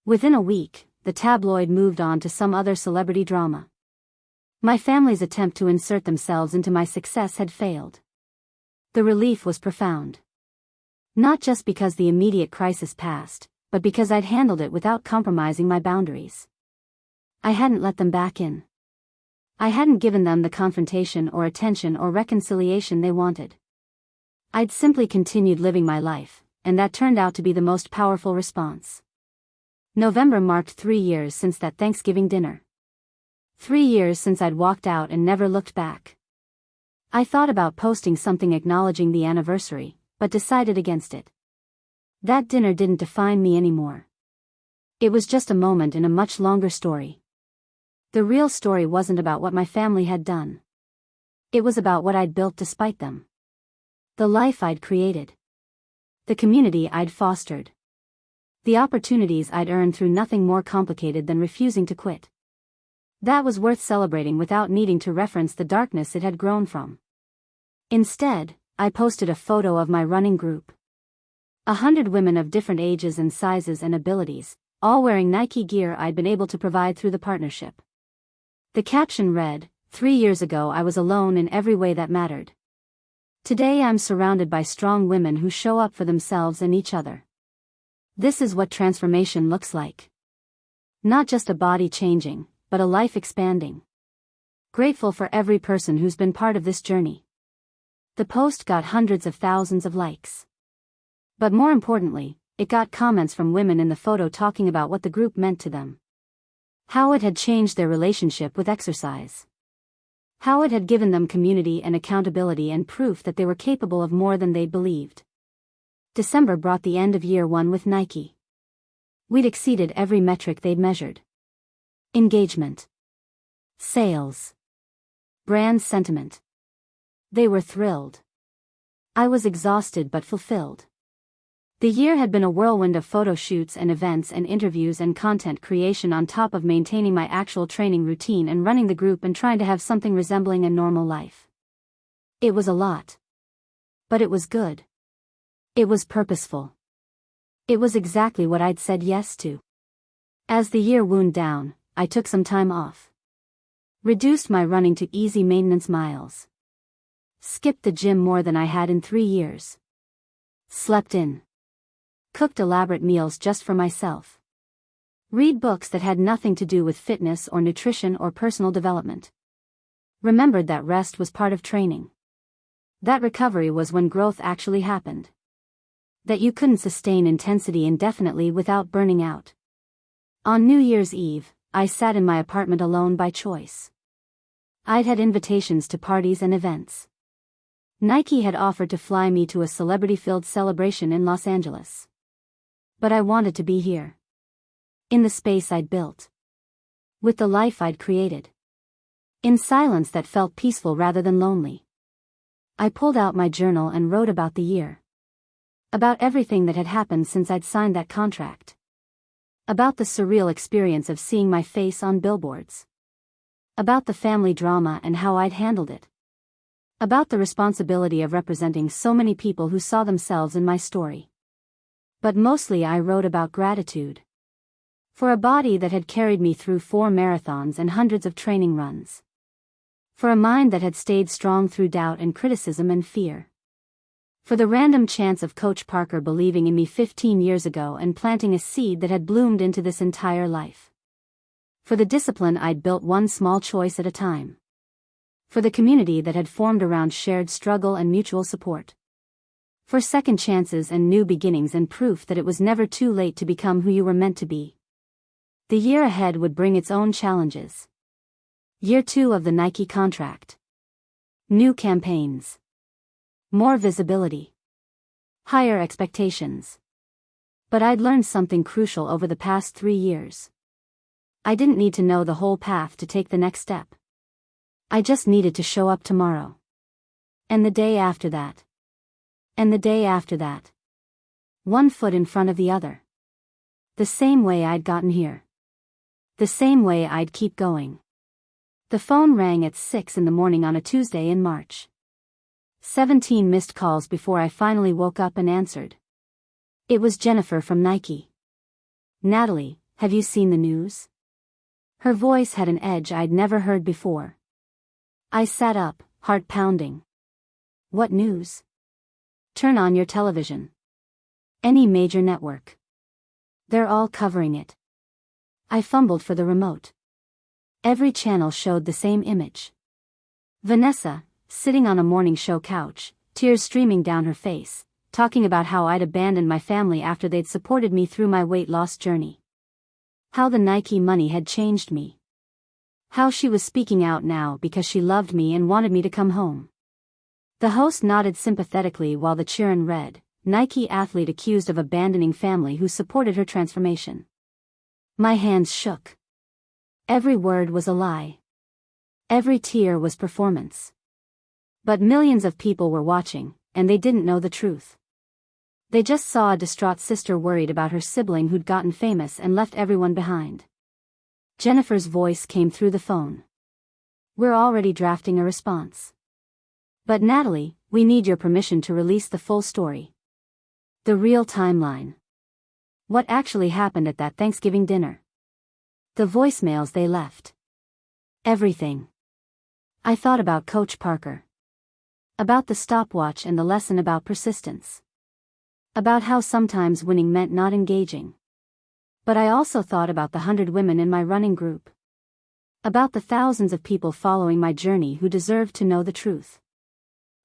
Speaker 1: Within a week, the tabloid moved on to some other celebrity drama. My family's attempt to insert themselves into my success had failed. The relief was profound. Not just because the immediate crisis passed, but because I'd handled it without compromising my boundaries. I hadn't let them back in. I hadn't given them the confrontation or attention or reconciliation they wanted. I'd simply continued living my life, and that turned out to be the most powerful response. November marked 3 years since that Thanksgiving dinner. 3 years since I'd walked out and never looked back. I thought about posting something acknowledging the anniversary, but decided against it. That dinner didn't define me anymore. It was just a moment in a much longer story. The real story wasn't about what my family had done. It was about what I'd built despite them. The life I'd created. The community I'd fostered. The opportunities I'd earned through nothing more complicated than refusing to quit. That was worth celebrating without needing to reference the darkness it had grown from. Instead, I posted a photo of my running group. 100 women of different ages and sizes and abilities, all wearing Nike gear I'd been able to provide through the partnership. The caption read, 3 years ago I was alone in every way that mattered. Today I'm surrounded by strong women who show up for themselves and each other. This is what transformation looks like. Not just a body changing, but a life expanding. Grateful for every person who's been part of this journey. The post got hundreds of thousands of likes. But more importantly, it got comments from women in the photo talking about what the group meant to them. How it had changed their relationship with exercise. How it had given them community and accountability and proof that they were capable of more than they'd believed. December brought the end of year one with Nike. We'd exceeded every metric they'd measured. Engagement. Sales. Brand sentiment. They were thrilled. I was exhausted but fulfilled. The year had been a whirlwind of photo shoots and events and interviews and content creation on top of maintaining my actual training routine and running the group and trying to have something resembling a normal life. It was a lot. But it was good. It was purposeful. It was exactly what I'd said yes to. As the year wound down, I took some time off. Reduced my running to easy maintenance miles. Skipped the gym more than I had in 3 years. Slept in. Cooked elaborate meals just for myself. Read books that had nothing to do with fitness or nutrition or personal development. Remembered that rest was part of training. That recovery was when growth actually happened. That you couldn't sustain intensity indefinitely without burning out. On New Year's Eve, I sat in my apartment alone by choice. I'd had invitations to parties and events. Nike had offered to fly me to a celebrity-filled celebration in Los Angeles. But I wanted to be here. In the space I'd built. With the life I'd created. In silence that felt peaceful rather than lonely. I pulled out my journal and wrote about the year. About everything that had happened since I'd signed that contract. About the surreal experience of seeing my face on billboards. About the family drama and how I'd handled it. About the responsibility of representing so many people who saw themselves in my story. But mostly I wrote about gratitude. For a body that had carried me through 4 marathons and hundreds of training runs. For a mind that had stayed strong through doubt and criticism and fear. For the random chance of Coach Parker believing in me 15 years ago and planting a seed that had bloomed into this entire life. For the discipline I'd built one small choice at a time. For the community that had formed around shared struggle and mutual support. For second chances and new beginnings and proof that it was never too late to become who you were meant to be. The year ahead would bring its own challenges. Year 2 of the Nike contract. New campaigns. More visibility. Higher expectations. But I'd learned something crucial over the past 3 years. I didn't need to know the whole path to take the next step. I just needed to show up tomorrow. And the day after that. And the day after that. One foot in front of the other. The same way I'd gotten here. The same way I'd keep going. The phone rang at 6 in the morning on a Tuesday in March. 17 missed calls before I finally woke up and answered. It was Jennifer from Nike. Natalie, have you seen the news? Her voice had an edge I'd never heard before. I sat up, heart pounding. What news? Turn on your television. Any major network. They're all covering it. I fumbled for the remote. Every channel showed the same image. Vanessa, sitting on a morning show couch, tears streaming down her face, talking about how I'd abandoned my family after they'd supported me through my weight loss journey. How the Nike money had changed me. How she was speaking out now because she loved me and wanted me to come home. The host nodded sympathetically while the churn read, Nike athlete accused of abandoning family who supported her transformation. My hands shook. Every word was a lie. Every tear was performance. But millions of people were watching, and they didn't know the truth. They just saw a distraught sister worried about her sibling who'd gotten famous and left everyone behind. Jennifer's voice came through the phone. We're already drafting a response. But Natalie, we need your permission to release the full story. The real timeline. What actually happened at that Thanksgiving dinner. The voicemails they left. Everything. I thought about Coach Parker. About the stopwatch and the lesson about persistence. About how sometimes winning meant not engaging. But I also thought about the 100 women in my running group. About the thousands of people following my journey who deserved to know the truth.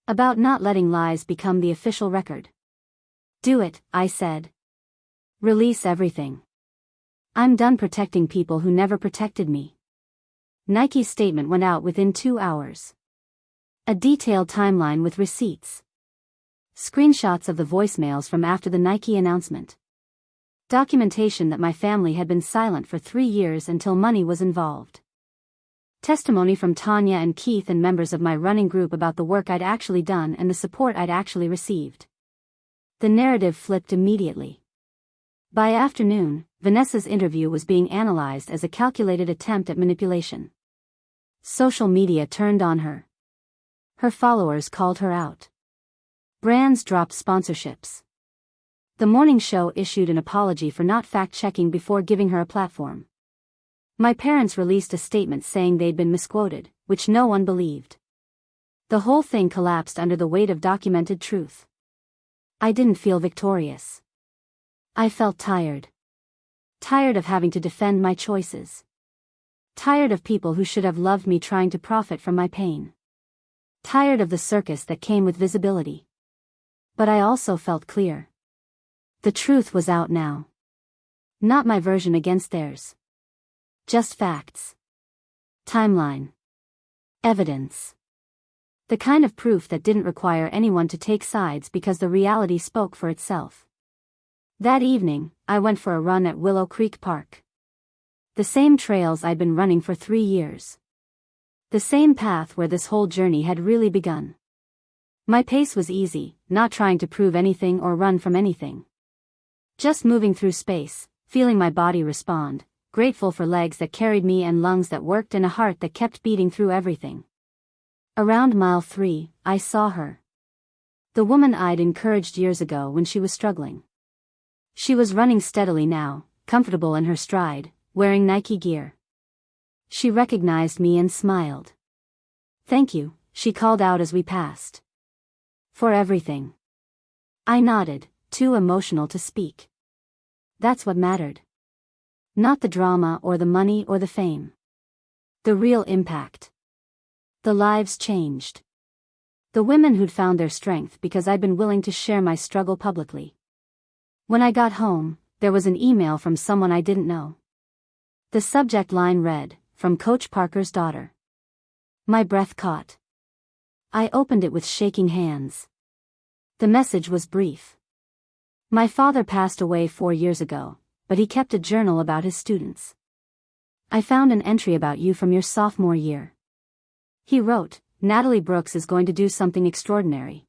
Speaker 1: About not letting lies become the official record. Do it, I said. Release everything. I'm done protecting people who never protected me. Nike's statement went out within 2 hours. A detailed timeline with receipts. Screenshots of the voicemails from after the Nike announcement. Documentation that my family had been silent for 3 years until money was involved. Testimony from Tanya and Keith and members of my running group about the work I'd actually done and the support I'd actually received. The narrative flipped immediately. By afternoon, Vanessa's interview was being analyzed as a calculated attempt at manipulation. Social media turned on her. Her followers called her out. Brands dropped sponsorships. The morning show issued an apology for not fact-checking before giving her a platform. My parents released a statement saying they'd been misquoted, which no one believed. The whole thing collapsed under the weight of documented truth. I didn't feel victorious. I felt tired. Tired of having to defend my choices. Tired of people who should have loved me trying to profit from my pain. Tired of the circus that came with visibility. But I also felt clear. The truth was out now. Not my version against theirs. Just facts. Timeline. Evidence. The kind of proof that didn't require anyone to take sides because the reality spoke for itself. That evening, I went for a run at Willow Creek Park. The same trails I'd been running for 3 years. The same path where this whole journey had really begun. My pace was easy, not trying to prove anything or run from anything. Just moving through space, feeling my body respond, grateful for legs that carried me and lungs that worked and a heart that kept beating through everything. Around mile 3, I saw her. The woman I'd encouraged years ago when she was struggling. She was running steadily now, comfortable in her stride, wearing Nike gear. She recognized me and smiled. "Thank you," she called out as we passed. "For everything." I nodded, too emotional to speak. That's what mattered. Not the drama or the money or the fame. The real impact. The lives changed. The women who'd found their strength because I'd been willing to share my struggle publicly. When I got home, there was an email from someone I didn't know. The subject line read, "From Coach Parker's daughter." My breath caught. I opened it with shaking hands. The message was brief. My father passed away 4 years ago, but he kept a journal about his students. "I found an entry about you from your sophomore year." He wrote, "Natalie Brooks is going to do something extraordinary.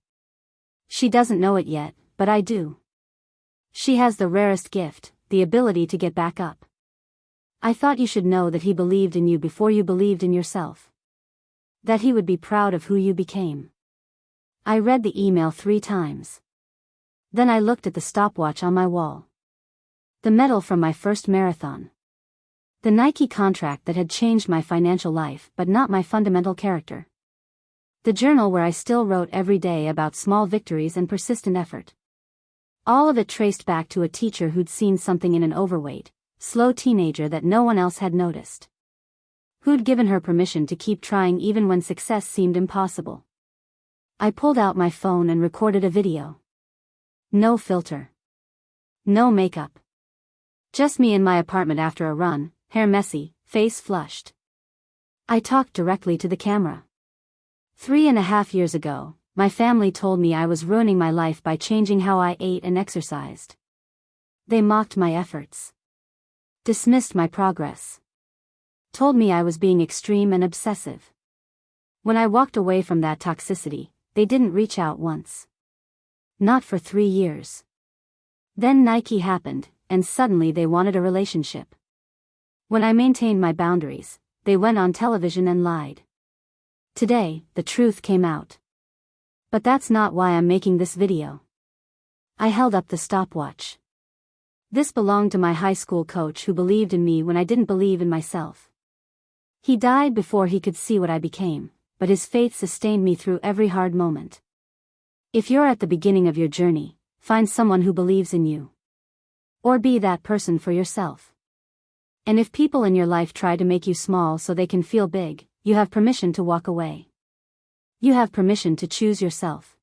Speaker 1: She doesn't know it yet, but I do. She has the rarest gift, the ability to get back up. I thought you should know that he believed in you before you believed in yourself. That he would be proud of who you became." I read the email 3 times. Then I looked at the stopwatch on my wall. The medal from my first marathon. The Nike contract that had changed my financial life but not my fundamental character. The journal where I still wrote every day about small victories and persistent effort. All of it traced back to a teacher who'd seen something in an overweight, slow teenager that no one else had noticed. Who'd given her permission to keep trying even when success seemed impossible. I pulled out my phone and recorded a video. No filter. No makeup. Just me in my apartment after a run, hair messy, face flushed. I talked directly to the camera. 3.5 years ago, my family told me I was ruining my life by changing how I ate and exercised. They mocked my efforts. Dismissed my progress. Told me I was being extreme and obsessive. When I walked away from that toxicity, they didn't reach out once. Not for 3 years. Then Nike happened, and suddenly they wanted a relationship. When I maintained my boundaries, they went on television and lied. Today, the truth came out. But that's not why I'm making this video. I held up the stopwatch. This belonged to my high school coach who believed in me when I didn't believe in myself. He died before he could see what I became, but his faith sustained me through every hard moment. If you're at the beginning of your journey, find someone who believes in you. Or be that person for yourself. And if people in your life try to make you small so they can feel big, you have permission to walk away. You have permission to choose yourself.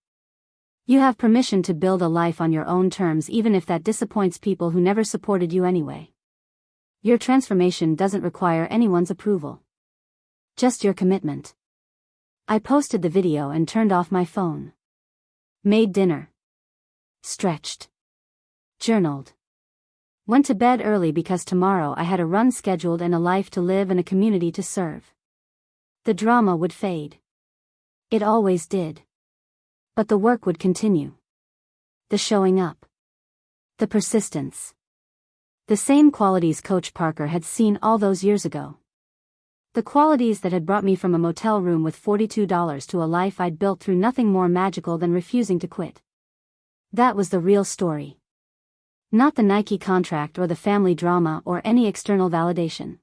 Speaker 1: You have permission to build a life on your own terms even if that disappoints people who never supported you anyway. Your transformation doesn't require anyone's approval. Just your commitment. I posted the video and turned off my phone. Made dinner. Stretched. Journaled. Went to bed early because tomorrow I had a run scheduled and a life to live and a community to serve. The drama would fade. It always did. But the work would continue. The showing up. The persistence. The same qualities Coach Parker had seen all those years ago. The qualities that had brought me from a motel room with $42 to a life I'd built through nothing more magical than refusing to quit. That was the real story. Not the Nike contract or the family drama or any external validation.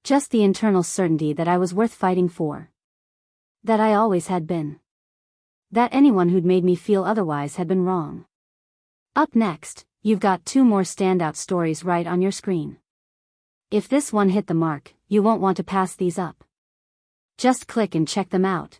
Speaker 1: Just the internal certainty that I was worth fighting for. That I always had been. That anyone who'd made me feel otherwise had been wrong. Up next, you've got 2 more standout stories right on your screen. If this one hit the mark, you won't want to pass these up. Just click and check them out.